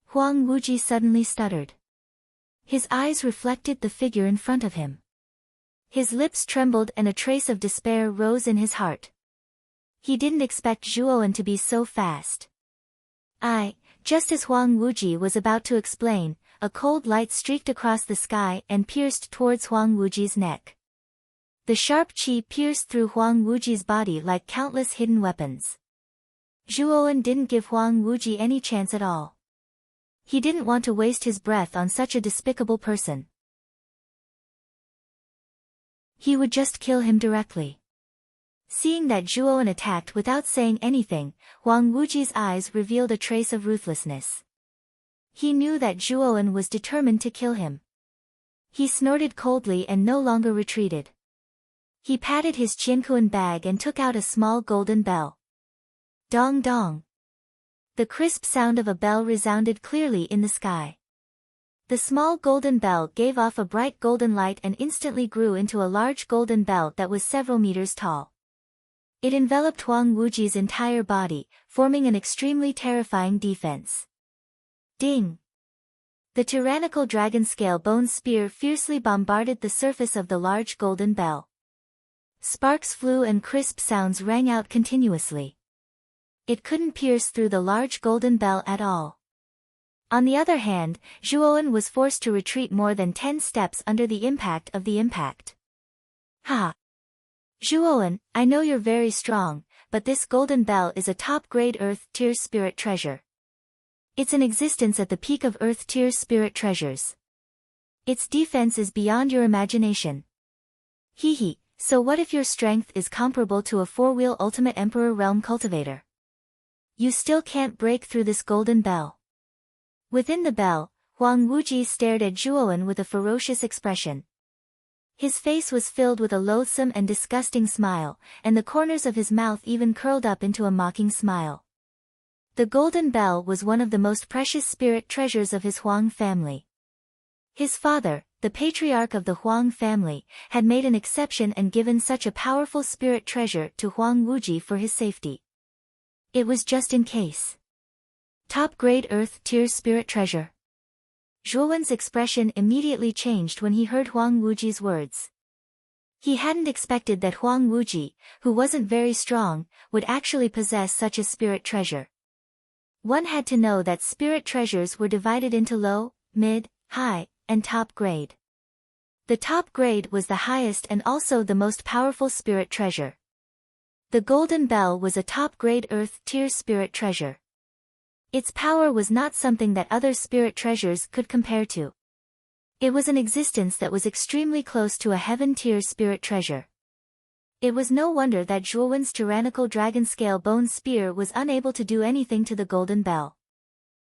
Huang Wuji suddenly stuttered. His eyes reflected the figure in front of him. His lips trembled and a trace of despair rose in his heart. He didn't expect Zhuowen to be so fast. Just as Huang Wuji was about to explain, a cold light streaked across the sky and pierced towards Huang Wuji's neck. The sharp qi pierced through Huang Wuji's body like countless hidden weapons. Zhuowen didn't give Huang Wuji any chance at all. He didn't want to waste his breath on such a despicable person. He would just kill him directly. Seeing that Zhuowen attacked without saying anything, Huang Wuji's eyes revealed a trace of ruthlessness. He knew that Zhuowen was determined to kill him. He snorted coldly and no longer retreated. He patted his Qiankuan bag and took out a small golden bell. Dong dong. The crisp sound of a bell resounded clearly in the sky. The small golden bell gave off a bright golden light and instantly grew into a large golden bell that was several meters tall. It enveloped Huang Wuji's entire body, forming an extremely terrifying defense. Ding! The tyrannical dragon scale bone spear fiercely bombarded the surface of the large golden bell. Sparks flew and crisp sounds rang out continuously. It couldn't pierce through the large golden bell at all. On the other hand, Zhuowen was forced to retreat more than 10 steps under the impact of the impact. Ha! Zhuowen, I know you're very strong, but this golden bell is a top-grade Earth-tier spirit treasure. It's in existence at the peak of Earth-tier spirit treasures. Its defense is beyond your imagination. Hee, so what if your strength is comparable to a 4-wheel Ultimate Emperor Realm cultivator? You still can't break through this golden bell. Within the bell, Huang Wuji stared at Zhuowen with a ferocious expression. His face was filled with a loathsome and disgusting smile, and the corners of his mouth even curled up into a mocking smile. The golden bell was one of the most precious spirit treasures of his Huang family. His father, the patriarch of the Huang family, had made an exception and given such a powerful spirit treasure to Huang Wuji for his safety. It was just in case. Top-grade Earth-tier spirit treasure. Zhuowen's expression immediately changed when he heard Huang Wuji's words. He hadn't expected that Huang Wuji, who wasn't very strong, would actually possess such a spirit treasure. One had to know that spirit treasures were divided into low, mid, high, and top grade. The top grade was the highest and also the most powerful spirit treasure. The golden bell was a top-grade Earth-tier spirit treasure. Its power was not something that other spirit treasures could compare to. It was an existence that was extremely close to a heaven-tier spirit treasure. It was no wonder that Zhuowen's tyrannical dragon-scale bone spear was unable to do anything to the golden bell.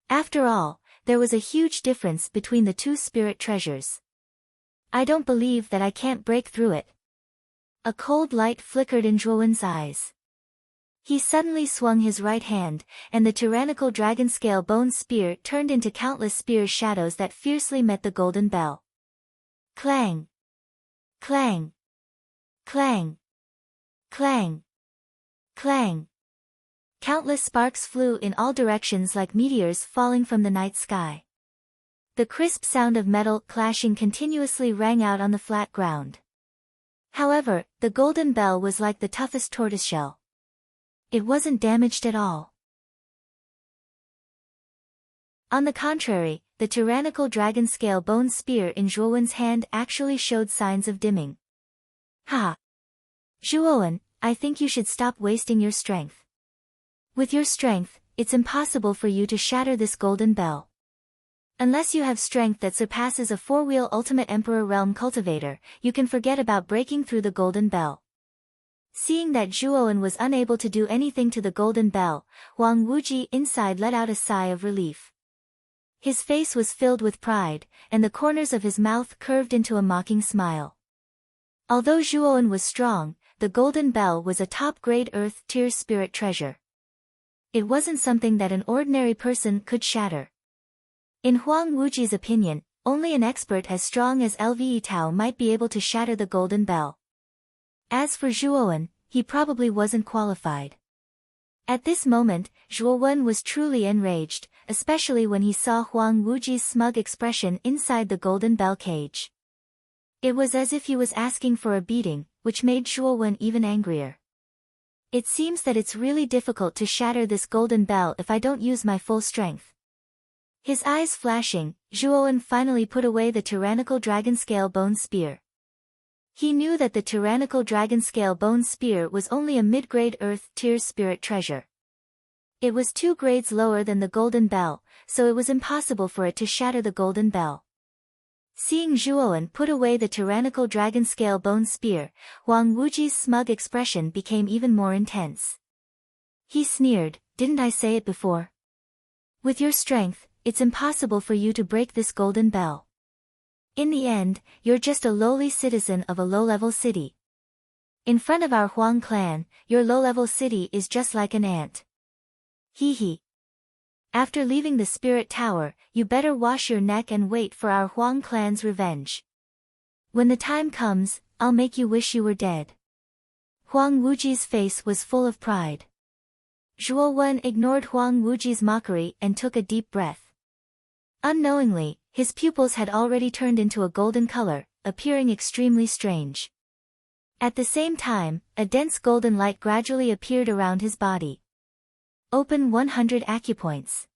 After all, there was a huge difference between the two spirit treasures. I don't believe that I can't break through it. A cold light flickered in Zhuowen's eyes. He suddenly swung his right hand, and the tyrannical dragon-scale bone spear turned into countless spear shadows that fiercely met the golden bell. Clang! Clang! Clang! Clang! Clang! Countless sparks flew in all directions like meteors falling from the night sky. The crisp sound of metal clashing continuously rang out on the flat ground. However, the golden bell was like the toughest tortoiseshell. It wasn't damaged at all. On the contrary, the tyrannical dragon-scale bone spear in Zhuowen's hand actually showed signs of dimming. Ha! Zhuowen, I think you should stop wasting your strength. With your strength, it's impossible for you to shatter this golden bell. Unless you have strength that surpasses a four-wheel Ultimate Emperor Realm Cultivator, you can forget about breaking through the golden bell. Seeing that Zhuowen was unable to do anything to the golden bell, Huang Wuji inside let out a sigh of relief. His face was filled with pride, and the corners of his mouth curved into a mocking smile. Although Zhuowen was strong, the golden bell was a top-grade Earth-tier spirit treasure. It wasn't something that an ordinary person could shatter. In Huang Wuji's opinion, only an expert as strong as Lve Tao might be able to shatter the golden bell. As for Zhuowen, he probably wasn't qualified. At this moment, Zhuowen was truly enraged, especially when he saw Huang Wuji's smug expression inside the golden bell cage. It was as if he was asking for a beating, which made Zhuowen even angrier. It seems that it's really difficult to shatter this golden bell if I don't use my full strength. His eyes flashing, Zhuowen finally put away the tyrannical dragon-scale bone spear. He knew that the tyrannical dragon-scale bone spear was only a mid-grade Earth-tier spirit treasure. It was 2 grades lower than the golden bell, so it was impossible for it to shatter the golden bell. Seeing Zhuowen put away the tyrannical dragon-scale bone spear, Huang Wuji's smug expression became even more intense. He sneered, "Didn't I say it before? With your strength, it's impossible for you to break this golden bell. In the end, you're just a lowly citizen of a low-level city. In front of our Huang clan, your low-level city is just like an ant. Hee hee. After leaving the spirit tower, you better wash your neck and wait for our Huang clan's revenge. When the time comes, I'll make you wish you were dead." Huang Wuji's face was full of pride. Zhuowen ignored Huang Wuji's mockery and took a deep breath. Unknowingly, his pupils had already turned into a golden color, appearing extremely strange. At the same time, a dense golden light gradually appeared around his body. Open 100 acupoints.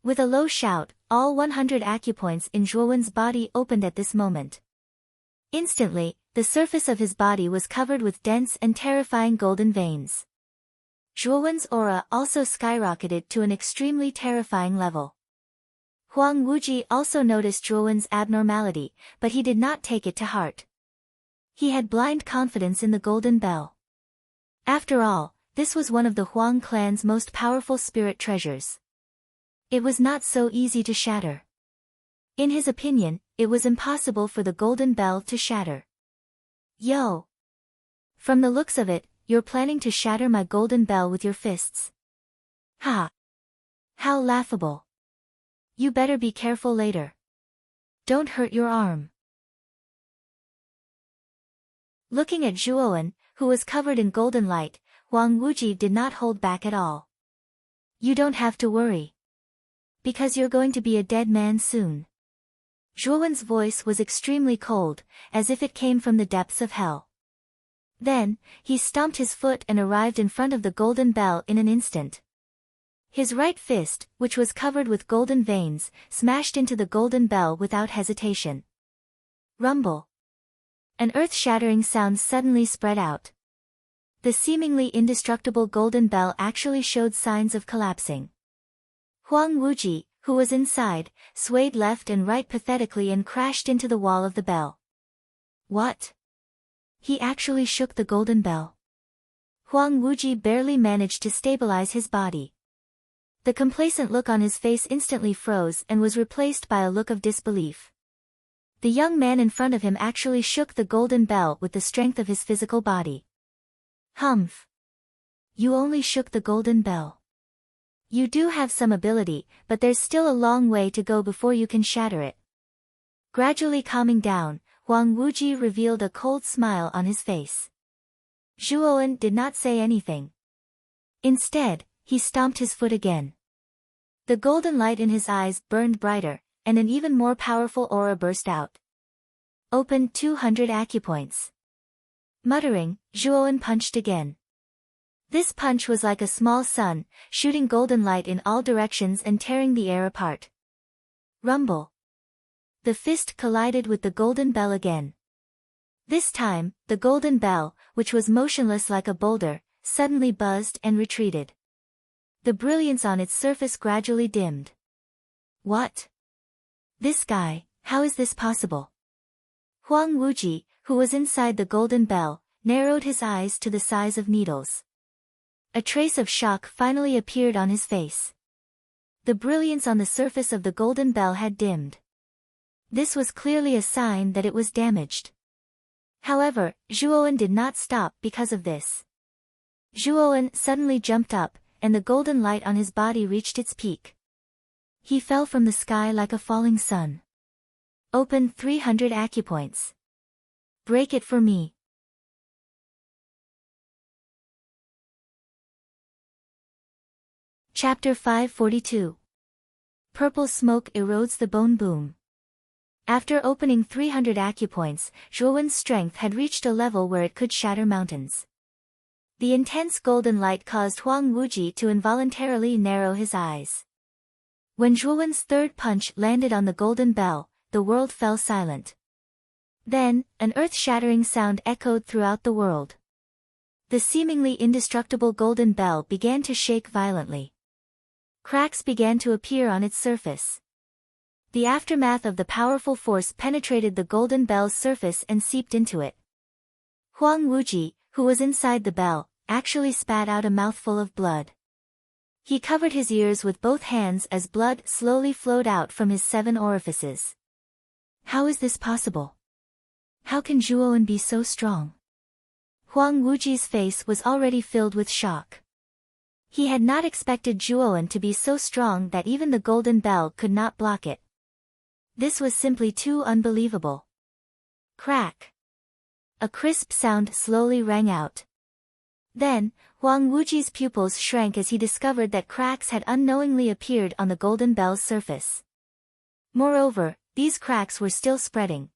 With a low shout, all 100 acupoints in Zhuowen's body opened at this moment. Instantly, the surface of his body was covered with dense and terrifying golden veins. Zhuowen's aura also skyrocketed to an extremely terrifying level. Huang Wuji also noticed Zhuowen's abnormality, but he did not take it to heart. He had blind confidence in the golden bell. After all, this was one of the Huang clan's most powerful spirit treasures. It was not so easy to shatter. In his opinion, it was impossible for the golden bell to shatter. Yo! From the looks of it, you're planning to shatter my golden bell with your fists. Ha! How laughable. You better be careful later. Don't hurt your arm. Looking at Zhuowen, who was covered in golden light, Huang Wuji did not hold back at all. You don't have to worry. Because you're going to be a dead man soon. Zhuowen's voice was extremely cold, as if it came from the depths of hell. Then, he stomped his foot and arrived in front of the golden bell in an instant. His right fist, which was covered with golden veins, smashed into the golden bell without hesitation. Rumble. An earth-shattering sound suddenly spread out. The seemingly indestructible golden bell actually showed signs of collapsing. Huang Wuji, who was inside, swayed left and right pathetically and crashed into the wall of the bell. What? He actually shook the golden bell. Huang Wuji barely managed to stabilize his body. The complacent look on his face instantly froze and was replaced by a look of disbelief. The young man in front of him actually shook the golden bell with the strength of his physical body. Humph. You only shook the golden bell. You do have some ability, but there's still a long way to go before you can shatter it. Gradually calming down, Huang Wuji revealed a cold smile on his face. Zhuowen did not say anything. Instead, he stomped his foot again. The golden light in his eyes burned brighter, and an even more powerful aura burst out. Open 200 acupoints. Muttering, Zhuowen punched again. This punch was like a small sun, shooting golden light in all directions and tearing the air apart. Rumble. The fist collided with the golden bell again. This time, the golden bell, which was motionless like a boulder, suddenly buzzed and retreated. The brilliance on its surface gradually dimmed. What? This guy, how is this possible? Huang Wuji, who was inside the golden bell, narrowed his eyes to the size of needles. A trace of shock finally appeared on his face. The brilliance on the surface of the golden bell had dimmed. This was clearly a sign that it was damaged. However, Zhuowen did not stop because of this. Zhuowen suddenly jumped up, and the golden light on his body reached its peak. He fell from the sky like a falling sun. Open 300 acupoints. Break it for me. Chapter 542. Purple smoke erodes the bone boom. After opening 300 acupoints, Zhuowen's strength had reached a level where it could shatter mountains. The intense golden light caused Huang Wuji to involuntarily narrow his eyes. When Zhuowen's third punch landed on the golden bell, the world fell silent. Then, an earth-shattering sound echoed throughout the world. The seemingly indestructible golden bell began to shake violently. Cracks began to appear on its surface. The aftermath of the powerful force penetrated the golden bell's surface and seeped into it. Huang Wuji, who was inside the bell, actually spat out a mouthful of blood. He covered his ears with both hands as blood slowly flowed out from his 7 orifices. How is this possible? How can Zhuowen be so strong? Huang Wuji's face was already filled with shock. He had not expected Zhuowen to be so strong that even the golden bell could not block it. This was simply too unbelievable. Crack. A crisp sound slowly rang out. Then, Huang Wuji's pupils shrank as he discovered that cracks had unknowingly appeared on the golden bell's surface. Moreover, these cracks were still spreading.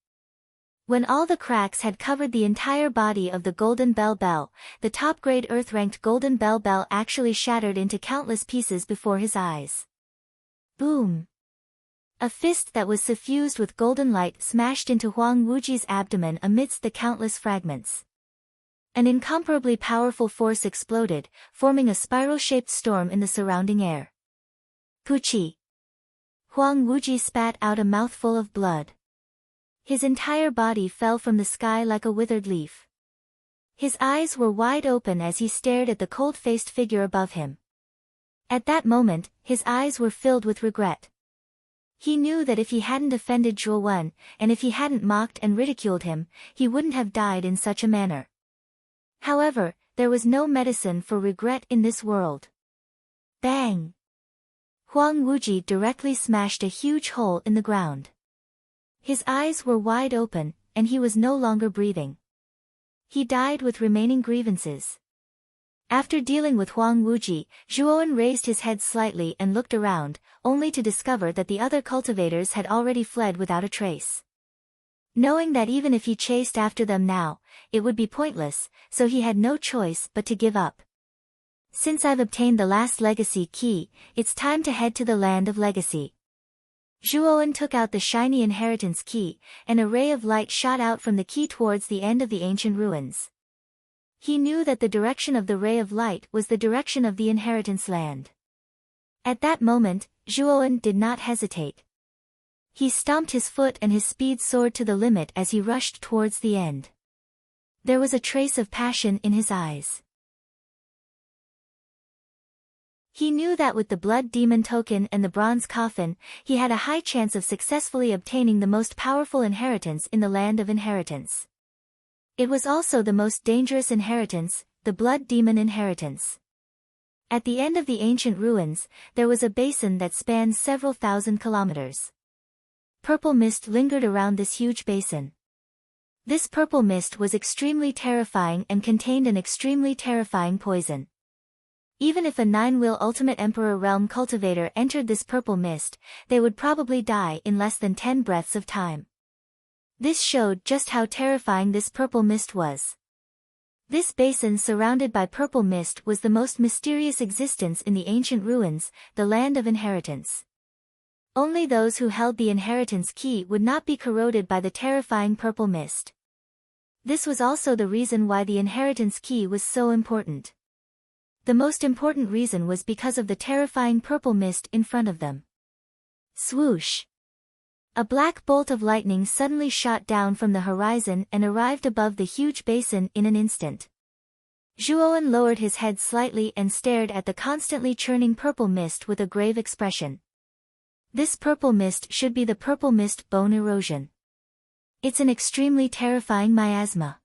When all the cracks had covered the entire body of the golden bell, the top-grade earth-ranked golden bell actually shattered into countless pieces before his eyes. Boom! A fist that was suffused with golden light smashed into Huang Wuji's abdomen amidst the countless fragments. An incomparably powerful force exploded, forming a spiral-shaped storm in the surrounding air. Puchi! Huang Wuji spat out a mouthful of blood. His entire body fell from the sky like a withered leaf. His eyes were wide open as he stared at the cold-faced figure above him. At that moment, his eyes were filled with regret. He knew that if he hadn't offended Zhuo, and if he hadn't mocked and ridiculed him, he wouldn't have died in such a manner. However, there was no medicine for regret in this world. Bang! Huang Wuji directly smashed a huge hole in the ground. His eyes were wide open, and he was no longer breathing. He died with remaining grievances. After dealing with Huang Wuji, Zhuowen raised his head slightly and looked around, only to discover that the other cultivators had already fled without a trace. Knowing that even if he chased after them now, it would be pointless, so he had no choice but to give up. Since I've obtained the last legacy key, it's time to head to the land of legacy. Zhuowen took out the shiny inheritance key, and a ray of light shot out from the key towards the end of the ancient ruins. He knew that the direction of the ray of light was the direction of the inheritance land. At that moment, Zhuowen did not hesitate. He stomped his foot and his speed soared to the limit as he rushed towards the end. There was a trace of passion in his eyes. He knew that with the blood demon token and the bronze coffin, he had a high chance of successfully obtaining the most powerful inheritance in the land of inheritance. It was also the most dangerous inheritance, the blood demon inheritance. At the end of the ancient ruins, there was a basin that spanned several thousand kilometers. Purple mist lingered around this huge basin. This purple mist was extremely terrifying and contained an extremely terrifying poison. Even if a 9-wheel Ultimate Emperor Realm cultivator entered this purple mist, they would probably die in less than 10 breaths of time. This showed just how terrifying this purple mist was. This basin surrounded by purple mist was the most mysterious existence in the ancient ruins, the land of inheritance. Only those who held the inheritance key would not be corroded by the terrifying purple mist. This was also the reason why the inheritance key was so important. The most important reason was because of the terrifying purple mist in front of them. Swoosh! A black bolt of lightning suddenly shot down from the horizon and arrived above the huge basin in an instant. Zhuowen lowered his head slightly and stared at the constantly churning purple mist with a grave expression. This purple mist should be the purple mist bone erosion. It's an extremely terrifying miasma.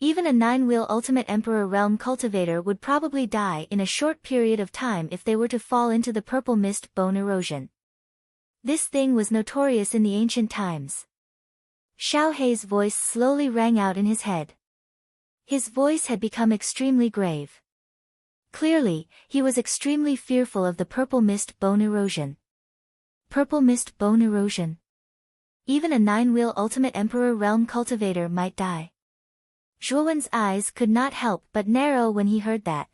Even a 9-wheel Ultimate Emperor Realm cultivator would probably die in a short period of time if they were to fall into the purple mist bone erosion. This thing was notorious in the ancient times. Xiao Hei's voice slowly rang out in his head. His voice had become extremely grave. Clearly, he was extremely fearful of the purple mist bone erosion. Purple mist bone erosion. Even a 9-wheel Ultimate Emperor Realm cultivator might die. Zhuowen's eyes could not help but narrow when he heard that.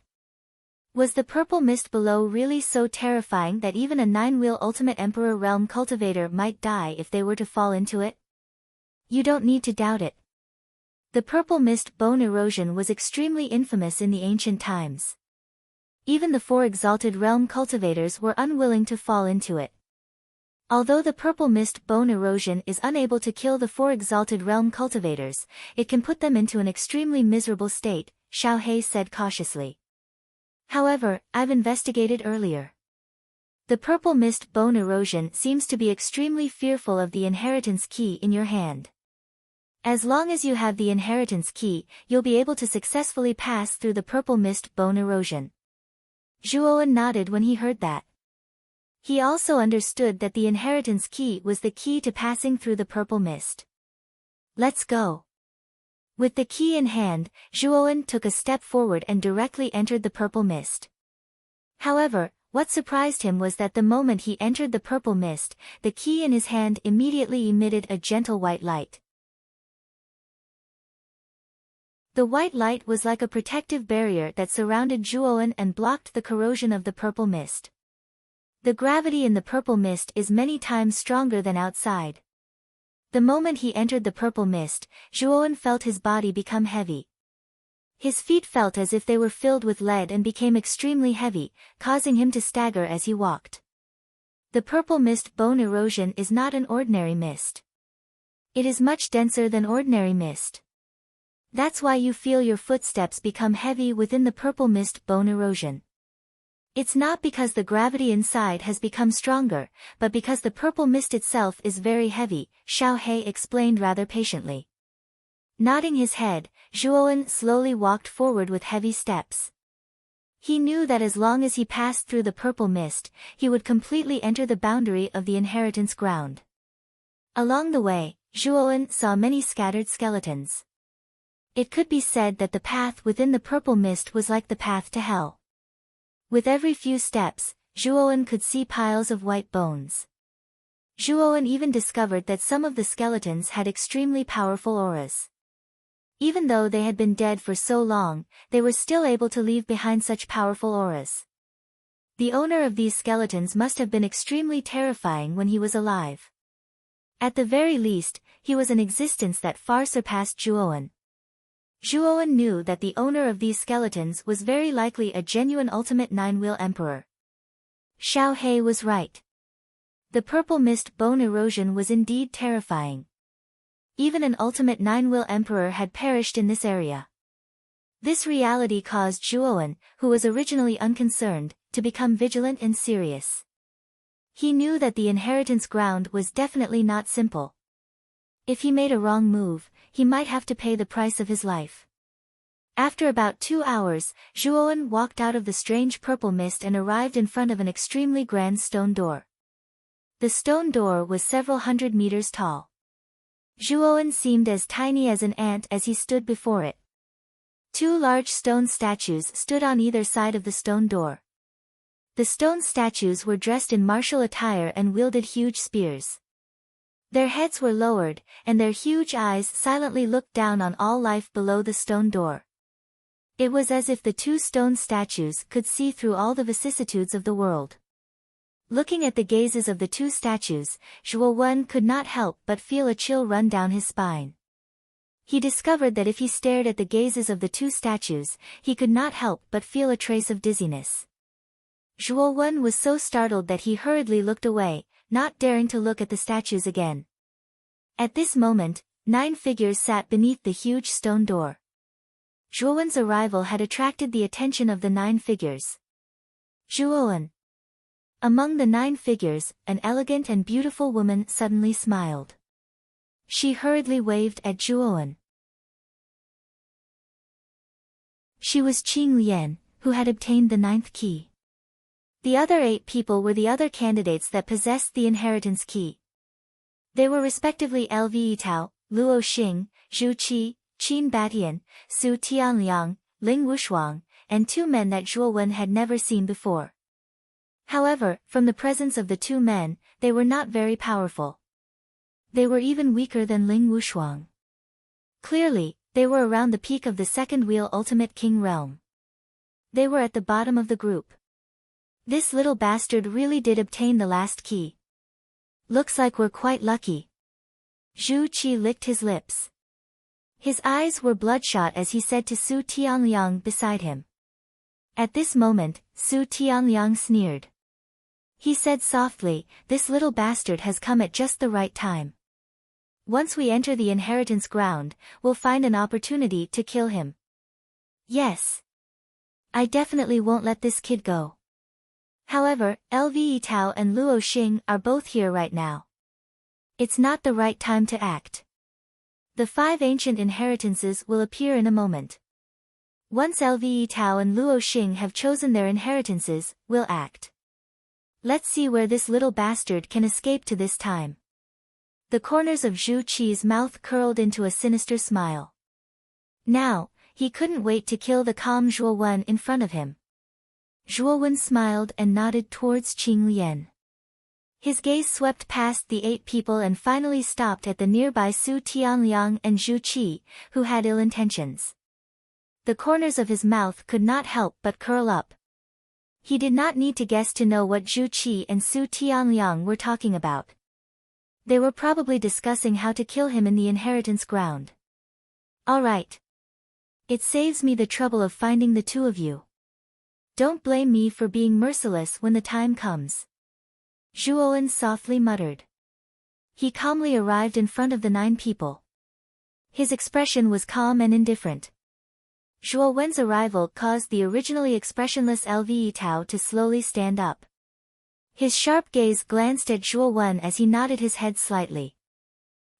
Was the purple mist below really so terrifying that even a 9-wheel Ultimate Emperor Realm cultivator might die if they were to fall into it? You don't need to doubt it. The purple mist bone erosion was extremely infamous in the ancient times. Even the 4 exalted realm cultivators were unwilling to fall into it. Although the purple mist bone erosion is unable to kill the 4 exalted realm cultivators, it can put them into an extremely miserable state, Xiao Hei said cautiously. However, I've investigated earlier. The purple mist bone erosion seems to be extremely fearful of the inheritance key in your hand. As long as you have the inheritance key, you'll be able to successfully pass through the purple mist bone erosion. Zhuowen nodded when he heard that. He also understood that the inheritance key was the key to passing through the purple mist. Let's go. With the key in hand, Zhuowen took a step forward and directly entered the purple mist. However, what surprised him was that the moment he entered the purple mist, the key in his hand immediately emitted a gentle white light. The white light was like a protective barrier that surrounded Zhuowen and blocked the corrosion of the purple mist. The gravity in the purple mist is many times stronger than outside. The moment he entered the purple mist, Zhuowen felt his body become heavy. His feet felt as if they were filled with lead and became extremely heavy, causing him to stagger as he walked. The purple mist bone erosion is not an ordinary mist. It is much denser than ordinary mist. That's why you feel your footsteps become heavy within the purple mist bone erosion. It's not because the gravity inside has become stronger, but because the purple mist itself is very heavy, Xiao He explained rather patiently. Nodding his head, Zhuowen slowly walked forward with heavy steps. He knew that as long as he passed through the purple mist, he would completely enter the boundary of the inheritance ground. Along the way, Zhuowen saw many scattered skeletons. It could be said that the path within the purple mist was like the path to hell. With every few steps, Zhuowen could see piles of white bones. Zhuowen even discovered that some of the skeletons had extremely powerful auras. Even though they had been dead for so long, they were still able to leave behind such powerful auras. The owner of these skeletons must have been extremely terrifying when he was alive. At the very least, he was an existence that far surpassed Zhuowen. Zhuowen knew that the owner of these skeletons was very likely a genuine ultimate nine-wheel emperor. Xiao He was right. The purple mist bone erosion was indeed terrifying. Even an ultimate nine-wheel emperor had perished in this area. This reality caused Zhuowen, who was originally unconcerned, to become vigilant and serious. He knew that the inheritance ground was definitely not simple. If he made a wrong move, he might have to pay the price of his life. After about 2 hours, Zhuowen walked out of the strange purple mist and arrived in front of an extremely grand stone door. The stone door was several hundred meters tall. Zhuowen seemed as tiny as an ant as he stood before it. 2 large stone statues stood on either side of the stone door. The stone statues were dressed in martial attire and wielded huge spears. Their heads were lowered, and their huge eyes silently looked down on all life below the stone door. It was as if the 2 stone statues could see through all the vicissitudes of the world. Looking at the gazes of the 2 statues, Zhuowen could not help but feel a chill run down his spine. He discovered that if he stared at the gazes of the 2 statues, he could not help but feel a trace of dizziness. Zhuowen was so startled that he hurriedly looked away, not daring to look at the statues again. At this moment, 9 figures sat beneath the huge stone door. Zhuowen's arrival had attracted the attention of the 9 figures. Zhuowen. Among the 9 figures, an elegant and beautiful woman suddenly smiled. She hurriedly waved at Zhuowen. She was Qing Lian, who had obtained the 9th key. The other 8 people were the other candidates that possessed the inheritance key. They were respectively Lve Tao, Luo Xing, Zhu Qi, Qin Batian, Su Tianliang, Ling Wushuang, and 2 men that Zhuowen had never seen before. However, from the presence of the 2 men, they were not very powerful. They were even weaker than Ling Wushuang. Clearly, they were around the peak of the second wheel Ultimate King realm. They were at the bottom of the group. This little bastard really did obtain the last key. Looks like we're quite lucky. Zhu Qi licked his lips. His eyes were bloodshot as he said to Su Tianliang beside him. At this moment, Su Tianliang sneered. He said softly, "This little bastard has come at just the right time. Once we enter the inheritance ground, we'll find an opportunity to kill him." Yes. I definitely won't let this kid go. However, Lve Tao and Luo Xing are both here right now. It's not the right time to act. The 5 ancient inheritances will appear in a moment. Once Lve Tao and Luo Xing have chosen their inheritances, we'll act. Let's see where this little bastard can escape to this time. The corners of Zhu Qi's mouth curled into a sinister smile. Now, he couldn't wait to kill the calm Zhuowen in front of him. Zhuowen smiled and nodded towards Qing Lian. His gaze swept past the 8 people and finally stopped at the nearby Su Tianliang and Zhu Qi, who had ill intentions. The corners of his mouth could not help but curl up. He did not need to guess to know what Zhu Qi and Su Tianliang were talking about. They were probably discussing how to kill him in the inheritance ground. All right. It saves me the trouble of finding the 2 of you. Don't blame me for being merciless when the time comes. Zhuowen softly muttered. He calmly arrived in front of the 9 people. His expression was calm and indifferent. Zhuo Wen's arrival caused the originally expressionless Lve Tao to slowly stand up. His sharp gaze glanced at Zhuo Wen as he nodded his head slightly.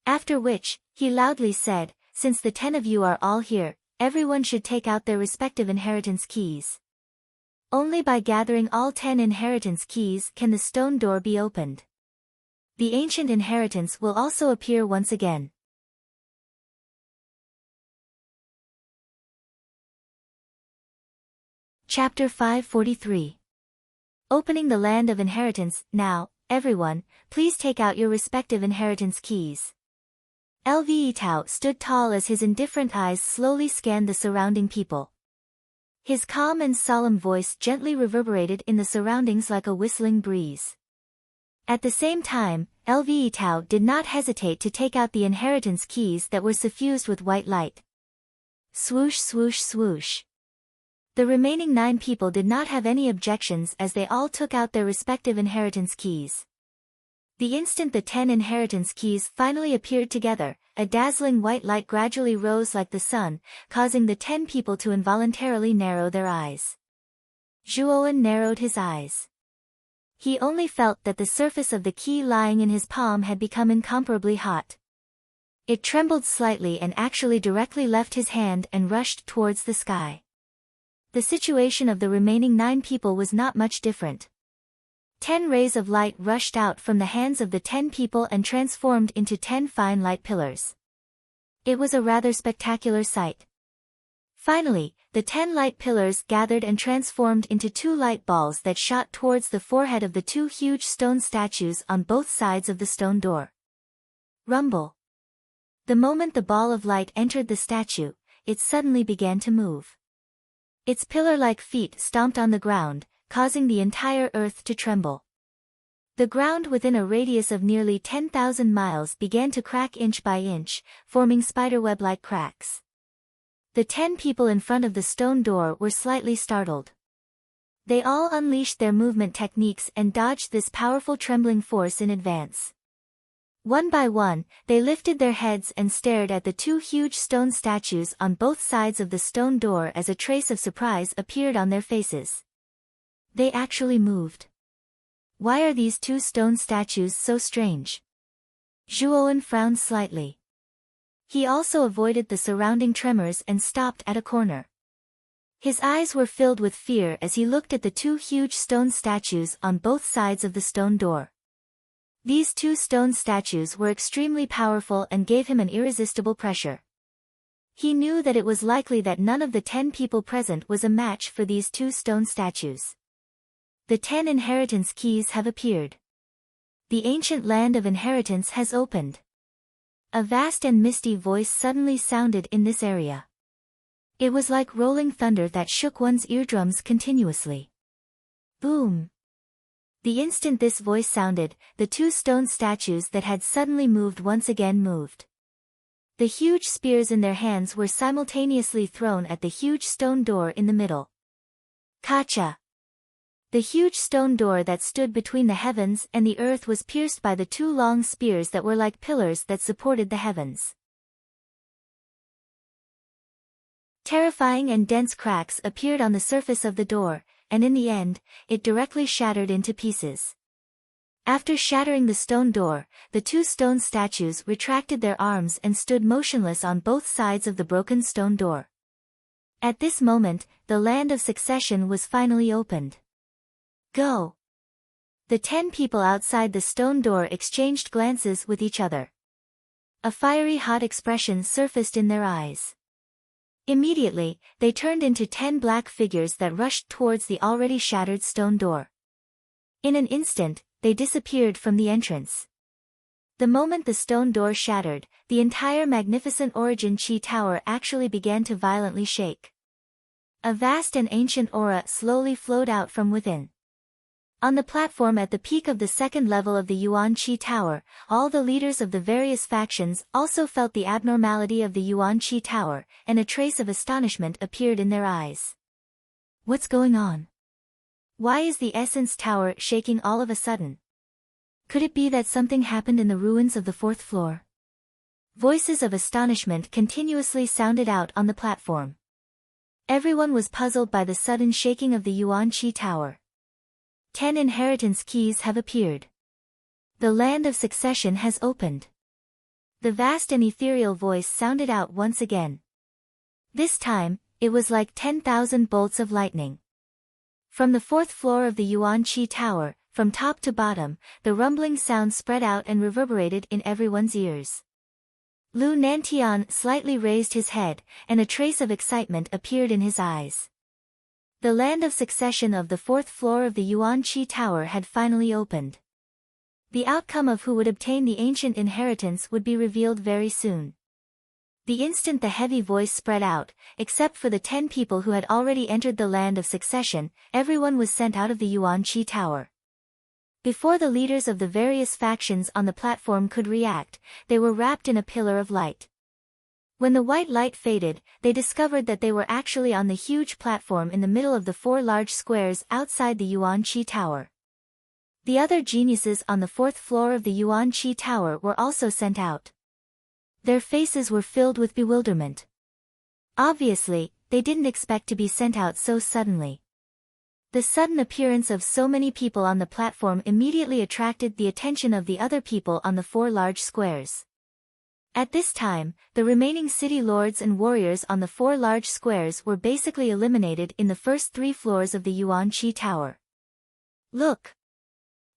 After which, he loudly said, "Since the 10 of you are all here, everyone should take out their respective inheritance keys. Only by gathering all 10 inheritance keys can the stone door be opened. The ancient inheritance will also appear once again." Chapter 543. Opening the Land of Inheritance. Now, everyone, please take out your respective inheritance keys. Lve Tao stood tall as his indifferent eyes slowly scanned the surrounding people. His calm and solemn voice gently reverberated in the surroundings like a whistling breeze. At the same time, Lve Tao did not hesitate to take out the inheritance keys that were suffused with white light. Swoosh swoosh swoosh. The remaining 9 people did not have any objections as they all took out their respective inheritance keys. The instant the 10 inheritance keys finally appeared together, a dazzling white light gradually rose like the sun, causing the 10 people to involuntarily narrow their eyes. Zhuowen narrowed his eyes. He only felt that the surface of the key lying in his palm had become incomparably hot. It trembled slightly and actually directly left his hand and rushed towards the sky. The situation of the remaining 9 people was not much different. 10 rays of light rushed out from the hands of the 10 people and transformed into 10 fine light pillars. It was a rather spectacular sight. Finally, the 10 light pillars gathered and transformed into 2 light balls that shot towards the forehead of the 2 huge stone statues on both sides of the stone door. Rumble. The moment the ball of light entered the statue, it suddenly began to move. Its pillar-like feet stomped on the ground, causing the entire earth to tremble. The ground within a radius of nearly 10,000 miles began to crack inch by inch, forming spiderweb-like cracks. The 10 people in front of the stone door were slightly startled. They all unleashed their movement techniques and dodged this powerful trembling force in advance. One by one, they lifted their heads and stared at the 2 huge stone statues on both sides of the stone door as a trace of surprise appeared on their faces. They actually moved. Why are these 2 stone statues so strange? Zhuowen frowned slightly. He also avoided the surrounding tremors and stopped at a corner. His eyes were filled with fear as he looked at the 2 huge stone statues on both sides of the stone door. These 2 stone statues were extremely powerful and gave him an irresistible pressure. He knew that it was likely that none of the 10 people present was a match for these 2 stone statues. The 10 inheritance keys have appeared. The ancient land of inheritance has opened. A vast and misty voice suddenly sounded in this area. It was like rolling thunder that shook one's eardrums continuously. Boom! The instant this voice sounded, the 2 stone statues that had suddenly moved once again moved. The huge spears in their hands were simultaneously thrown at the huge stone door in the middle. Kacha! The huge stone door that stood between the heavens and the earth was pierced by the 2 long spears that were like pillars that supported the heavens. Terrifying and dense cracks appeared on the surface of the door, and in the end, it directly shattered into pieces. After shattering the stone door, the 2 stone statues retracted their arms and stood motionless on both sides of the broken stone door. At this moment, the land of succession was finally opened. Go! The 10 people outside the stone door exchanged glances with each other. A fiery hot expression surfaced in their eyes. Immediately, they turned into 10 black figures that rushed towards the already shattered stone door. In an instant, they disappeared from the entrance. The moment the stone door shattered, the entire magnificent Origin Chi Tower actually began to violently shake. A vast and ancient aura slowly flowed out from within. On the platform at the peak of the 2nd level of the Yuan Chi Tower, all the leaders of the various factions also felt the abnormality of the Yuan Chi Tower, and a trace of astonishment appeared in their eyes. What's going on? Why is the Essence Tower shaking all of a sudden? Could it be that something happened in the ruins of the 4th floor? Voices of astonishment continuously sounded out on the platform. Everyone was puzzled by the sudden shaking of the Yuan-Chi Tower. 10 inheritance keys have appeared. The land of succession has opened. The vast and ethereal voice sounded out once again. This time, it was like 10,000 bolts of lightning. From the 4th floor of the Yuan-Chi Tower, from top to bottom, the rumbling sound spread out and reverberated in everyone's ears. Lu Nantian slightly raised his head, and a trace of excitement appeared in his eyes. The land of succession of the 4th floor of the Yuan-Chi Tower had finally opened. The outcome of who would obtain the ancient inheritance would be revealed very soon. The instant the heavy voice spread out, except for the 10 people who had already entered the land of succession, everyone was sent out of the Yuan-Chi Tower. Before the leaders of the various factions on the platform could react, they were wrapped in a pillar of light. When the white light faded, they discovered that they were actually on the huge platform in the middle of the 4 large squares outside the Yuan-Chi Tower. The other geniuses on the 4th floor of the Yuan-Chi Tower were also sent out. Their faces were filled with bewilderment. Obviously, they didn't expect to be sent out so suddenly. The sudden appearance of so many people on the platform immediately attracted the attention of the other people on the 4 large squares. At this time, the remaining city lords and warriors on the 4 large squares were basically eliminated in the first 3 floors of the Yuan-Chi Tower. Look!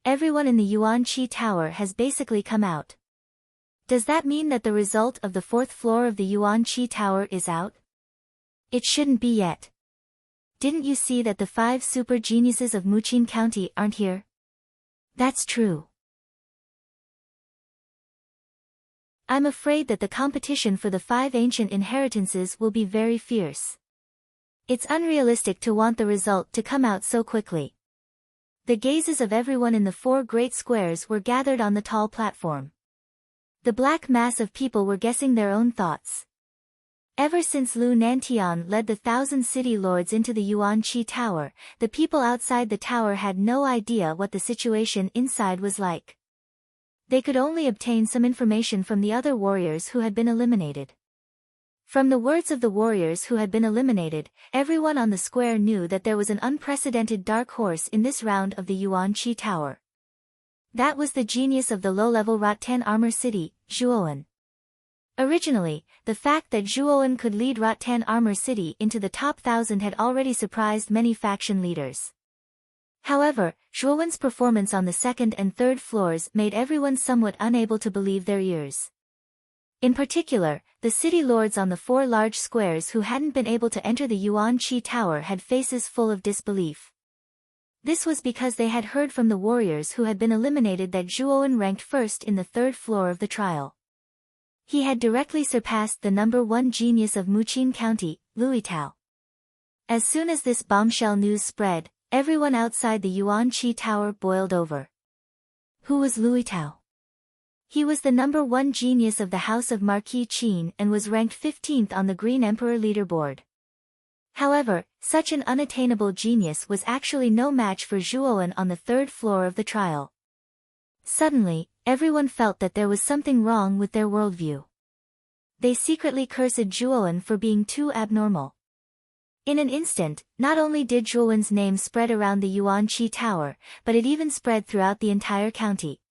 Everyone in the Yuan-Chi Tower has basically come out. Does that mean that the result of the 4th floor of the Yuan-Chi Tower is out? It shouldn't be yet. Didn't you see that the 5 super geniuses of Muqin County aren't here? That's true. I'm afraid that the competition for the 5 ancient inheritances will be very fierce. It's unrealistic to want the result to come out so quickly. The gazes of everyone in the 4 great squares were gathered on the tall platform. The black mass of people were guessing their own thoughts. Ever since Lu Nantian led the 1,000 city lords into the Yuan-Chi Tower, the people outside the tower had no idea what the situation inside was like. They could only obtain some information from the other warriors who had been eliminated. From the words of the warriors who had been eliminated, everyone on the square knew that there was an unprecedented dark horse in this round of the Yuan-Chi Tower. That was the genius of the low-level Rotten Armor City, Zhuowen. Originally, the fact that Zhuowen could lead Rotten Armor City into the top 1,000 had already surprised many faction leaders. However, Zhuowen's performance on the 2nd and 3rd floors made everyone somewhat unable to believe their ears. In particular, the city lords on the 4 large squares who hadn't been able to enter the Yuan-Chi Tower had faces full of disbelief. This was because they had heard from the warriors who had been eliminated that Zhuowen ranked first in the 3rd floor of the trial. He had directly surpassed the number 1 genius of Muqin County, Luitao. As soon as this bombshell news spread, everyone outside the Yuan-Chi Tower boiled over. Who was Luitao? He was the number 1 genius of the House of Marquis Qin and was ranked 15th on the Green Emperor leaderboard. However, such an unattainable genius was actually no match for Zhuowen on the 3rd floor of the trial. Suddenly, everyone felt that there was something wrong with their worldview. They secretly cursed Zhuowen for being too abnormal. In an instant, not only did Zhuowen's name spread around the Yuan-Chi Tower, but it even spread throughout the entire county.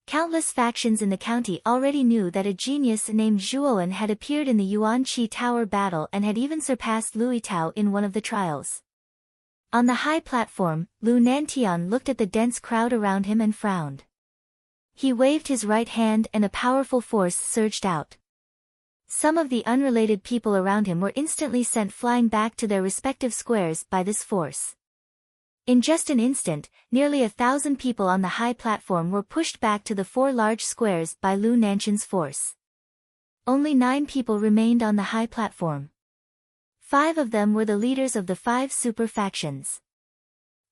Countless factions in the county already knew that a genius named Zhuowen had appeared in the Yuan-Chi Tower battle and had even surpassed Luitao in one of the trials. On the high platform, Lu Nantian looked at the dense crowd around him and frowned. He waved his right hand and a powerful force surged out. Some of the unrelated people around him were instantly sent flying back to their respective squares by this force. In just an instant, nearly 1,000 people on the high platform were pushed back to the 4 large squares by Lu Nantian's force. Only 9 people remained on the high platform. 5 of them were the leaders of the 5 super factions.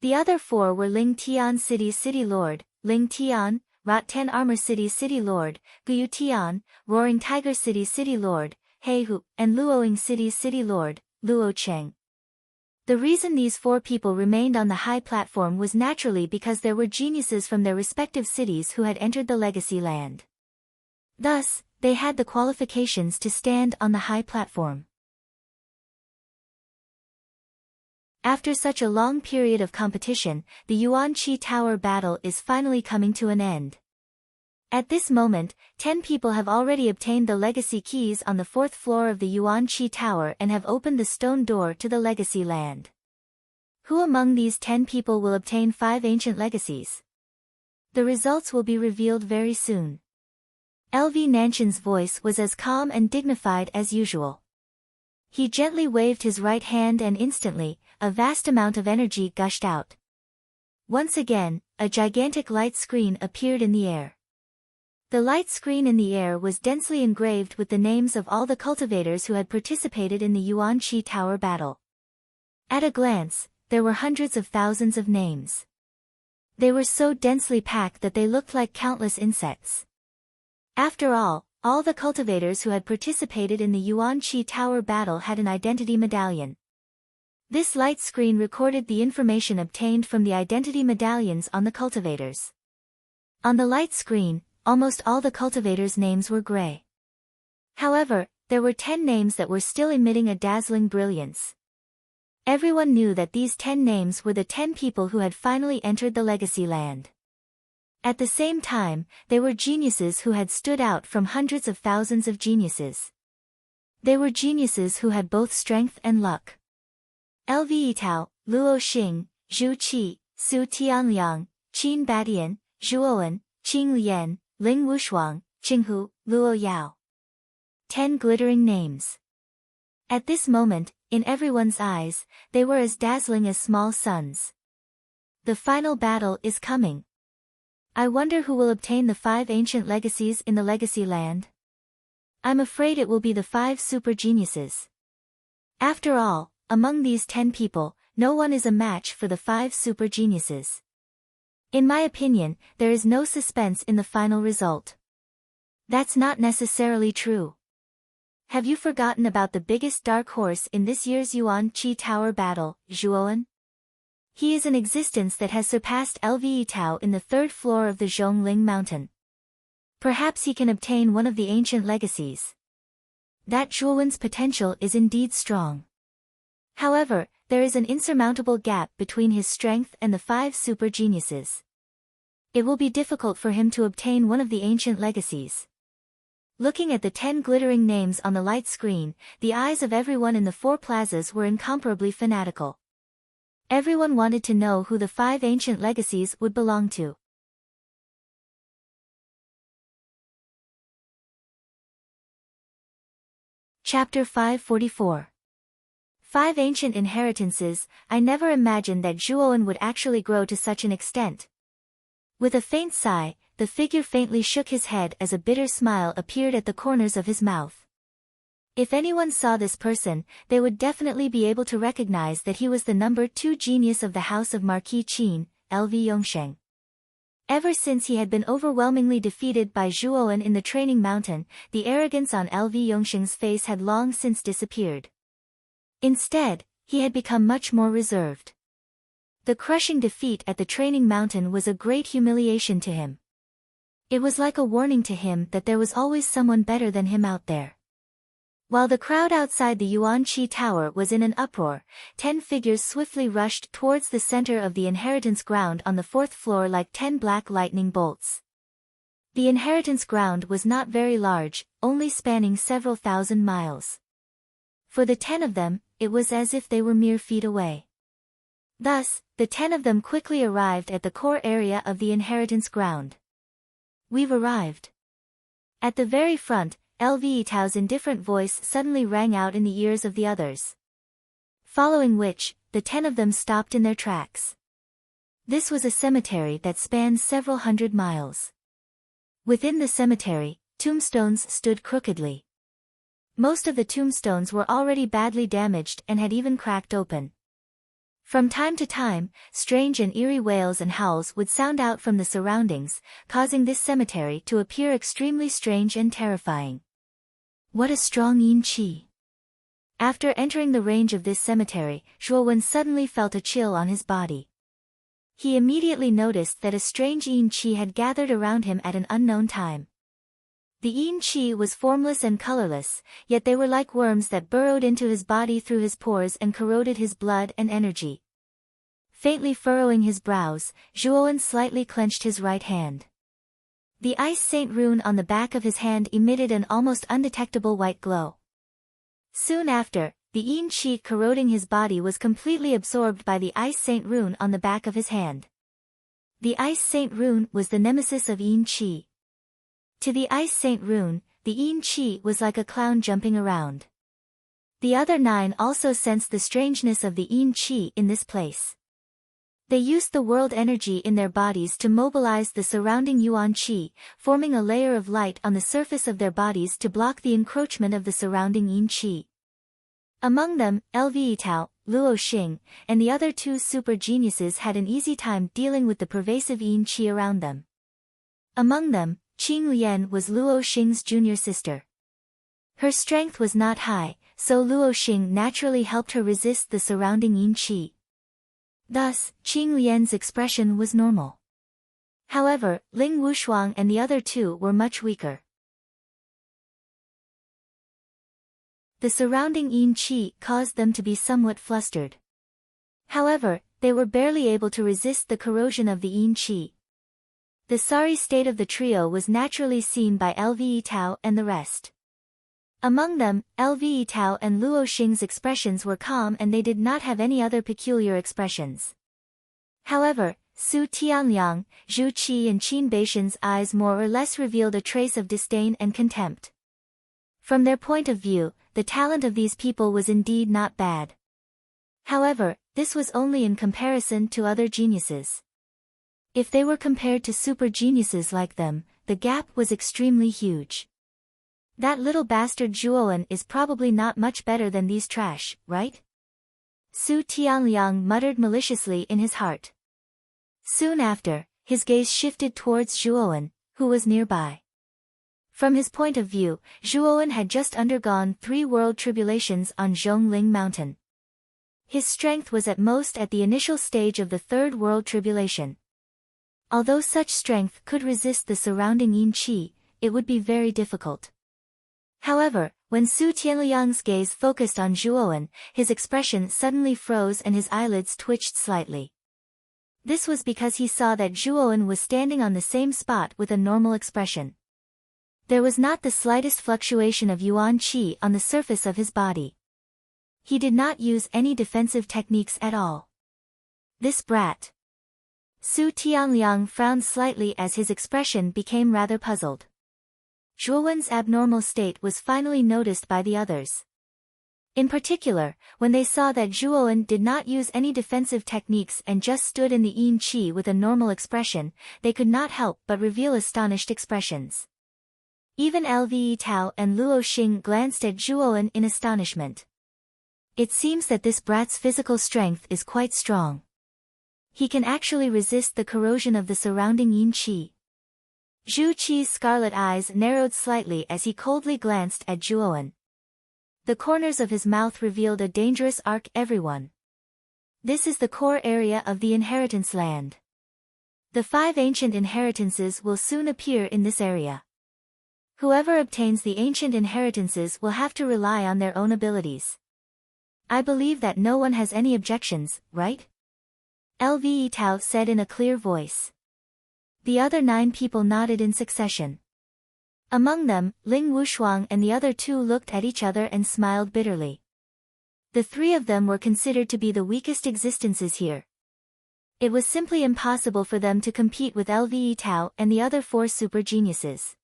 The other 4 were Ling Tian City's city lord, Ling Tian, Rotten Armor City's city lord, Guyu Tian, Roaring Tiger City's city lord, Heihu, and Luoying City's city lord, Luo Cheng. The reason these 4 people remained on the high platform was naturally because there were geniuses from their respective cities who had entered the legacy land. Thus, they had the qualifications to stand on the high platform. After such a long period of competition, the Yuan Qi Tower battle is finally coming to an end. At this moment, 10 people have already obtained the legacy keys on the 4th floor of the Yuan Qi Tower and have opened the stone door to the legacy land. Who among these 10 people will obtain 5 ancient legacies? The results will be revealed very soon. LV Nanshan's voice was as calm and dignified as usual. He gently waved his right hand and instantly, a vast amount of energy gushed out. Once again, a gigantic light screen appeared in the air. The light screen in the air was densely engraved with the names of all the cultivators who had participated in the Yuan Qi Tower battle. At a glance, there were hundreds of thousands of names. They were so densely packed that they looked like countless insects. After all the cultivators who had participated in the Yuan Qi Tower battle had an identity medallion. This light screen recorded the information obtained from the identity medallions on the cultivators. On the light screen, almost all the cultivators' names were gray. However, there were 10 names that were still emitting a dazzling brilliance. Everyone knew that these 10 names were the 10 people who had finally entered the legacy land. At the same time, they were geniuses who had stood out from hundreds of thousands of geniuses. They were geniuses who had both strength and luck. LV Yitao, Luo Xing, Zhu Qi, Su Tianliang, Qin Badian, Zhu Owen, Qing Lian, Ling Wushuang, Qinghu, Luo Yao. 10 glittering names. At this moment, in everyone's eyes, they were as dazzling as small suns. The final battle is coming. I wonder who will obtain the 5 ancient legacies in the legacy land? I'm afraid it will be the 5 super geniuses. After all, among these 10 people, no one is a match for the 5 super geniuses. In my opinion, there is no suspense in the final result. That's not necessarily true. Have you forgotten about the biggest dark horse in this year's Yuan Qi Tower battle, Zhuowen? He is an existence that has surpassed LV Yitao in the 3rd floor of the Zhongling Mountain. Perhaps he can obtain one of the ancient legacies. That Zhuowen's potential is indeed strong. However, there is an insurmountable gap between his strength and the 5 super geniuses. It will be difficult for him to obtain one of the ancient legacies. Looking at the 10 glittering names on the light screen, the eyes of everyone in the 4 plazas were incomparably fanatical. Everyone wanted to know who the 5 ancient legacies would belong to. Chapter 544. 5 ancient inheritances. I never imagined that Zhuowen would actually grow to such an extent. With a faint sigh, the figure faintly shook his head as a bitter smile appeared at the corners of his mouth. If anyone saw this person, they would definitely be able to recognize that he was the number 2 genius of the house of Marquis Qin, LV Yongsheng. Ever since he had been overwhelmingly defeated by Zhuowen in the training mountain, the arrogance on LV Yongsheng's face had long since disappeared. Instead, he had become much more reserved. The crushing defeat at the training mountain was a great humiliation to him. It was like a warning to him that there was always someone better than him out there. While the crowd outside the Yuan Qi Tower was in an uproar, 10 figures swiftly rushed towards the center of the inheritance ground on the 4th floor like 10 black lightning bolts. The inheritance ground was not very large, only spanning several thousand miles. For the 10 of them, it was as if they were mere feet away. Thus, the 10 of them quickly arrived at the core area of the inheritance ground. We've arrived. At the very front, LV Yitao's indifferent voice suddenly rang out in the ears of the others. Following which, the 10 of them stopped in their tracks. This was a cemetery that spanned several hundred miles. Within the cemetery, tombstones stood crookedly. Most of the tombstones were already badly damaged and had even cracked open. From time to time, strange and eerie wails and howls would sound out from the surroundings, causing this cemetery to appear extremely strange and terrifying. What a strong yin qi! After entering the range of this cemetery, Zhuowen suddenly felt a chill on his body. He immediately noticed that a strange yin qi had gathered around him at an unknown time. The yin qi was formless and colorless, yet they were like worms that burrowed into his body through his pores and corroded his blood and energy. Faintly furrowing his brows, Zhuowen slightly clenched his right hand. The ice saint rune on the back of his hand emitted an almost undetectable white glow. Soon after, the yin qi corroding his body was completely absorbed by the ice saint rune on the back of his hand. The ice saint rune was the nemesis of yin qi. To the ice saint rune, the yin qi was like a clown jumping around. The other 9 also sensed the strangeness of the yin qi in this place. They used the world energy in their bodies to mobilize the surrounding yuan qi, forming a layer of light on the surface of their bodies to block the encroachment of the surrounding yin qi. Among them, Lvetao, Luo Xing, and the other 2 super geniuses had an easy time dealing with the pervasive yin qi around them. Among them, Qing Lian was Luo Xing's junior sister. Her strength was not high, so Luo Xing naturally helped her resist the surrounding yin qi. Thus, Qing Lian's expression was normal. However, Ling Wushuang and the other 2 were much weaker. The surrounding yin qi caused them to be somewhat flustered. However, they were barely able to resist the corrosion of the yin qi. The sorry state of the trio was naturally seen by Lvetao and the rest. Among them, Lvetao and Luo Xing's expressions were calm and they did not have any other peculiar expressions. However, Su Tianliang, Zhu Qi and Qin Beishan's eyes more or less revealed a trace of disdain and contempt. From their point of view, the talent of these people was indeed not bad. However, this was only in comparison to other geniuses. If they were compared to super geniuses like them, the gap was extremely huge. That little bastard Zhuowen is probably not much better than these trash, right? Su Tianliang muttered maliciously in his heart. Soon after, his gaze shifted towards Zhuowen, who was nearby. From his point of view, Zhuowen had just undergone 3 world tribulations on Zhongling Mountain. His strength was at most at the initial stage of the 3rd world tribulation. Although such strength could resist the surrounding yin qi, it would be very difficult. However, when Su Tianliang's gaze focused on Zhuowen, his expression suddenly froze and his eyelids twitched slightly. This was because he saw that Zhuowen was standing on the same spot with a normal expression. There was not the slightest fluctuation of yuan qi on the surface of his body. He did not use any defensive techniques at all. This brat. Su Tianliang frowned slightly as his expression became rather puzzled. Zhuowen's abnormal state was finally noticed by the others. In particular, when they saw that Zhuowen did not use any defensive techniques and just stood in the yin qi with a normal expression, they could not help but reveal astonished expressions. Even Lvetao and Luo Xing glanced at Zhuowen in astonishment. It seems that this brat's physical strength is quite strong. He can actually resist the corrosion of the surrounding yin qi. Zhu Qi's scarlet eyes narrowed slightly as he coldly glanced at Zhuowen. The corners of his mouth revealed a dangerous arc. Everyone. This is the core area of the inheritance land. The 5 ancient inheritances will soon appear in this area. Whoever obtains the ancient inheritances will have to rely on their own abilities. I believe that no one has any objections, right? Lvetao said in a clear voice. The other 9 people nodded in succession. Among them, Ling Wushuang and the other 2 looked at each other and smiled bitterly. The 3 of them were considered to be the weakest existences here. It was simply impossible for them to compete with Lvetao and the other 4 super geniuses.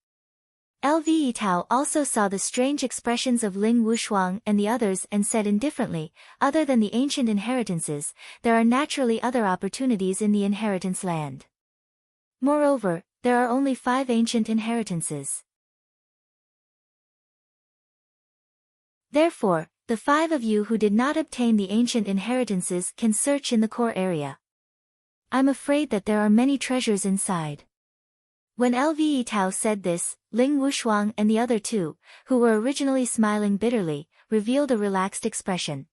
Lvetao also saw the strange expressions of Ling Wushuang and the others and said indifferently, other than the ancient inheritances, there are naturally other opportunities in the inheritance land. Moreover, there are only 5 ancient inheritances. Therefore, the 5 of you who did not obtain the ancient inheritances can search in the core area. I'm afraid that there are many treasures inside. When Lvetao said this, Ling Wushuang and the other 2, who were originally smiling bitterly, revealed a relaxed expression.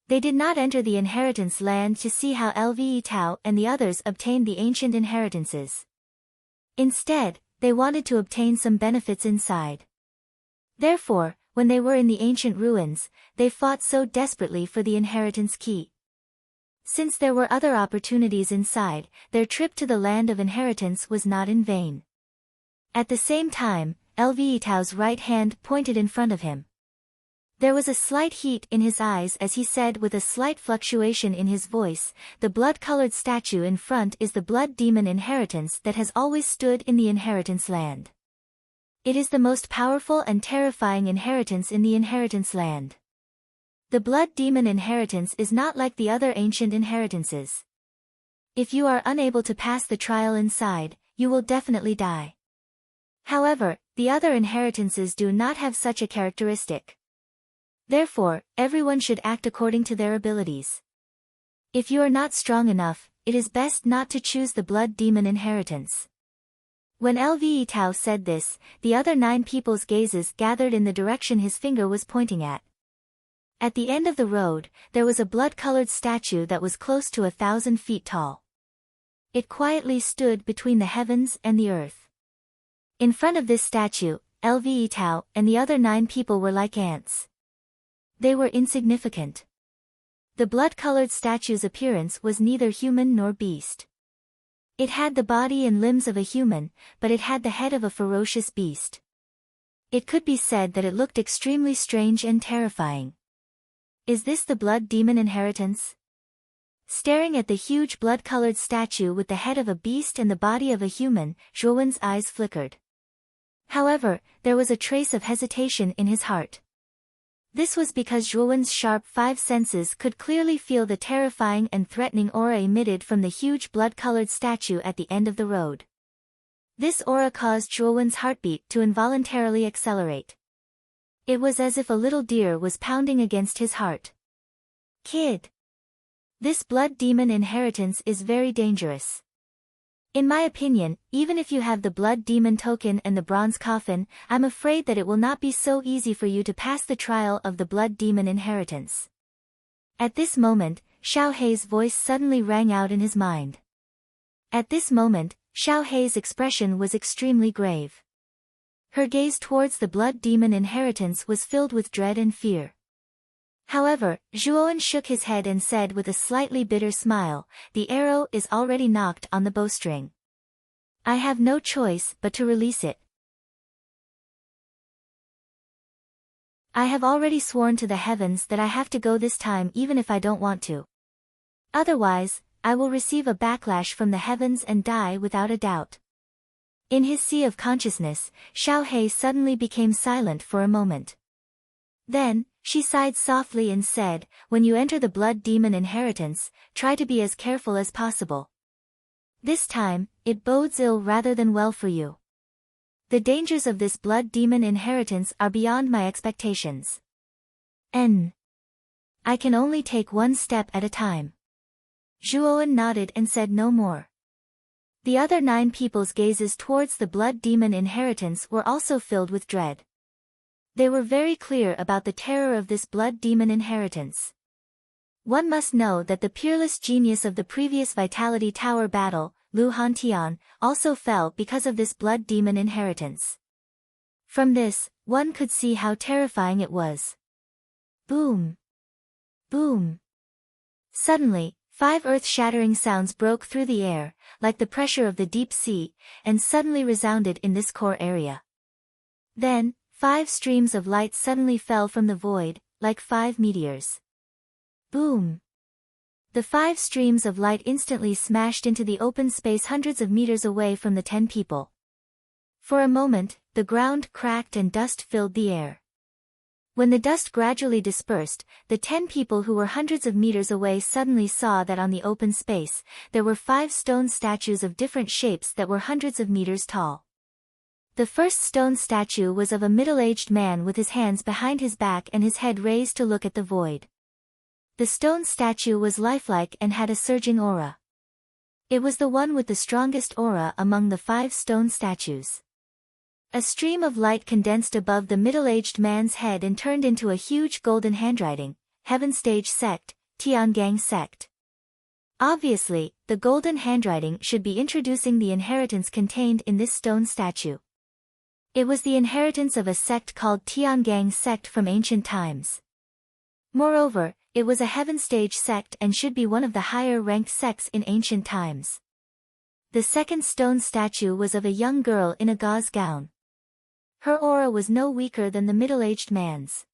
They did not enter the inheritance land to see how Lvetao and the others obtained the ancient inheritances. Instead, they wanted to obtain some benefits inside. Therefore, when they were in the ancient ruins, they fought so desperately for the inheritance key. Since there were other opportunities inside, their trip to the land of inheritance was not in vain. At the same time, Lvitao's right hand pointed in front of him. There was a slight heat in his eyes as he said with a slight fluctuation in his voice, "The blood-colored statue in front is the blood demon inheritance that has always stood in the inheritance land. It is the most powerful and terrifying inheritance in the inheritance land. The blood demon inheritance is not like the other ancient inheritances. If you are unable to pass the trial inside, you will definitely die. However, the other inheritances do not have such a characteristic. Therefore, everyone should act according to their abilities. If you are not strong enough, it is best not to choose the blood demon inheritance." When Lvitao said this, the other 9 people's gazes gathered in the direction his finger was pointing at. At the end of the road, there was a blood-colored statue that was close to 1,000 feet tall. It quietly stood between the heavens and the earth. In front of this statue, Lvitao and the other 9 people were like ants. They were insignificant. The blood-colored statue's appearance was neither human nor beast. It had the body and limbs of a human, but it had the head of a ferocious beast. It could be said that it looked extremely strange and terrifying. Is this the blood demon inheritance? Staring at the huge blood-colored statue with the head of a beast and the body of a human, Zhuowen's eyes flickered. However, there was a trace of hesitation in his heart. This was because Zhuowen's sharp 5 senses could clearly feel the terrifying and threatening aura emitted from the huge blood-colored statue at the end of the road. This aura caused Zhuowen's heartbeat to involuntarily accelerate. It was as if a little deer was pounding against his heart. "Kid. This blood demon inheritance is very dangerous. In my opinion, even if you have the blood demon token and the bronze coffin, I'm afraid that it will not be so easy for you to pass the trial of the blood demon inheritance." At this moment, Xiao Hei's voice suddenly rang out in his mind. At this moment, Xiao Hei's expression was extremely grave. Her gaze towards the blood demon inheritance was filled with dread and fear. However, Zhuowen shook his head and said with a slightly bitter smile, "The arrow is already knocked on the bowstring. I have no choice but to release it. I have already sworn to the heavens that I have to go this time even if I don't want to. Otherwise, I will receive a backlash from the heavens and die without a doubt." In his sea of consciousness, Xiao Hei suddenly became silent for a moment. Then, she sighed softly and said, "When you enter the blood demon inheritance, try to be as careful as possible. This time, it bodes ill rather than well for you. The dangers of this blood demon inheritance are beyond my expectations. I can only take one step at a time." Zhuowen nodded and said no more. The other 9 people's gazes towards the blood demon inheritance were also filled with dread. They were very clear about the terror of this blood demon inheritance. One must know that the peerless genius of the previous Vitality Tower battle, Lu Hantian, also fell because of this blood demon inheritance. From this, one could see how terrifying it was. Boom! Boom! Suddenly, 5 earth-shattering sounds broke through the air, like the pressure of the deep sea, and suddenly resounded in this core area. Then, 5 streams of light suddenly fell from the void, like 5 meteors. Boom! The 5 streams of light instantly smashed into the open space hundreds of meters away from the 10 people. For a moment, the ground cracked and dust filled the air. When the dust gradually dispersed, the 10 people who were hundreds of meters away suddenly saw that on the open space, there were 5 stone statues of different shapes that were hundreds of meters tall. The first stone statue was of a middle-aged man with his hands behind his back and his head raised to look at the void. The stone statue was lifelike and had a surging aura. It was the one with the strongest aura among the 5 stone statues. A stream of light condensed above the middle-aged man's head and turned into a huge golden handwriting, Heaven Stage Sect, Tiangang Sect. Obviously, the golden handwriting should be introducing the inheritance contained in this stone statue. It was the inheritance of a sect called Tiangang sect from ancient times. Moreover, it was a heaven stage sect and should be one of the higher-ranked sects in ancient times. The second stone statue was of a young girl in a gauze gown. Her aura was no weaker than the middle-aged man's.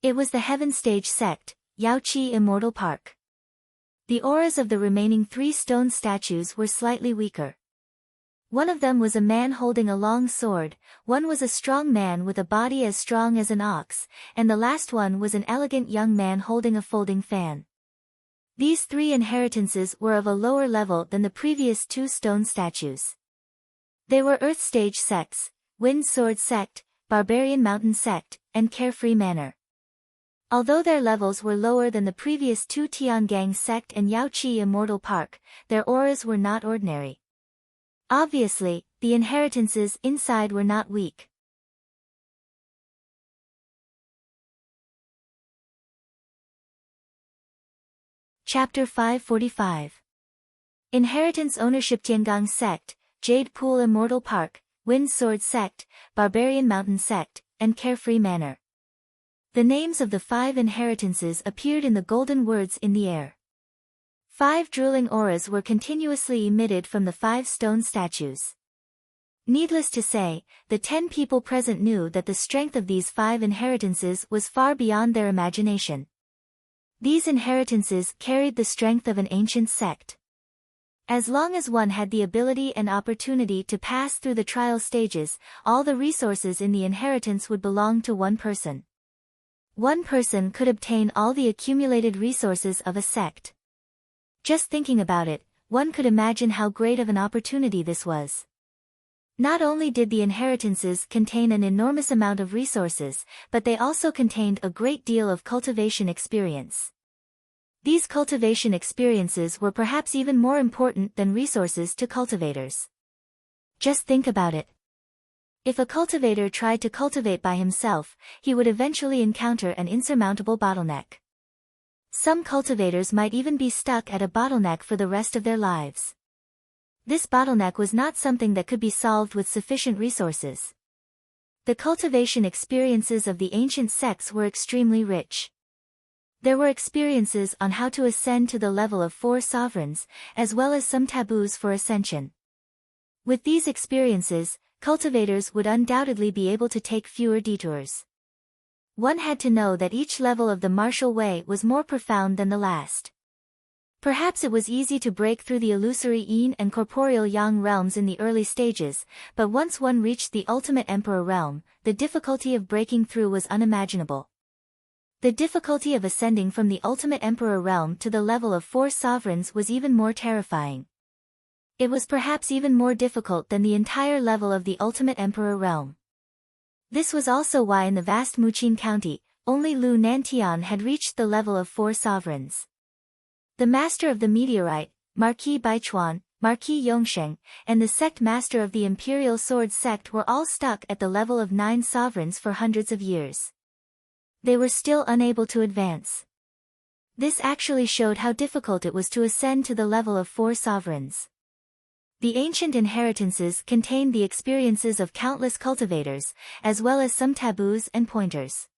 It was the heaven stage sect, Yaoqi Immortal Park. The auras of the remaining 3 stone statues were slightly weaker. One of them was a man holding a long sword, one was a strong man with a body as strong as an ox, and the last one was an elegant young man holding a folding fan. These 3 inheritances were of a lower level than the previous 2 stone statues. They were Earth Stage sects, Wind Sword sect, Barbarian Mountain sect, and Carefree Manor. Although their levels were lower than the previous 2 Tiangang sect and Yaoqi Immortal Park, their auras were not ordinary. Obviously, the inheritances inside were not weak. Chapter 545. Inheritance Ownership. Tiangang sect, Jade Pool Immortal Park, Wind Sword sect, Barbarian Mountain sect, and Carefree Manor. The names of the 5 inheritances appeared in the golden words in the air. 5 drooling auras were continuously emitted from the 5 stone statues. Needless to say, the 10 people present knew that the strength of these 5 inheritances was far beyond their imagination. These inheritances carried the strength of an ancient sect. As long as one had the ability and opportunity to pass through the trial stages, all the resources in the inheritance would belong to one person. One person could obtain all the accumulated resources of a sect. Just thinking about it, one could imagine how great of an opportunity this was. Not only did the inheritances contain an enormous amount of resources, but they also contained a great deal of cultivation experience. These cultivation experiences were perhaps even more important than resources to cultivators. Just think about it. If a cultivator tried to cultivate by himself, he would eventually encounter an insurmountable bottleneck. Some cultivators might even be stuck at a bottleneck for the rest of their lives. This bottleneck was not something that could be solved with sufficient resources. The cultivation experiences of the ancient sects were extremely rich. There were experiences on how to ascend to the level of 4 sovereigns, as well as some taboos for ascension. With these experiences, cultivators would undoubtedly be able to take fewer detours. One had to know that each level of the martial way was more profound than the last. Perhaps it was easy to break through the illusory yin and corporeal yang realms in the early stages, but once one reached the ultimate emperor realm, the difficulty of breaking through was unimaginable. The difficulty of ascending from the ultimate emperor realm to the level of 4 sovereigns was even more terrifying. It was perhaps even more difficult than the entire level of the ultimate emperor realm. This was also why in the vast Muqin County, only Lu Nantian had reached the level of 4 sovereigns. The master of the meteorite, Marquis Baichuan, Marquis Yongsheng, and the sect master of the Imperial Sword sect were all stuck at the level of 9 sovereigns for hundreds of years. They were still unable to advance. This actually showed how difficult it was to ascend to the level of 4 sovereigns. The ancient inheritances contained the experiences of countless cultivators, as well as some taboos and pointers.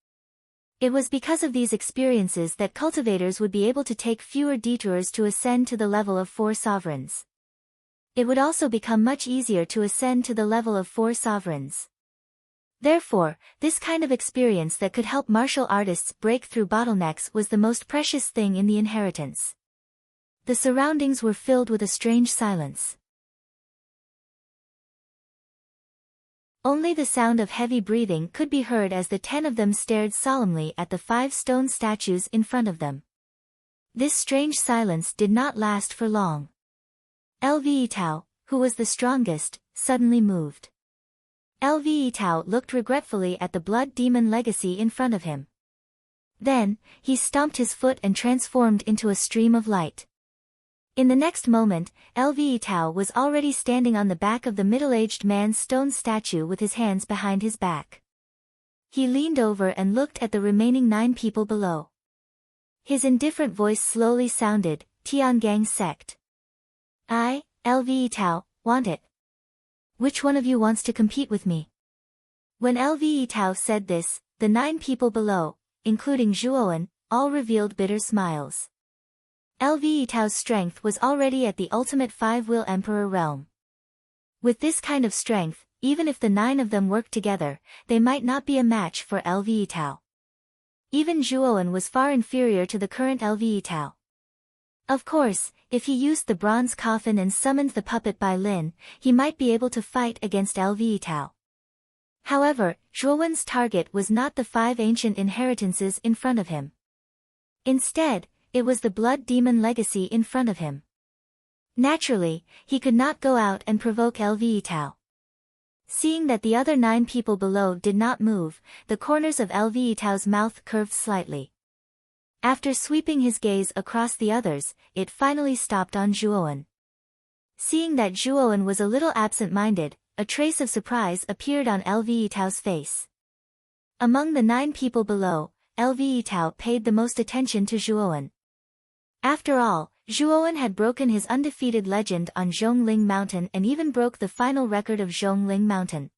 It was because of these experiences that cultivators would be able to take fewer detours to ascend to the level of 4 sovereigns. It would also become much easier to ascend to the level of 4 sovereigns. Therefore, this kind of experience that could help martial artists break through bottlenecks was the most precious thing in the inheritance. The surroundings were filled with a strange silence. Only the sound of heavy breathing could be heard as the 10 of them stared solemnly at the 5 stone statues in front of them. This strange silence did not last for long. Lve Tao, who was the strongest, suddenly moved. Lve Tao looked regretfully at the blood demon legacy in front of him. Then, he stomped his foot and transformed into a stream of light. In the next moment, Lve Tao was already standing on the back of the middle-aged man's stone statue with his hands behind his back. He leaned over and looked at the remaining 9 people below. His indifferent voice slowly sounded, Tiangang sect. I, LVE Tao, want it. Which one of you wants to compete with me? When LVE Tao said this, the 9 people below, including Zhuowen, all revealed bitter smiles. LVE Tao's strength was already at the ultimate 5-wheel emperor realm. With this kind of strength, even if the 9 of them worked together, they might not be a match for LVE Tao. Even Zhuowen was far inferior to the current LVE Tao. Of course, if he used the bronze coffin and summoned the puppet Bai Lin, he might be able to fight against LVE Tao. However, Zhuowen's target was not the 5 ancient inheritances in front of him. Instead, it was the blood demon legacy in front of him. Naturally, he could not go out and provoke LVE Tao. Seeing that the other 9 people below did not move, the corners of LVE Tao's mouth curved slightly. After sweeping his gaze across the others, it finally stopped on Zhuowen. Seeing that Zhuowen was a little absent-minded, a trace of surprise appeared on LVE Tao's face. Among the 9 people below, LVE Tao paid the most attention to Zhuowen. After all, Zhuowen had broken his undefeated legend on Zhongling Mountain and even broke the final record of Zhongling Mountain.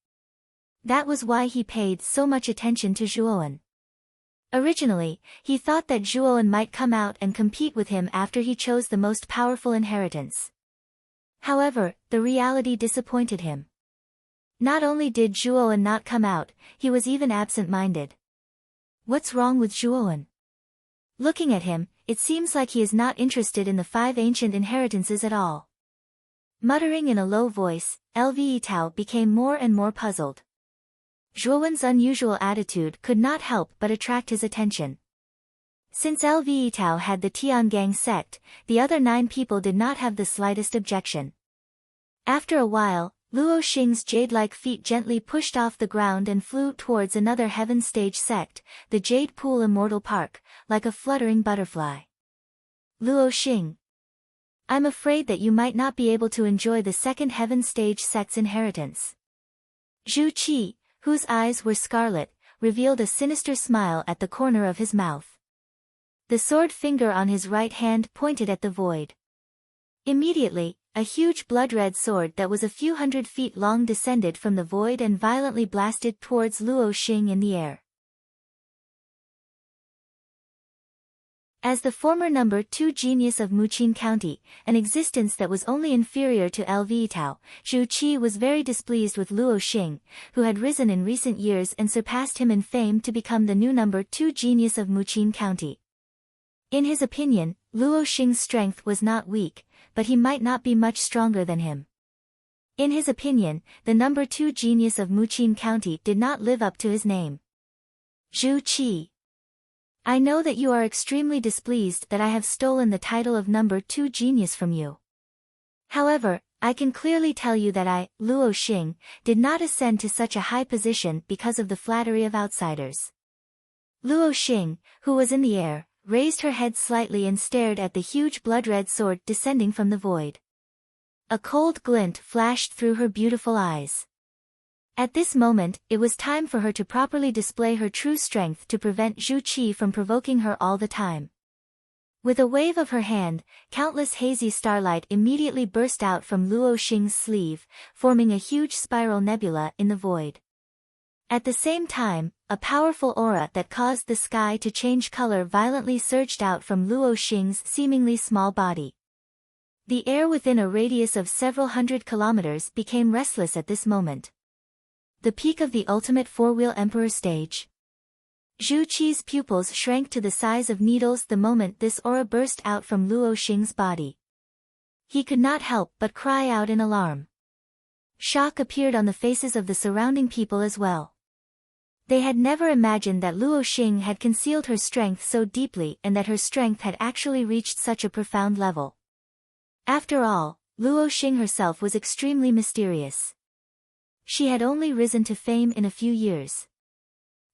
That was why he paid so much attention to Zhuowen. Originally, he thought that Zhuowen might come out and compete with him after he chose the most powerful inheritance. However, the reality disappointed him. Not only did Zhuowen not come out, he was even absent-minded. What's wrong with Zhuowen? Looking at him, it seems like he is not interested in the 5 ancient inheritances at all. Muttering in a low voice, LVE Tao became more and more puzzled. Zhuowen's unusual attitude could not help but attract his attention. Since LVE Tao had the Tiangang sect, the other 9 people did not have the slightest objection. After a while, Luo Xing's jade-like feet gently pushed off the ground and flew towards another heaven stage sect, the Jade Pool Immortal Park, like a fluttering butterfly. Luo Xing. I'm afraid that you might not be able to enjoy the second heaven stage sect's inheritance. Zhu Qi, whose eyes were scarlet, revealed a sinister smile at the corner of his mouth. The sword finger on his right hand pointed at the void. Immediately, a huge blood-red sword that was a few hundred feet long descended from the void and violently blasted towards Luo Xing in the air. As the former number 2 genius of Muqin County, an existence that was only inferior to LVE Tao, Zhu Qi was very displeased with Luo Xing, who had risen in recent years and surpassed him in fame to become the new number 2 genius of Muqin County. In his opinion, Luo Xing's strength was not weak, but he might not be much stronger than him. In his opinion, the number 2 genius of Muqin County did not live up to his name. Zhu Qi. I know that you are extremely displeased that I have stolen the title of number 2 genius from you. However, I can clearly tell you that I, Luo Xing, did not ascend to such a high position because of the flattery of outsiders. Luo Xing, who was in the air, raised her head slightly and stared at the huge blood-red sword descending from the void. A cold glint flashed through her beautiful eyes. At this moment, it was time for her to properly display her true strength to prevent Zhu Qi from provoking her all the time. With a wave of her hand, countless hazy starlight immediately burst out from Luo Xing's sleeve, forming a huge spiral nebula in the void. At the same time, a powerful aura that caused the sky to change color violently surged out from Luo Xing's seemingly small body. The air within a radius of several hundred kilometers became restless at this moment. The peak of the ultimate 4-wheel emperor stage. Zhu Qi's pupils shrank to the size of needles the moment this aura burst out from Luo Xing's body. He could not help but cry out in alarm. Shock appeared on the faces of the surrounding people as well. They had never imagined that Luo Xing had concealed her strength so deeply and that her strength had actually reached such a profound level. After all, Luo Xing herself was extremely mysterious. She had only risen to fame in a few years.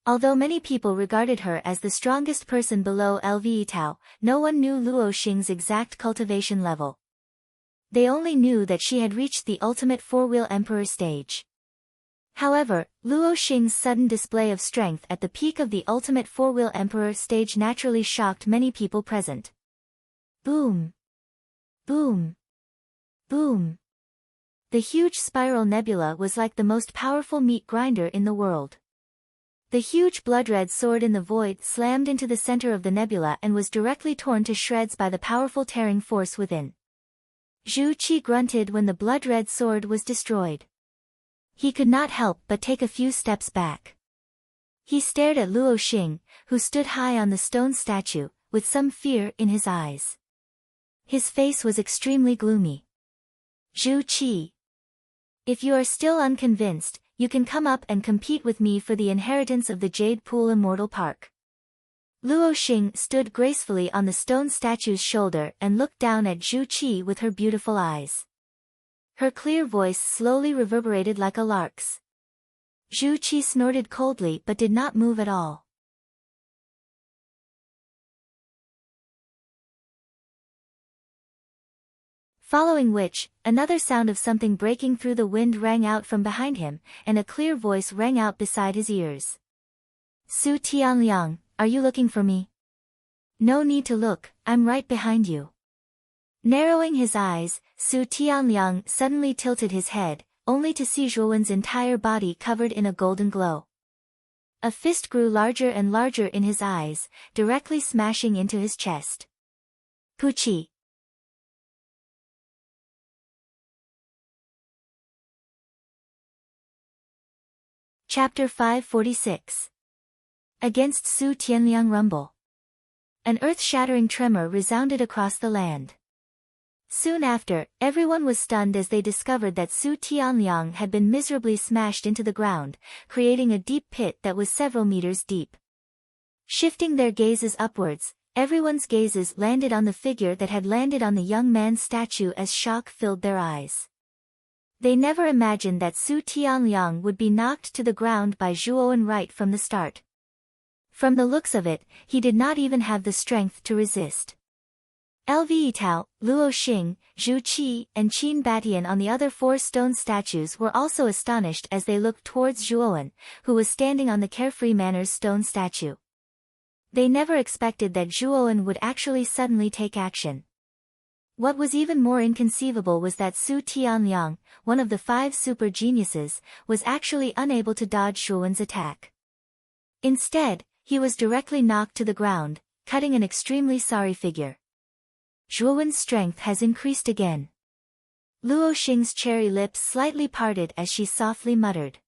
Although many people regarded her as the strongest person below LVE Tao, no one knew Luo Xing's exact cultivation level. They only knew that she had reached the ultimate 4-wheel emperor stage. However, Luo Xing's sudden display of strength at the peak of the ultimate 4-wheel emperor stage naturally shocked many people present. Boom! Boom! Boom! The huge spiral nebula was like the most powerful meat grinder in the world. The huge blood-red sword in the void slammed into the center of the nebula and was directly torn to shreds by the powerful tearing force within. Zhu Qi grunted when the blood-red sword was destroyed. He could not help but take a few steps back. He stared at Luo Xing, who stood high on the stone statue, with some fear in his eyes. His face was extremely gloomy. Zhu Qi. If you are still unconvinced, you can come up and compete with me for the inheritance of the Jade Pool Immortal Park. Luo Xing stood gracefully on the stone statue's shoulder and looked down at Zhu Qi with her beautiful eyes. Her clear voice slowly reverberated like a lark's. Zhu Qi snorted coldly but did not move at all. Following which, another sound of something breaking through the wind rang out from behind him, and a clear voice rang out beside his ears. Su Tianliang, are you looking for me? No need to look, I'm right behind you. Narrowing his eyes, Su Tianliang suddenly tilted his head, only to see Zhuowen's entire body covered in a golden glow. A fist grew larger and larger in his eyes, directly smashing into his chest. Puchi. Chapter 546. Against Su Tianliang Rumble. An earth-shattering tremor resounded across the land. Soon after, everyone was stunned as they discovered that Su Tianliang had been miserably smashed into the ground, creating a deep pit that was several meters deep. Shifting their gazes upwards, everyone's gazes landed on the figure that had landed on the young man's statue as shock filled their eyes. They never imagined that Su Tianliang would be knocked to the ground by Zhuowen right from the start. From the looks of it, he did not even have the strength to resist. Lvetao, Luo Xing, Zhu Qi, and Qin Batian on the other four stone statues were also astonished as they looked towards Zhuowen, who was standing on the Carefree Manor's stone statue. They never expected that Zhuowen would actually suddenly take action. What was even more inconceivable was that Su Tianliang, one of the 5 super geniuses, was actually unable to dodge Zhuowen's attack. Instead, he was directly knocked to the ground, cutting an extremely sorry figure. Zhuowen's strength has increased again. Luo Xing's cherry lips slightly parted as she softly muttered.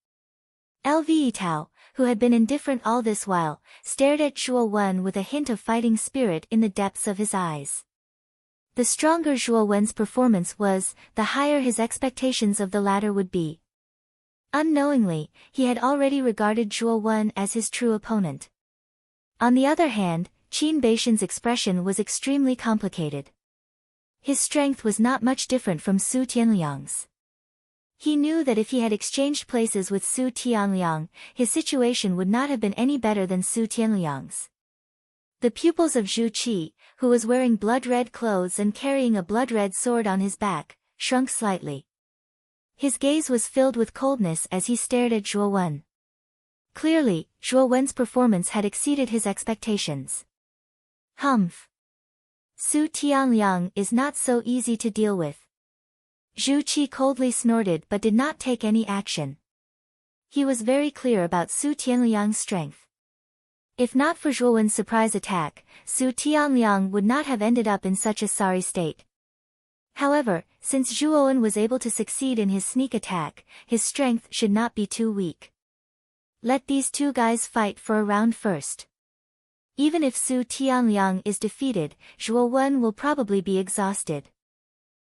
Lvetao, who had been indifferent all this while, stared at Zhuowen with a hint of fighting spirit in the depths of his eyes. The stronger Zhuowen's performance was, the higher his expectations of the latter would be. Unknowingly, he had already regarded Zhuowen as his true opponent. On the other hand, Qin Baishan's expression was extremely complicated. His strength was not much different from Su Tianliang's. He knew that if he had exchanged places with Su Tianliang, his situation would not have been any better than Su Tianliang's. The pupils of Zhu Qi, who was wearing blood-red clothes and carrying a blood-red sword on his back, shrunk slightly. His gaze was filled with coldness as he stared at Zhuowen. Clearly, Zhuowen's performance had exceeded his expectations. Humph. Su Tianliang is not so easy to deal with. Zhu Qi coldly snorted but did not take any action. He was very clear about Su Tianliang's strength. If not for Zhuowen's surprise attack, Su Tianliang would not have ended up in such a sorry state. However, since Zhuowen was able to succeed in his sneak attack, his strength should not be too weak. Let these two guys fight for a round first. Even if Su Tianliang is defeated, Zhuowen will probably be exhausted.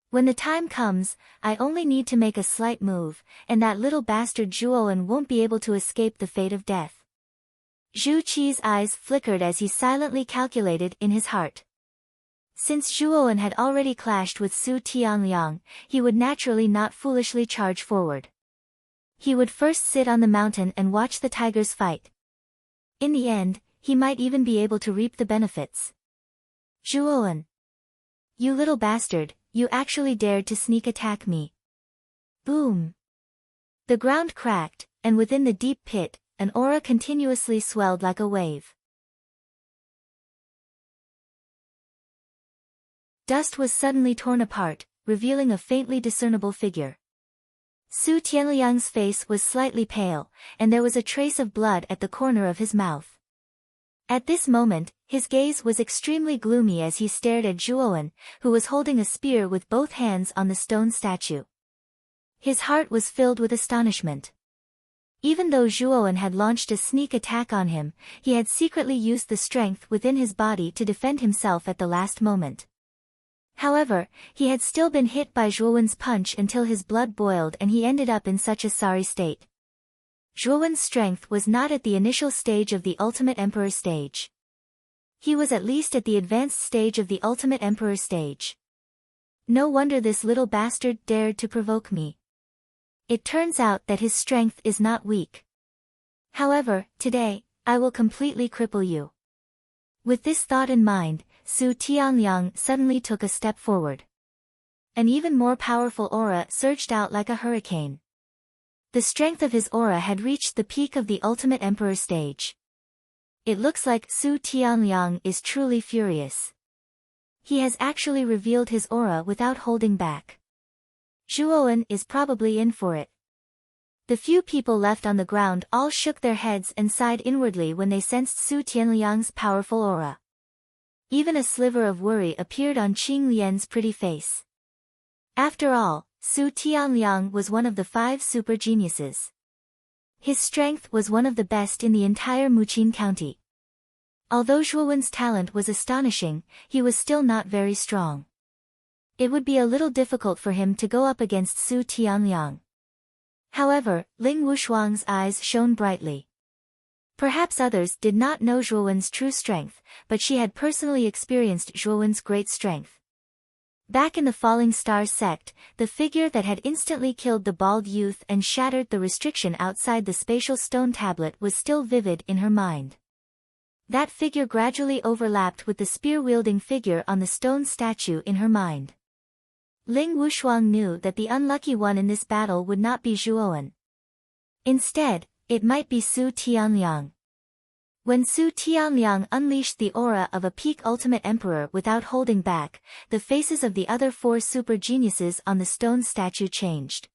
When the time comes, I only need to make a slight move, and that little bastard Zhuowen won't be able to escape the fate of death. Zhu Qi's eyes flickered as he silently calculated in his heart. Since Zhuowen had already clashed with Su Tianliang, he would naturally not foolishly charge forward. He would first sit on the mountain and watch the tigers fight. In the end, he might even be able to reap the benefits. Zhuowen. You little bastard, you actually dared to sneak attack me. Boom. The ground cracked, and within the deep pit, an aura continuously swelled like a wave. Dust was suddenly torn apart, revealing a faintly discernible figure. Su Tianliang's face was slightly pale, and there was a trace of blood at the corner of his mouth. At this moment, his gaze was extremely gloomy as he stared at Zhuowen, who was holding a spear with both hands on the stone statue. His heart was filled with astonishment. Even though Zhuowen had launched a sneak attack on him, he had secretly used the strength within his body to defend himself at the last moment. However, he had still been hit by Zhuowen's punch until his blood boiled and he ended up in such a sorry state. Zhuowen's strength was not at the initial stage of the Ultimate Emperor stage. He was at least at the advanced stage of the Ultimate Emperor stage. No wonder this little bastard dared to provoke me. It turns out that his strength is not weak. However, today, I will completely cripple you. With this thought in mind, Su Tianliang suddenly took a step forward. An even more powerful aura surged out like a hurricane. The strength of his aura had reached the peak of the Ultimate Emperor stage. It looks like Su Tianliang is truly furious. He has actually revealed his aura without holding back. Zhuowen is probably in for it. The few people left on the ground all shook their heads and sighed inwardly when they sensed Su Tianliang's powerful aura. Even a sliver of worry appeared on Qing Lian's pretty face. After all, Su Tianliang was one of the 5 super geniuses. His strength was one of the best in the entire Muqin County. Although Zhuowen's talent was astonishing, he was still not very strong. It would be a little difficult for him to go up against Su Tianliang. However, Ling Wushuang's eyes shone brightly. Perhaps others did not know Zhuowen's true strength, but she had personally experienced Zhuowen's great strength. Back in the Falling Star sect, the figure that had instantly killed the bald youth and shattered the restriction outside the spatial stone tablet was still vivid in her mind. That figure gradually overlapped with the spear-wielding figure on the stone statue in her mind. Ling Wushuang knew that the unlucky one in this battle would not be Zhuowen. Instead, it might be Su Tianliang. When Su Tianliang unleashed the aura of a peak Ultimate Emperor without holding back, the faces of the other 4 super geniuses on the stone statue changed.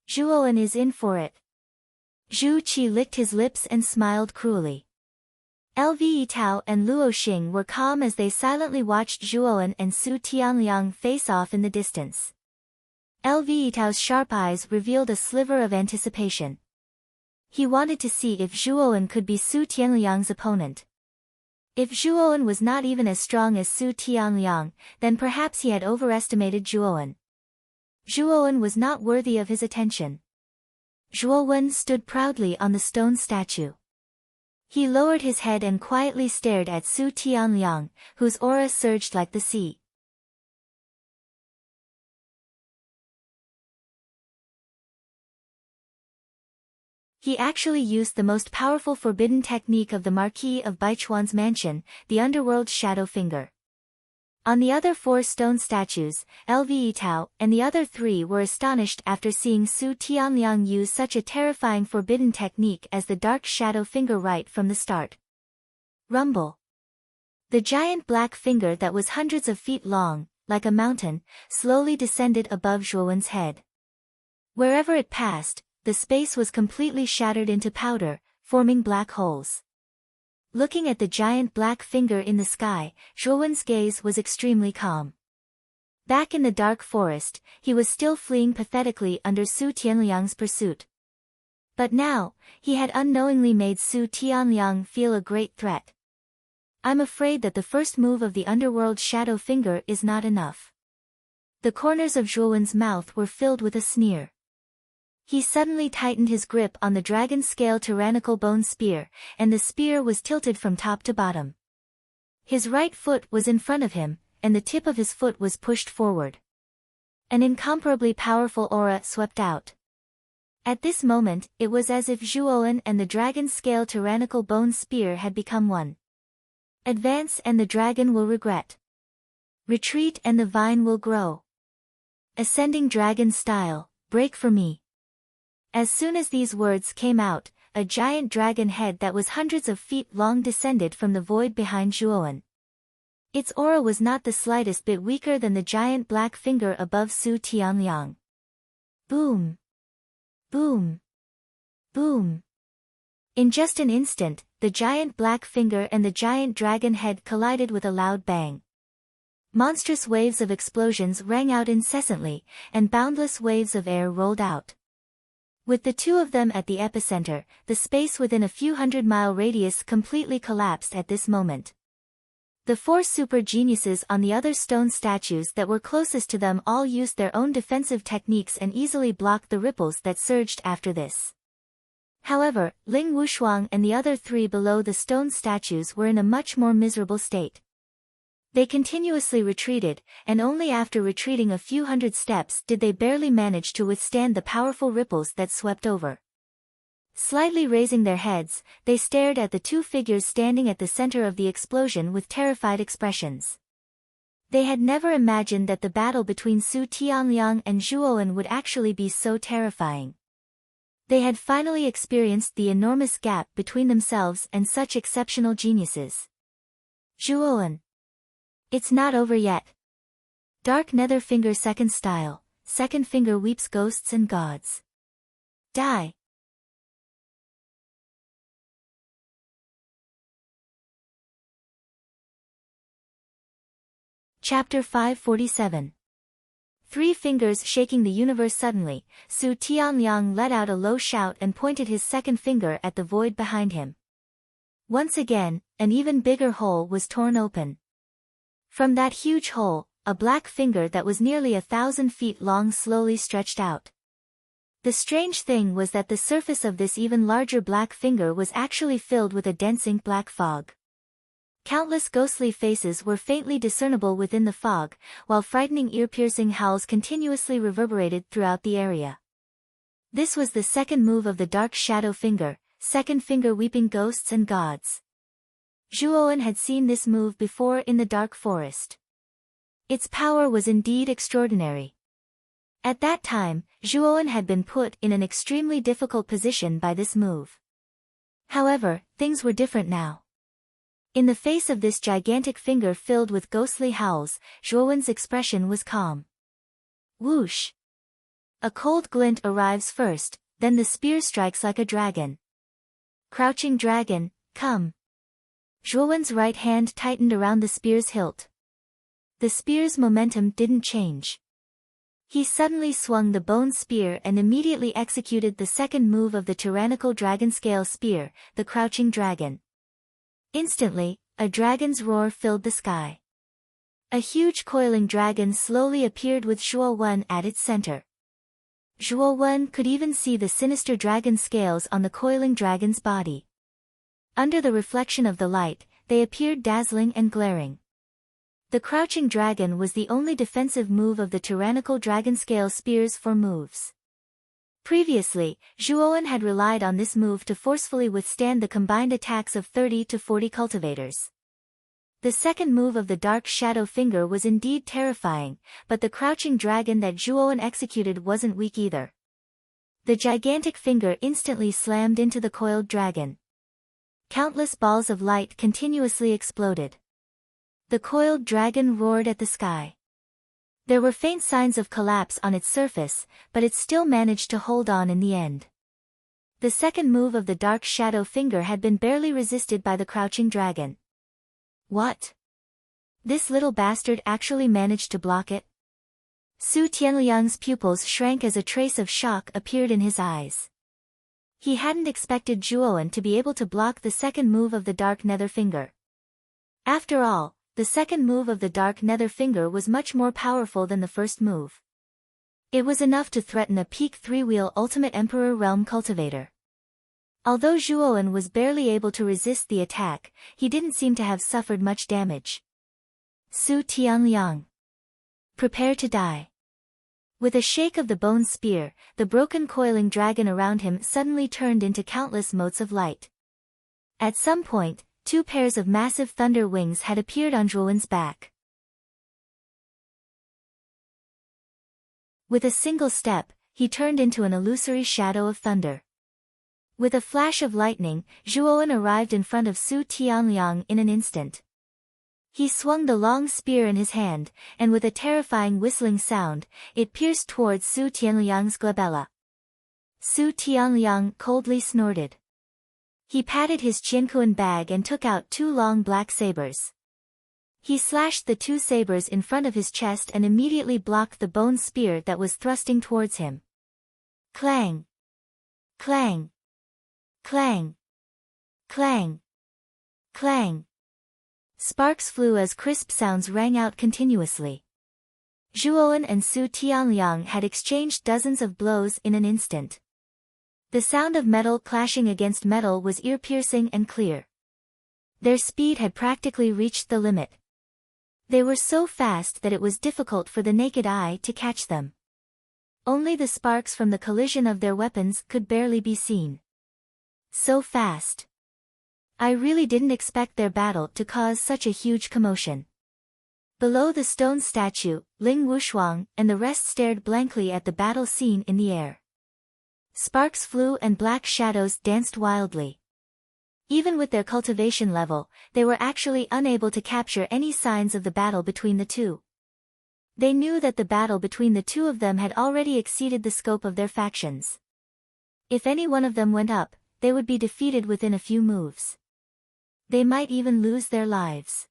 Zhuowen is in for it. Zhu Qi licked his lips and smiled cruelly. Lve Tao and Luo Xing were calm as they silently watched Zhuowen and Su Tianliang face off in the distance. Lve Tao's sharp eyes revealed a sliver of anticipation. He wanted to see if Zhuowen could be Su Tianliang's opponent. If Zhuowen was not even as strong as Su Tianliang, then perhaps he had overestimated Zhuowen. Zhuowen was not worthy of his attention. Zhuowen stood proudly on the stone statue. He lowered his head and quietly stared at Su Tianliang, whose aura surged like the sea. He actually used the most powerful forbidden technique of the Marquis of Baichuan's mansion, the underworld shadow finger. On the other 4 stone statues, Lve Tao and the other 3 were astonished after seeing Su Tianliang use such a terrifying forbidden technique as the dark shadow finger right from the start. Rumble. The giant black finger that was hundreds of feet long, like a mountain, slowly descended above Zhuowen's head. Wherever it passed, the space was completely shattered into powder, forming black holes. Looking at the giant black finger in the sky, Zhuowen's gaze was extremely calm. Back in the dark forest, he was still fleeing pathetically under Su Tianliang's pursuit. But now, he had unknowingly made Su Tianliang feel a great threat. I'm afraid that the first move of the underworld shadow finger is not enough. The corners of Zhuowen's mouth were filled with a sneer. He suddenly tightened his grip on the dragon-scale tyrannical bone spear, and the spear was tilted from top to bottom. His right foot was in front of him, and the tip of his foot was pushed forward. An incomparably powerful aura swept out. At this moment, it was as if Zhuowen and the dragon-scale tyrannical bone spear had become one. Advance and the dragon will regret. Retreat and the vine will grow. Ascending dragon style, break for me. As soon as these words came out, a giant dragon head that was hundreds of feet long descended from the void behind Zhuowen. Its aura was not the slightest bit weaker than the giant black finger above Su Tianliang. Boom! Boom! Boom! In just an instant, the giant black finger and the giant dragon head collided with a loud bang. Monstrous waves of explosions rang out incessantly, and boundless waves of air rolled out. With the two of them at the epicenter, the space within a few hundred-mile radius completely collapsed at this moment. The four super geniuses on the other stone statues that were closest to them all used their own defensive techniques and easily blocked the ripples that surged after this. However, Ling Wushuang and the other three below the stone statues were in a much more miserable state. They continuously retreated, and only after retreating a few hundred steps did they barely manage to withstand the powerful ripples that swept over. Slightly raising their heads, they stared at the two figures standing at the center of the explosion with terrified expressions. They had never imagined that the battle between Su Tianliang and Zhuowen would actually be so terrifying. They had finally experienced the enormous gap between themselves and such exceptional geniuses. Zhuowen. It's not over yet. Dark Nether Finger Second Style, Second Finger weeps ghosts and gods. Die. Chapter 547. Three fingers shaking the universe suddenly, Su Tianliang let out a low shout and pointed his second finger at the void behind him. Once again, an even bigger hole was torn open. From that huge hole, a black finger that was nearly 1,000 feet long slowly stretched out. The strange thing was that the surface of this even larger black finger was actually filled with a dense ink-black fog. Countless ghostly faces were faintly discernible within the fog, while frightening ear-piercing howls continuously reverberated throughout the area. This was the second move of the Dark Shadow Finger, Second Finger Weeping Ghosts and Gods. Zhuowen had seen this move before in the Dark Forest. Its power was indeed extraordinary. At that time, Zhuowen had been put in an extremely difficult position by this move. However, things were different now. In the face of this gigantic finger filled with ghostly howls, Zhuowen's expression was calm. Whoosh! A cold glint arrives first, then the spear strikes like a dragon. Crouching dragon, come! Zhuowen's right hand tightened around the spear's hilt. The spear's momentum didn't change. He suddenly swung the bone spear and immediately executed the second move of the tyrannical dragon-scale spear, the crouching dragon. Instantly, a dragon's roar filled the sky. A huge coiling dragon slowly appeared with Zhuowen at its center. Zhuowen could even see the sinister dragon scales on the coiling dragon's body. Under the reflection of the light, they appeared dazzling and glaring. The crouching dragon was the only defensive move of the tyrannical dragon-scale spear's four moves. Previously, Zhuowen had relied on this move to forcefully withstand the combined attacks of 30 to 40 cultivators. The second move of the Dark Shadow Finger was indeed terrifying, but the crouching dragon that Zhuowen executed wasn't weak either. The gigantic finger instantly slammed into the coiled dragon. Countless balls of light continuously exploded. The coiled dragon roared at the sky. There were faint signs of collapse on its surface, but it still managed to hold on in the end. The second move of the Dark Shadow Finger had been barely resisted by the crouching dragon. What? This little bastard actually managed to block it? Su Tianliang's pupils shrank as a trace of shock appeared in his eyes. He hadn't expected Zhuowen to be able to block the second move of the Dark Nether Finger. After all, the second move of the Dark Nether Finger was much more powerful than the first move. It was enough to threaten a peak 3-wheel Ultimate Emperor Realm cultivator. Although Zhuowen was barely able to resist the attack, he didn't seem to have suffered much damage. Su Tianliang. Prepare to die. With a shake of the bone spear, the broken coiling dragon around him suddenly turned into countless motes of light. At some point, 2 pairs of massive thunder wings had appeared on Zhuowen's back. With a single step, he turned into an illusory shadow of thunder. With a flash of lightning, Zhuowen arrived in front of Su Tianliang in an instant. He swung the long spear in his hand, and with a terrifying whistling sound, it pierced towards Su Tianliang's glabella. Su Tianliang coldly snorted. He patted his Qiankuan bag and took out 2 long black sabers. He slashed the 2 sabers in front of his chest and immediately blocked the bone spear that was thrusting towards him. Clang! Clang! Clang! Clang! Clang! Sparks flew as crisp sounds rang out continuously. Zhuowen and Su Tianliang had exchanged dozens of blows in an instant. The sound of metal clashing against metal was ear-piercing and clear. Their speed had practically reached the limit. They were so fast that it was difficult for the naked eye to catch them. Only the sparks from the collision of their weapons could barely be seen. So fast. I really didn't expect their battle to cause such a huge commotion. Below the stone statue, Ling Wushuang and the rest stared blankly at the battle scene in the air. Sparks flew and black shadows danced wildly. Even with their cultivation level, they were actually unable to capture any signs of the battle between the two. They knew that the battle between the two of them had already exceeded the scope of their factions. If any one of them went up, they would be defeated within a few moves. They might even lose their lives.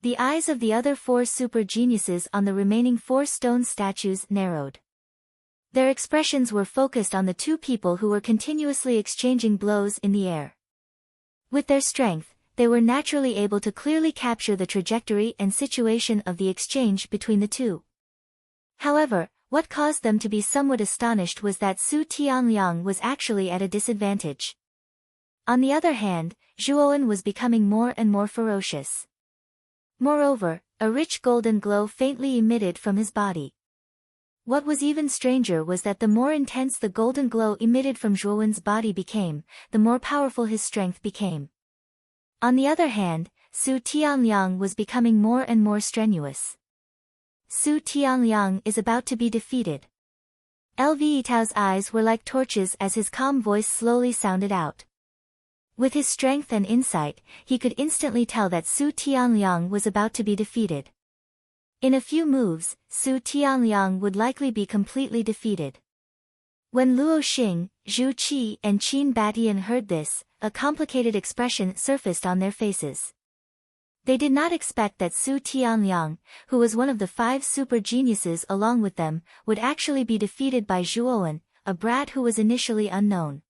The eyes of the other 4 super geniuses on the remaining 4 stone statues narrowed. Their expressions were focused on the 2 people who were continuously exchanging blows in the air. With their strength, they were naturally able to clearly capture the trajectory and situation of the exchange between the two. However, what caused them to be somewhat astonished was that Su Tianliang was actually at a disadvantage. On the other hand, Zhuowen was becoming more and more ferocious. Moreover, a rich golden glow faintly emitted from his body. What was even stranger was that the more intense the golden glow emitted from Zhuowen's body became, the more powerful his strength became. On the other hand, Su Tianliang was becoming more and more strenuous. Su Tianliang is about to be defeated. Lv Tao's eyes were like torches as his calm voice slowly sounded out. With his strength and insight, he could instantly tell that Su Tianliang was about to be defeated. In a few moves, Su Tianliang would likely be completely defeated. When Luo Xing, Zhu Qi and Qin Batian heard this, a complicated expression surfaced on their faces. They did not expect that Su Tianliang, who was one of the 5 super geniuses along with them, would actually be defeated by Zhuowen, a brat who was initially unknown.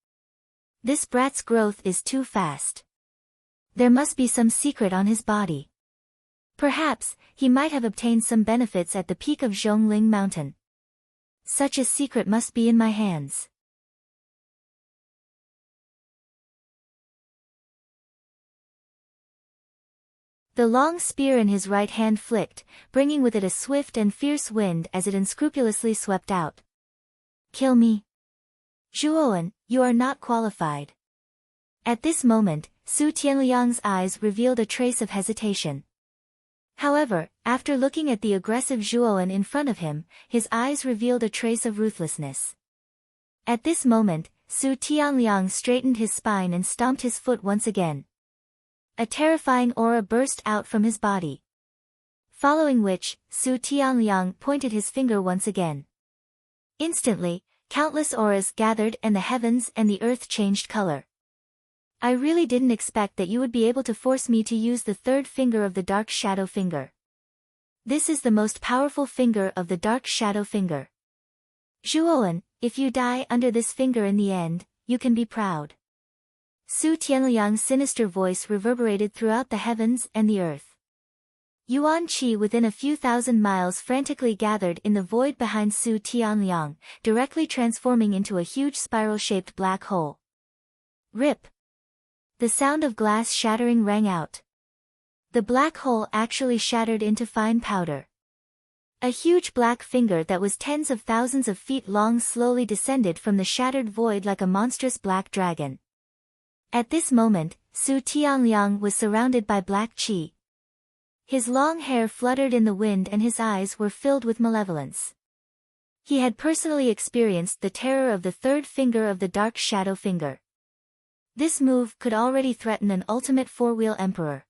This brat's growth is too fast. There must be some secret on his body. Perhaps, he might have obtained some benefits at the peak of Zhongling Mountain. Such a secret must be in my hands. The long spear in his right hand flicked, bringing with it a swift and fierce wind as it unscrupulously swept out. Kill me. Zhuowen, you are not qualified. At this moment, Su Tianliang's eyes revealed a trace of hesitation. However, after looking at the aggressive Zhuowen in front of him, his eyes revealed a trace of ruthlessness. At this moment, Su Tianliang straightened his spine and stomped his foot once again. A terrifying aura burst out from his body. Following which, Su Tianliang pointed his finger once again. Instantly, countless auras gathered and the heavens and the earth changed color. I really didn't expect that you would be able to force me to use the 3rd finger of the Dark Shadow Finger. This is the most powerful finger of the Dark Shadow Finger. Zhuowen, if you die under this finger in the end, you can be proud. Su Tianliang's sinister voice reverberated throughout the heavens and the earth. Yuan Qi within a few thousand miles frantically gathered in the void behind Su Tianliang, directly transforming into a huge spiral-shaped black hole. Rip! The sound of glass shattering rang out. The black hole actually shattered into fine powder. A huge black finger that was tens of thousands of feet long slowly descended from the shattered void like a monstrous black dragon. At this moment, Su Tianliang was surrounded by black qi. His long hair fluttered in the wind and his eyes were filled with malevolence. He had personally experienced the terror of the 3rd finger of the Dark Shadow Finger. This move could already threaten an ultimate 4-wheel emperor.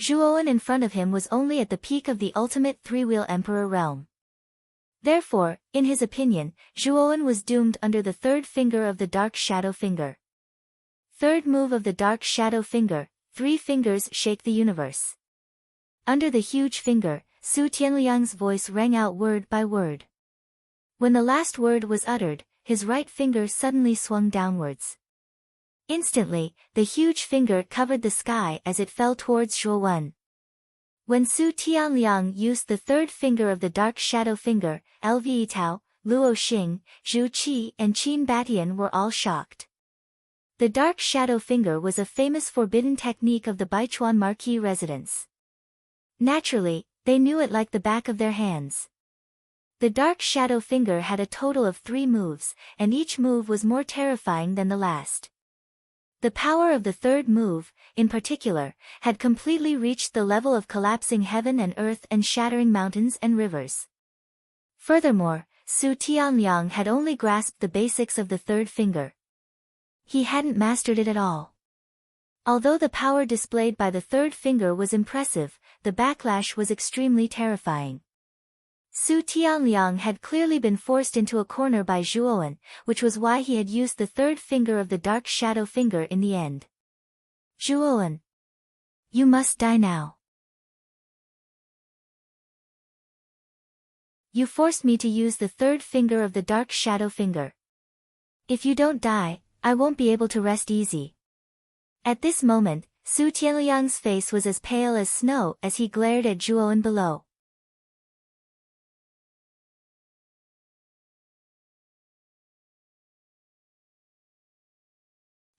Zhuowen in front of him was only at the peak of the ultimate three-wheel emperor realm. Therefore, in his opinion, Zhuowen was doomed under the third finger of the Dark Shadow Finger. Third move of the Dark Shadow Finger, 3 fingers shake the universe. Under the huge finger, Su Tianliang's voice rang out word by word. When the last word was uttered, his right finger suddenly swung downwards. Instantly, the huge finger covered the sky as it fell towards Zhuowen. When Su Tianliang used the third finger of the Dark Shadow Finger, Lve Tao, Luo Xing, Zhu Qi and Qin Batian were all shocked. The Dark Shadow Finger was a famous forbidden technique of the Baichuan Marquis residence. Naturally, they knew it like the back of their hands. The Dark Shadow Finger had a total of 3 moves, and each move was more terrifying than the last. The power of the third move, in particular, had completely reached the level of collapsing heaven and earth and shattering mountains and rivers. Furthermore, Su Tianliang had only grasped the basics of the third finger. He hadn't mastered it at all. Although the power displayed by the third finger was impressive, the backlash was extremely terrifying. Su Tianliang had clearly been forced into a corner by Zhuowen, which was why he had used the third finger of the Dark Shadow Finger in the end. Zhuowen, you must die now. You forced me to use the third finger of the Dark Shadow Finger. If you don't die, I won't be able to rest easy. At this moment, Su Tianliang's face was as pale as snow as he glared at Zhuowen below.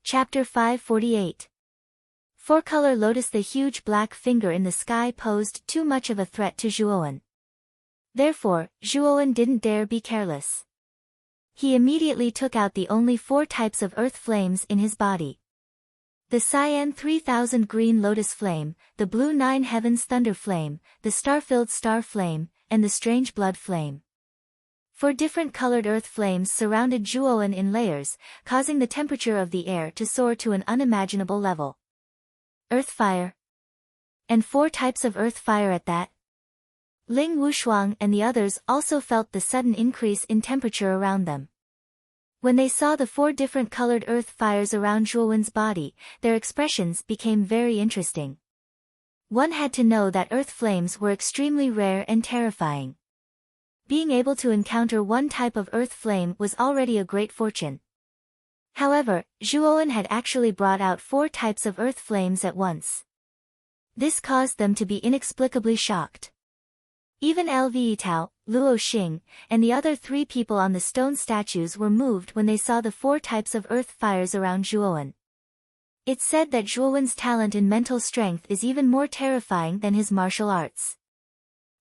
Chapter 548. Four-color lotus. The huge black finger in the sky posed too much of a threat to Zhuowen. Therefore, Zhuowen didn't dare be careless. He immediately took out the only 4 types of earth flames in his body. The cyan 3000 green lotus flame, the blue 9 heavens thunder flame, the star-filled star flame, and the strange blood flame. 4 different colored earth flames surrounded Zhuowen in layers, causing the temperature of the air to soar to an unimaginable level. Earth fire. And 4 types of earth fire at that. Ling Wushuang and the others also felt the sudden increase in temperature around them. When they saw the 4 different colored earth fires around Zhuowen's body, their expressions became very interesting. One had to know that earth flames were extremely rare and terrifying. Being able to encounter one type of earth flame was already a great fortune. However, Zhuowen had actually brought out 4 types of earth flames at once. This caused them to be inexplicably shocked. Even Lve Tao, Luo Xing, and the other 3 people on the stone statues were moved when they saw the 4 types of earth fires around Zhuowen. It's said that Zhuowen's talent in mental strength is even more terrifying than his martial arts.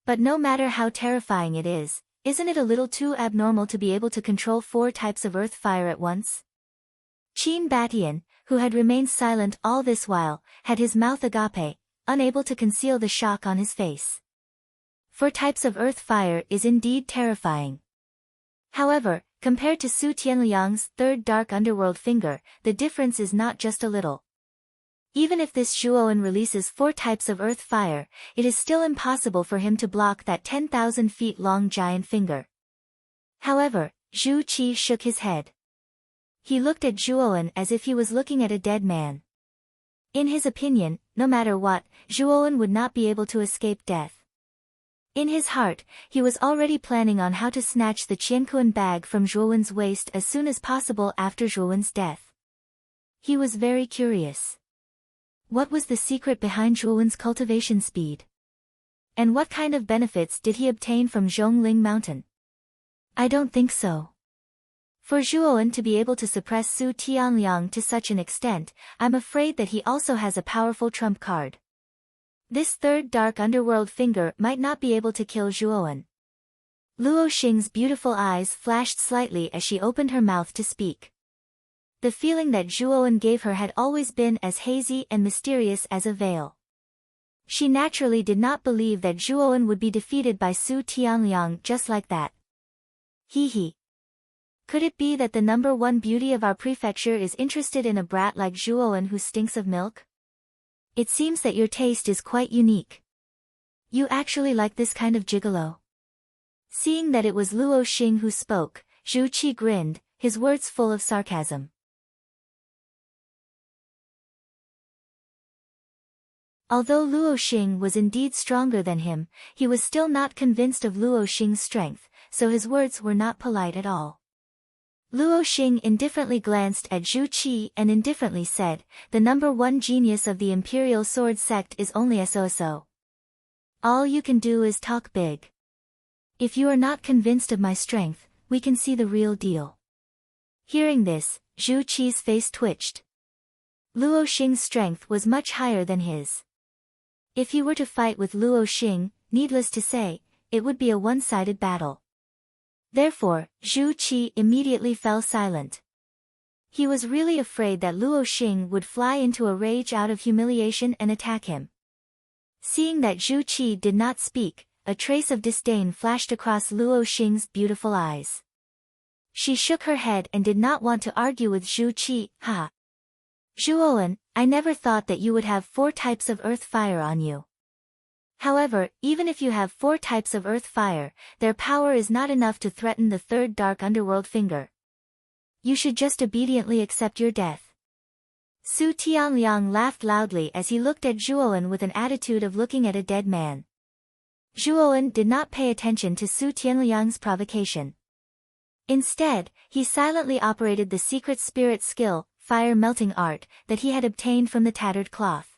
But no matter how terrifying it is, isn't it a little too abnormal to be able to control 4 types of earth fire at once? Qin Batian, who had remained silent all this while, had his mouth agape, unable to conceal the shock on his face. 4 types of earth fire is indeed terrifying. However, compared to Su Tianliang's third dark underworld finger, the difference is not just a little. Even if this Zhuowen releases 4 types of earth fire, it is still impossible for him to block that 10,000 feet long giant finger. However, Zhu Qi shook his head. He looked at Zhuowen as if he was looking at a dead man. In his opinion, no matter what, Zhuowen would not be able to escape death. In his heart, he was already planning on how to snatch the Qiankuan bag from Zhuowen's waist as soon as possible after Zhuowen's death. He was very curious. What was the secret behind Zhuowen's cultivation speed? And what kind of benefits did he obtain from Zhongling Mountain? I don't think so. For Zhuowen to be able to suppress Su Tianliang to such an extent, I'm afraid that he also has a powerful trump card. This third dark underworld finger might not be able to kill Zhuowen. Luo Xing's beautiful eyes flashed slightly as she opened her mouth to speak. The feeling that Zhuowen gave her had always been as hazy and mysterious as a veil. She naturally did not believe that Zhuowen would be defeated by Su Tianliang just like that. Hee. Could it be that the #1 beauty of our prefecture is interested in a brat like Zhuowen who stinks of milk? It seems that your taste is quite unique. You actually like this kind of gigolo? Seeing that it was Luo Xing who spoke, Zhu Qi grinned, his words full of sarcasm. Although Luo Xing was indeed stronger than him, he was still not convinced of Luo Xing's strength, so his words were not polite at all. Luo Xing indifferently glanced at Zhu Qi and indifferently said, "The number one genius of the Imperial Sword Sect is only so. All you can do is talk big. If you are not convinced of my strength, we can see the real deal." Hearing this, Zhu Qi's face twitched. Luo Xing's strength was much higher than his. If he were to fight with Luo Xing, needless to say, it would be a one-sided battle. Therefore, Zhu Qi immediately fell silent. He was really afraid that Luo Xing would fly into a rage out of humiliation and attack him. Seeing that Zhu Qi did not speak, a trace of disdain flashed across Luo Xing's beautiful eyes. She shook her head and did not want to argue with Zhu Qi. "Ha! Zhuowen, I never thought that you would have 4 types of earth fire on you. However, even if you have 4 types of earth fire, their power is not enough to threaten the 3rd dark underworld finger. You should just obediently accept your death." Su Tianliang laughed loudly as he looked at Zhuowen with an attitude of looking at a dead man. Zhuowen did not pay attention to Su Tianliang's provocation. Instead, he silently operated the secret spirit skill, fire melting art, that he had obtained from the tattered cloth.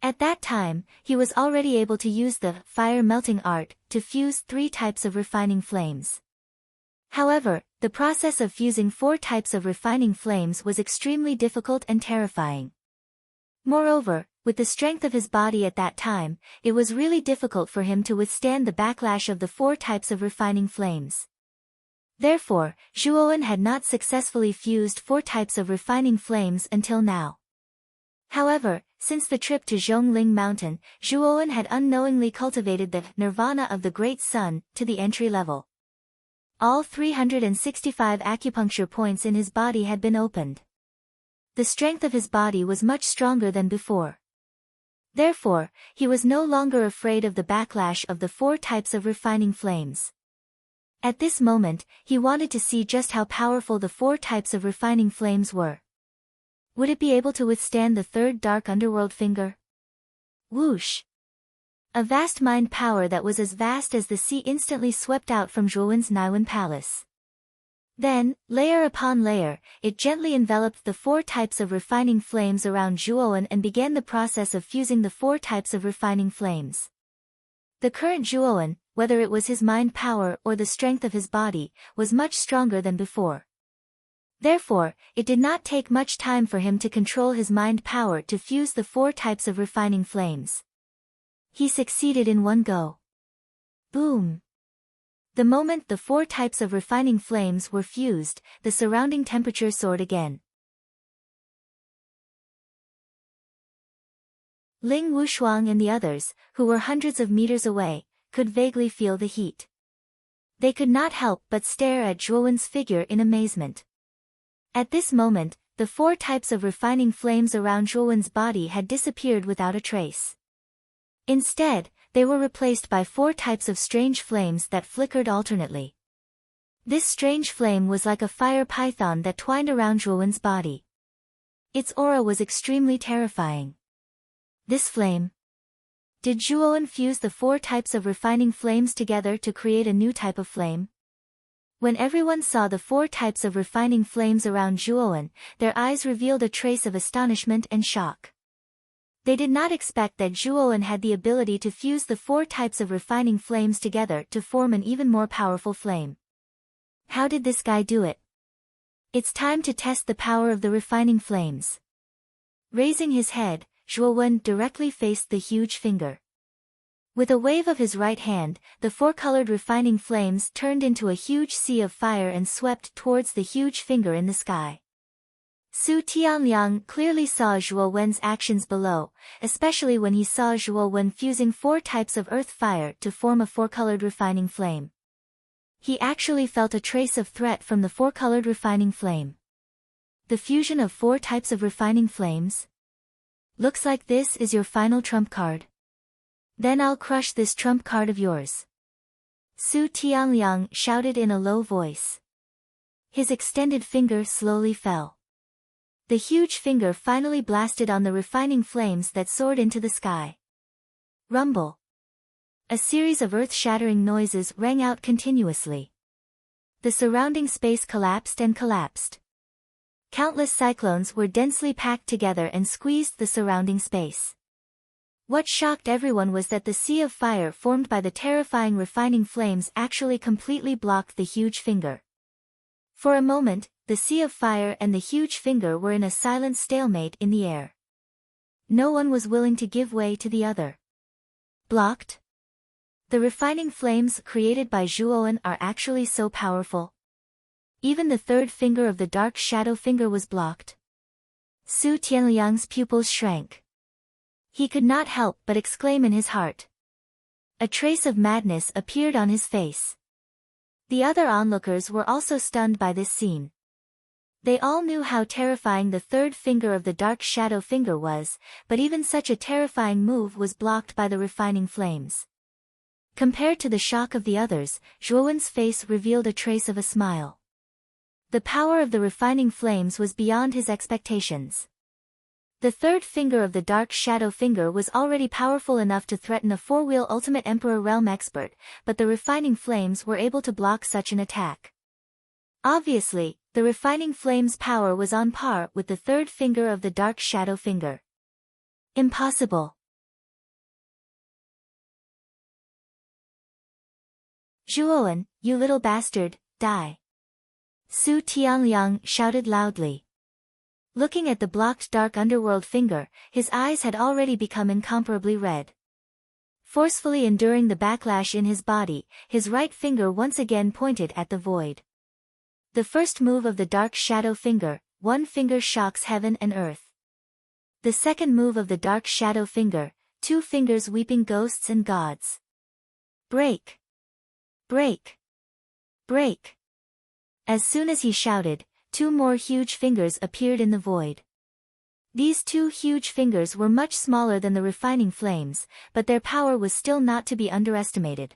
At that time, he was already able to use the fire melting art to fuse 3 types of refining flames. However, the process of fusing 4 types of refining flames was extremely difficult and terrifying. Moreover, with the strength of his body at that time, it was really difficult for him to withstand the backlash of the 4 types of refining flames. Therefore, Zhuowen had not successfully fused 4 types of refining flames until now. However, since the trip to Zhongling Mountain, Zhuowen had unknowingly cultivated the nirvana of the Great Sun to the entry level. All 365 acupuncture points in his body had been opened. The strength of his body was much stronger than before. Therefore, he was no longer afraid of the backlash of the 4 types of refining flames. At this moment, he wanted to see just how powerful the 4 types of refining flames were. Would it be able to withstand the 3rd dark underworld finger? Whoosh! A vast mind power that was as vast as the sea instantly swept out from Zhuowen's Naiwen palace. Then, layer upon layer, it gently enveloped the 4 types of refining flames around Zhuowen and began the process of fusing the 4 types of refining flames. The current Zhuowen, whether it was his mind power or the strength of his body, was much stronger than before. Therefore, it did not take much time for him to control his mind power to fuse the 4 types of refining flames. He succeeded in one go. Boom! The moment the 4 types of refining flames were fused, the surrounding temperature soared again. Ling Wushuang and the others, who were hundreds of meters away, could vaguely feel the heat. They could not help but stare at Zhuowen's figure in amazement. At this moment, the 4 types of refining flames around Zhuowen's body had disappeared without a trace. Instead, they were replaced by 4 types of strange flames that flickered alternately. This strange flame was like a fire python that twined around Zhuowen's body. Its aura was extremely terrifying. This flame. Did Zhuowen fuse the 4 types of refining flames together to create a new type of flame? When everyone saw the 4 types of refining flames around Zhuowen, their eyes revealed a trace of astonishment and shock. They did not expect that Zhuowen had the ability to fuse the 4 types of refining flames together to form an even more powerful flame. How did this guy do it? It's time to test the power of the refining flames. Raising his head, Zhuowen directly faced the huge finger. With a wave of his right hand, the 4-colored refining flames turned into a huge sea of fire and swept towards the huge finger in the sky. Su Tianliang clearly saw Zhuowen's actions below, especially when he saw Zhuowen fusing 4 types of earth fire to form a 4-colored refining flame. He actually felt a trace of threat from the 4-colored refining flame. The fusion of 4 types of refining flames? Looks like this is your final trump card. Then I'll crush this trump card of yours. Su Tianliang shouted in a low voice. His extended finger slowly fell. The huge finger finally blasted on the refining flames that soared into the sky. Rumble. A series of earth-shattering noises rang out continuously. The surrounding space collapsed and collapsed. Countless cyclones were densely packed together and squeezed the surrounding space. What shocked everyone was that the sea of fire formed by the terrifying refining flames actually completely blocked the huge finger. For a moment, the sea of fire and the huge finger were in a silent stalemate in the air. No one was willing to give way to the other. Blocked? The refining flames created by Zhuowen are actually so powerful. Even the third finger of the dark shadow finger was blocked. Su Tianliang's pupils shrank. He could not help but exclaim in his heart. A trace of madness appeared on his face. The other onlookers were also stunned by this scene. They all knew how terrifying the third finger of the dark shadow finger was, but even such a terrifying move was blocked by the refining flames. Compared to the shock of the others, Zhuowen's face revealed a trace of a smile. The power of the refining flames was beyond his expectations. The third finger of the dark shadow finger was already powerful enough to threaten a four-wheel ultimate emperor realm expert, but the refining flames were able to block such an attack. Obviously, the refining flames' power was on par with the third finger of the dark shadow finger. Impossible. Zhuowen, you little bastard, die. Su Tianliang shouted loudly. Looking at the blocked dark underworld finger, his eyes had already become incomparably red. Forcefully enduring the backlash in his body, his right finger once again pointed at the void. The first move of the dark shadow finger, one finger shocks heaven and earth. The second move of the dark shadow finger, two fingers weeping ghosts and gods. Break! Break! Break! As soon as he shouted, two more huge fingers appeared in the void. These two huge fingers were much smaller than the refining flames, but their power was still not to be underestimated.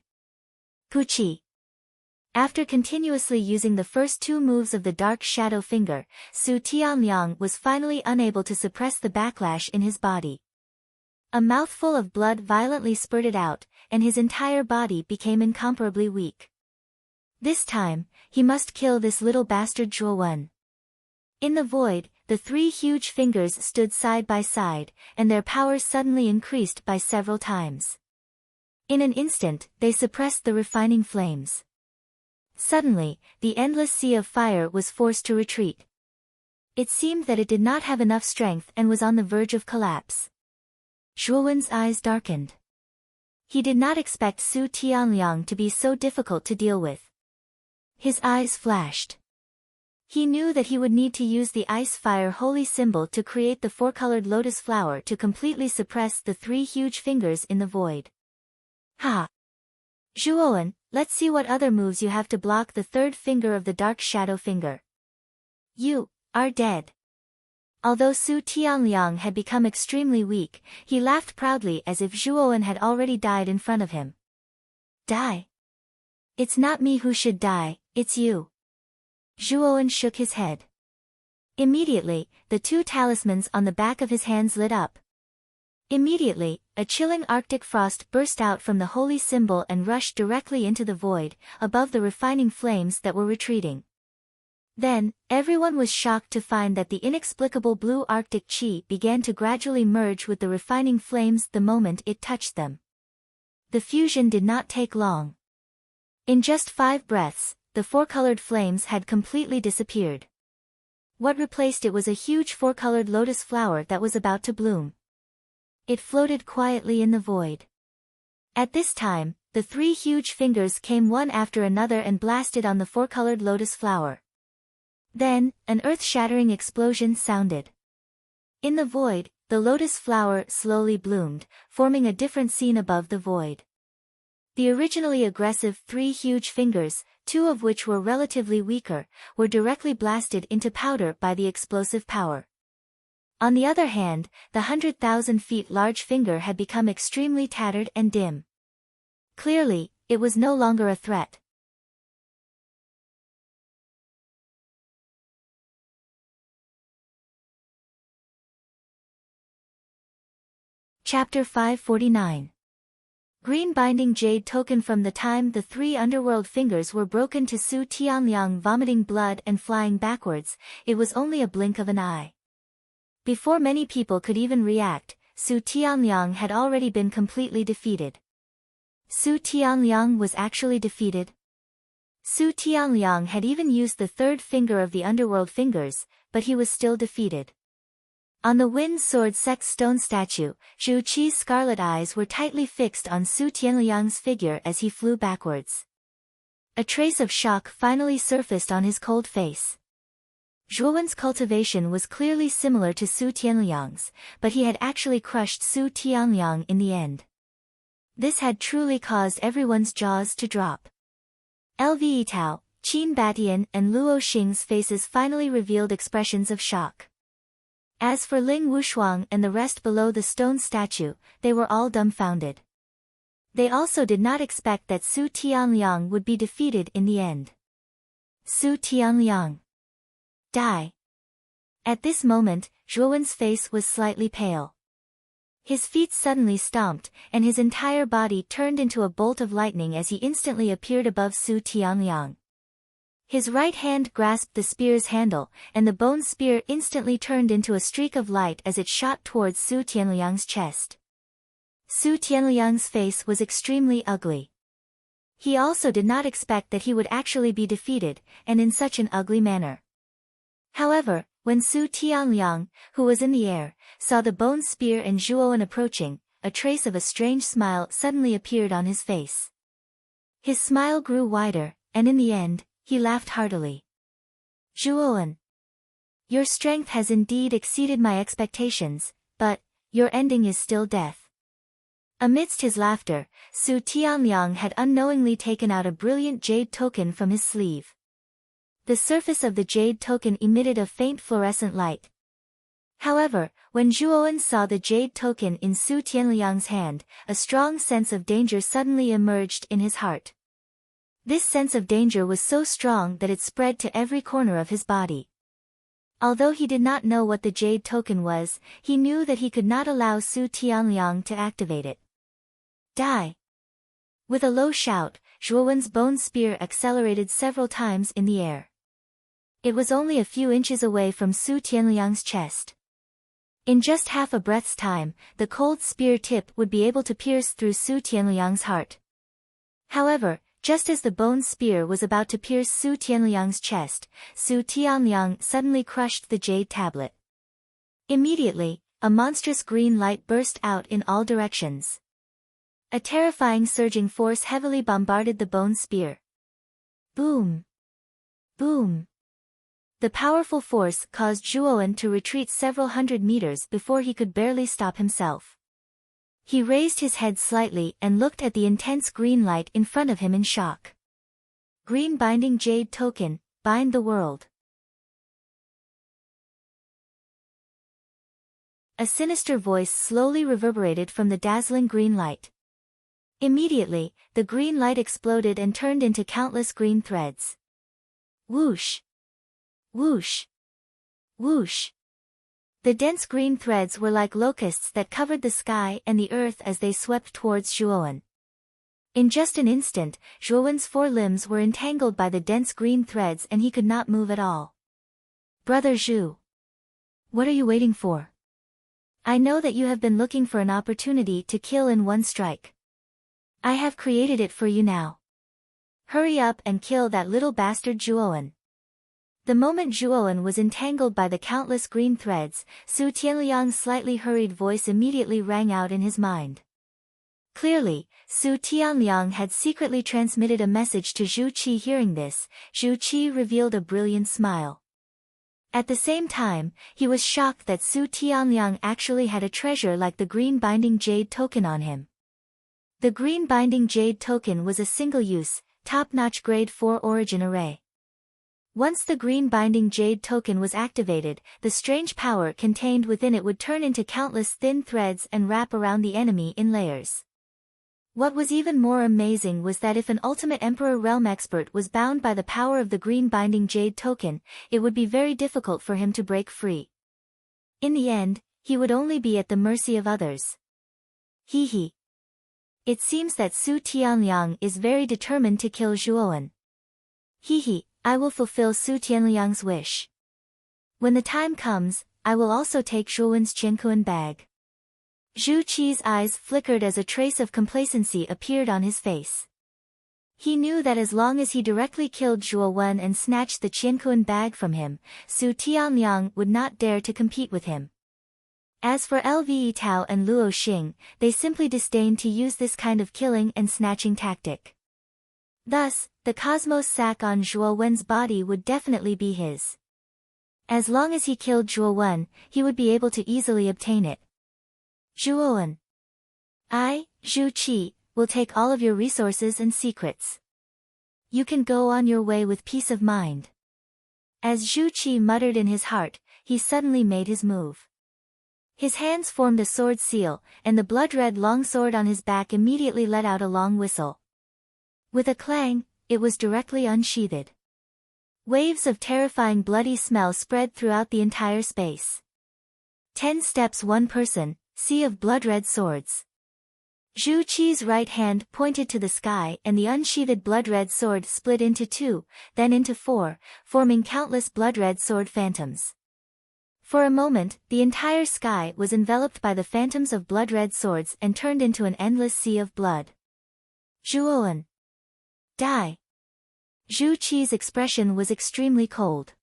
Puchi! After continuously using the first two moves of the dark shadow finger, Su Tianliang was finally unable to suppress the backlash in his body. A mouthful of blood violently spurted out, and his entire body became incomparably weak. This time, he must kill this little bastard Zhuowen. In the void, the three huge fingers stood side by side, and their powers suddenly increased by several times. In an instant, they suppressed the refining flames. Suddenly, the endless sea of fire was forced to retreat. It seemed that it did not have enough strength and was on the verge of collapse. Zhuowen's eyes darkened. He did not expect Su Tianliang to be so difficult to deal with. His eyes flashed. He knew that he would need to use the ice-fire holy symbol to create the four-colored lotus flower to completely suppress the three huge fingers in the void. Ha! Zhuowen, let's see what other moves you have to block the third finger of the dark shadow finger. You are dead. Although Su Tianliang had become extremely weak, he laughed proudly as if Zhuowen had already died in front of him. Die? It's not me who should die, it's you. Zhuowen shook his head. Immediately, the two talismans on the back of his hands lit up. Immediately, a chilling Arctic frost burst out from the holy symbol and rushed directly into the void, above the refining flames that were retreating. Then, everyone was shocked to find that the inexplicable blue Arctic chi began to gradually merge with the refining flames the moment it touched them. The fusion did not take long. In just 5 breaths, the four-colored flames had completely disappeared. What replaced it was a huge four-colored lotus flower that was about to bloom. It floated quietly in the void. At this time, the three huge fingers came one after another and blasted on the four-colored lotus flower. Then, an earth-shattering explosion sounded. In the void, the lotus flower slowly bloomed, forming a different scene above the void. The originally aggressive 3 huge fingers, 2 of which were relatively weaker, were directly blasted into powder by the explosive power. On the other hand, the 100,000 feet large finger had become extremely tattered and dim. Clearly, it was no longer a threat. Chapter 549. Green binding jade token. From the time the 3 underworld fingers were broken to Su Tianliang vomiting blood and flying backwards, it was only a blink of an eye. Before many people could even react, Su Tianliang had already been completely defeated. Su Tianliang was actually defeated? Su Tianliang had even used the 3rd finger of the underworld fingers, but he was still defeated. On the wind sword sex stone statue, Zhu Qi's scarlet eyes were tightly fixed on Su Tianliang's figure as he flew backwards. A trace of shock finally surfaced on his cold face. Zhuowen's cultivation was clearly similar to Su Tianliang's, but he had actually crushed Su Tianliang in the end. This had truly caused everyone's jaws to drop. Lve Tao, Qin Batian and Luo Xing's faces finally revealed expressions of shock. As for Ling Wushuang and the rest below the stone statue, they were all dumbfounded. They also did not expect that Su Tianliang would be defeated in the end. Su Tianliang. Die. At this moment, Zhuowen's face was slightly pale. His feet suddenly stomped, and his entire body turned into a bolt of lightning as he instantly appeared above Su Tianliang. His right hand grasped the spear's handle, and the bone spear instantly turned into a streak of light as it shot towards Su Tianliang's chest. Su Tianliang's face was extremely ugly. He also did not expect that he would actually be defeated, and in such an ugly manner. However, when Su Tianliang, who was in the air, saw the bone spear and Zhuowen approaching, a trace of a strange smile suddenly appeared on his face. His smile grew wider, and in the end, he laughed heartily. Zhuowen. Your strength has indeed exceeded my expectations, but your ending is still death. Amidst his laughter, Su Tianliang had unknowingly taken out a brilliant jade token from his sleeve. The surface of the jade token emitted a faint fluorescent light. However, when Zhuowen saw the jade token in Su Tianliang's hand, a strong sense of danger suddenly emerged in his heart. This sense of danger was so strong that it spread to every corner of his body. Although he did not know what the jade token was, he knew that he could not allow Su Tianliang to activate it. Die! With a low shout, Zhuowen's bone spear accelerated several times in the air. It was only a few inches away from Su Tianliang's chest. In just half a breath's time, the cold spear tip would be able to pierce through Su Tianliang's heart. However, just as the bone spear was about to pierce Su Tianliang's chest, Su Tianliang suddenly crushed the jade tablet. Immediately, a monstrous green light burst out in all directions. A terrifying surging force heavily bombarded the bone spear. Boom! Boom! The powerful force caused Zhuowen to retreat several hundred meters before he could barely stop himself. He raised his head slightly and looked at the intense green light in front of him in shock. Green binding jade token, bind the world. A sinister voice slowly reverberated from the dazzling green light. Immediately, the green light exploded and turned into countless green threads. Whoosh! Whoosh! Whoosh! The dense green threads were like locusts that covered the sky and the earth as they swept towards Zhuowen. In just an instant, Zhuowen's 4 limbs were entangled by the dense green threads and he could not move at all. Brother Zhu. What are you waiting for? I know that you have been looking for an opportunity to kill in one strike. I have created it for you now. Hurry up and kill that little bastard Zhuowen. The moment Zhuowen was entangled by the countless green threads, Su Tianliang's slightly hurried voice immediately rang out in his mind. Clearly, Su Tianliang had secretly transmitted a message to Zhu Qi. Hearing this, Zhu Qi revealed a brilliant smile. At the same time, he was shocked that Su Tianliang actually had a treasure like the green binding jade token on him. The green binding jade token was a single-use, top-notch grade 4 origin array. Once the green binding jade token was activated, the strange power contained within it would turn into countless thin threads and wrap around the enemy in layers. What was even more amazing was that if an ultimate Emperor Realm expert was bound by the power of the green binding jade token, it would be very difficult for him to break free. In the end, he would only be at the mercy of others. Hee hee. It seems that Su Tianliang is very determined to kill Zhuowen. Hee hee, I will fulfill Su Tianliang's wish. When the time comes, I will also take Zhuowen's Qiankuan bag. Zhu Qi's eyes flickered as a trace of complacency appeared on his face. He knew that as long as he directly killed Zhuowen and snatched the Qiankuan bag from him, Su Tianliang would not dare to compete with him. As for Lve Tao and Luo Xing, they simply disdained to use this kind of killing and snatching tactic. Thus, the cosmos sac on Zhuowen's body would definitely be his. As long as he killed Zhuowen, he would be able to easily obtain it. Zhuowen. I, Zhu Qi, will take all of your resources and secrets. You can go on your way with peace of mind. As Zhu Qi muttered in his heart, he suddenly made his move. His hands formed a sword seal, and the blood-red longsword on his back immediately let out a long whistle. With a clang, it was directly unsheathed. Waves of terrifying bloody smell spread throughout the entire space. 10 steps one person, sea of blood-red swords. Zhu Qi's right hand pointed to the sky and the unsheathed blood-red sword split into 2, then into 4, forming countless blood-red sword phantoms. For a moment, the entire sky was enveloped by the phantoms of blood-red swords and turned into an endless sea of blood. Zhuowen. Die. Zhu Qi's expression was extremely cold.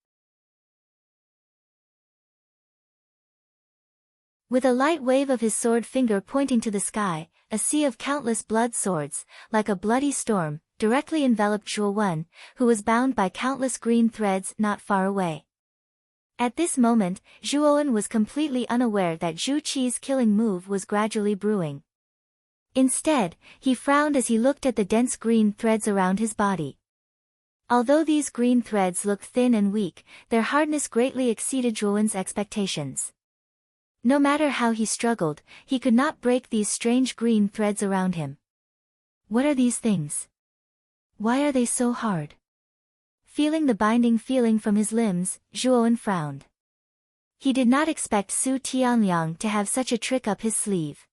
With a light wave of his sword finger pointing to the sky, a sea of countless blood swords, like a bloody storm, directly enveloped Zhuowen, who was bound by countless green threads not far away. At this moment, Zhuowen was completely unaware that Zhu Qi's killing move was gradually brewing. Instead, he frowned as he looked at the dense green threads around his body. Although these green threads looked thin and weak, their hardness greatly exceeded Zhuowen's expectations. No matter how he struggled, he could not break these strange green threads around him. What are these things? Why are they so hard? Feeling the binding feeling from his limbs, Zhuowen frowned. He did not expect Su Tianliang to have such a trick up his sleeve.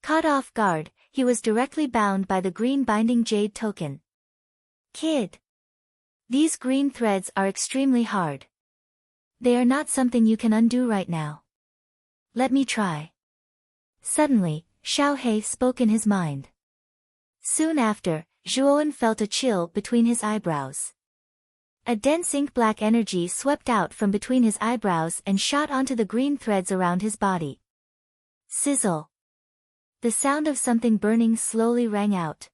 Caught off guard, he was directly bound by the green binding jade token. Kid. These green threads are extremely hard. They are not something you can undo right now. Let me try. Suddenly, Xiaohe spoke in his mind. Soon after, Zhuowen felt a chill between his eyebrows. A dense ink-black energy swept out from between his eyebrows and shot onto the green threads around his body. Sizzle. The sound of something burning slowly rang out.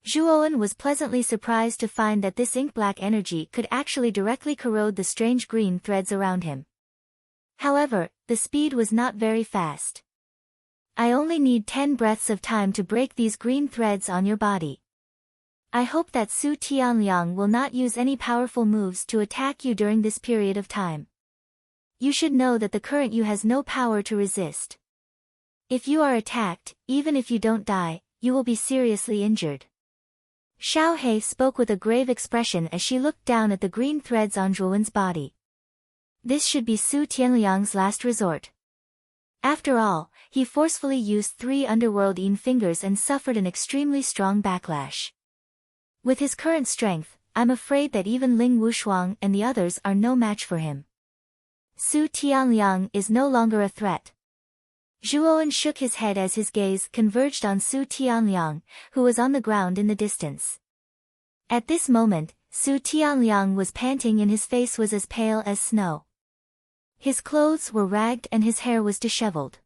Zhuowen was pleasantly surprised to find that this ink-black energy could actually directly corrode the strange green threads around him. However, the speed was not very fast. I only need 10 breaths of time to break these green threads on your body. I hope that Su Tianliang will not use any powerful moves to attack you during this period of time. You should know that the current you has no power to resist. If you are attacked, even if you don't die, you will be seriously injured. Xiaohe spoke with a grave expression as she looked down at the green threads on Zhuowen's body. This should be Su Tianliang's last resort. After all, he forcefully used 3 underworld yin fingers and suffered an extremely strong backlash. With his current strength, I'm afraid that even Ling Wushuang and the others are no match for him. Su Tianliang is no longer a threat. Zhuowen shook his head as his gaze converged on Su Tianliang, who was on the ground in the distance. At this moment, Su Tianliang was panting and his face was as pale as snow. His clothes were ragged and his hair was disheveled.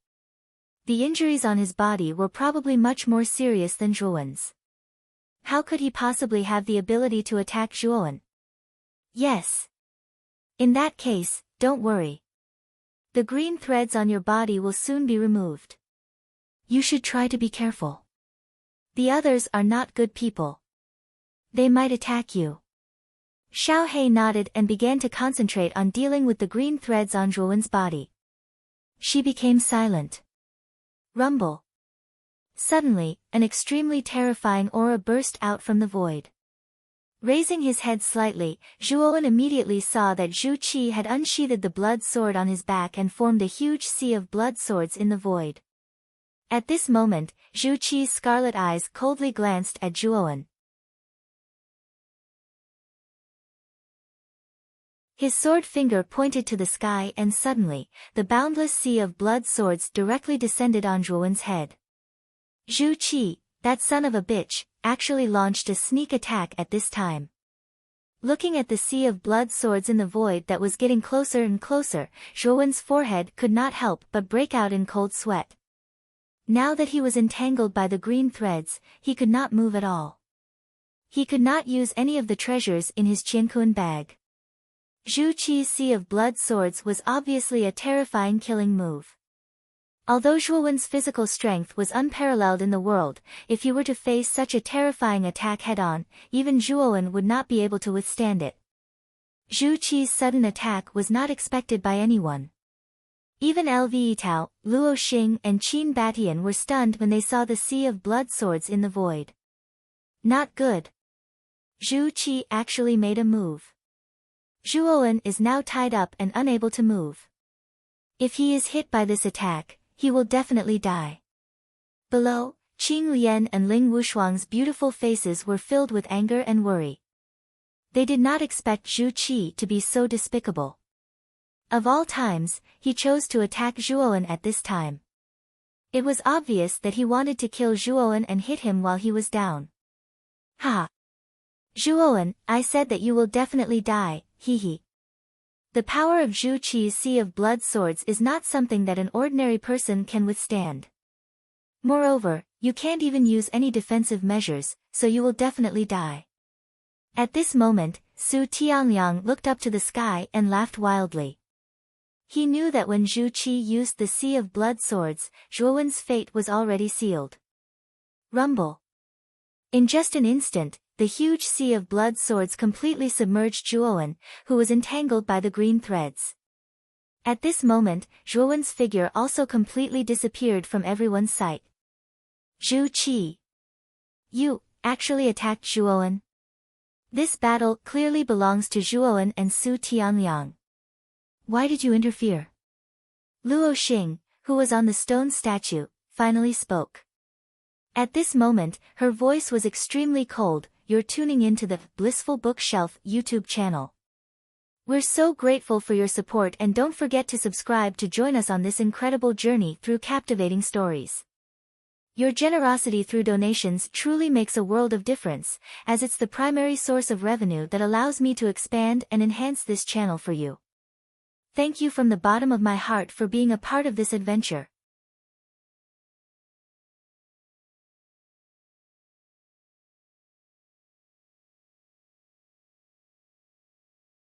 The injuries on his body were probably much more serious than Zhuowen's. How could he possibly have the ability to attack Zhuowen? Yes. In that case, don't worry. The green threads on your body will soon be removed. You should try to be careful. The others are not good people. They might attack you. Xiao He nodded and began to concentrate on dealing with the green threads on Zhuowen's body. She became silent. Rumble. Suddenly, an extremely terrifying aura burst out from the void. Raising his head slightly, Zhuowen immediately saw that Zhu Qi had unsheathed the blood sword on his back and formed a huge sea of blood swords in the void. At this moment, Zhu Qi's scarlet eyes coldly glanced at Zhuowen. His sword finger pointed to the sky and suddenly, the boundless sea of blood swords directly descended on Zhuowen's head. Zhu Qi, that son of a bitch, actually launched a sneak attack at this time. Looking at the sea of blood swords in the void that was getting closer and closer, Zhuowen's forehead could not help but break out in cold sweat. Now that he was entangled by the green threads, he could not move at all. He could not use any of the treasures in his Qianquan bag. Zhu Qi's sea of blood swords was obviously a terrifying killing move. Although Zhuowen's physical strength was unparalleled in the world, if he were to face such a terrifying attack head-on, even Zhuowen would not be able to withstand it. Zhu Qi's sudden attack was not expected by anyone. Even Lve Tao, Luo Xing and Qin Batian were stunned when they saw the sea of blood swords in the void. Not good. Zhu Qi actually made a move. Zhuowen is now tied up and unable to move. If he is hit by this attack, he will definitely die. Below, Qing Lian and Ling Wushuang's beautiful faces were filled with anger and worry. They did not expect Zhu Qi to be so despicable. Of all times, he chose to attack Zhuowen at this time. It was obvious that he wanted to kill Zhuowen and hit him while he was down. Ha! Zhuowen, I said that you will definitely die, hee. The power of Zhu Qi's sea of blood swords is not something that an ordinary person can withstand. Moreover, you can't even use any defensive measures, so you will definitely die. At this moment, Su Tianliang looked up to the sky and laughed wildly. He knew that when Zhu Qi used the sea of blood swords, Zhuowen's fate was already sealed. Rumble. In just an instant, the huge sea of blood swords completely submerged Zhuowen, who was entangled by the green threads. At this moment, Zhuowen's figure also completely disappeared from everyone's sight. Zhu Qi. You actually attacked Zhuowen? This battle clearly belongs to Zhuowen and Su Tianliang. Why did you interfere? Luo Xing, who was on the stone statue, finally spoke. At this moment, her voice was extremely cold. You're tuning into the Blissful Bookshelf YouTube channel. We're so grateful for your support and don't forget to subscribe to join us on this incredible journey through captivating stories. Your generosity through donations truly makes a world of difference, as it's the primary source of revenue that allows me to expand and enhance this channel for you. Thank you from the bottom of my heart for being a part of this adventure.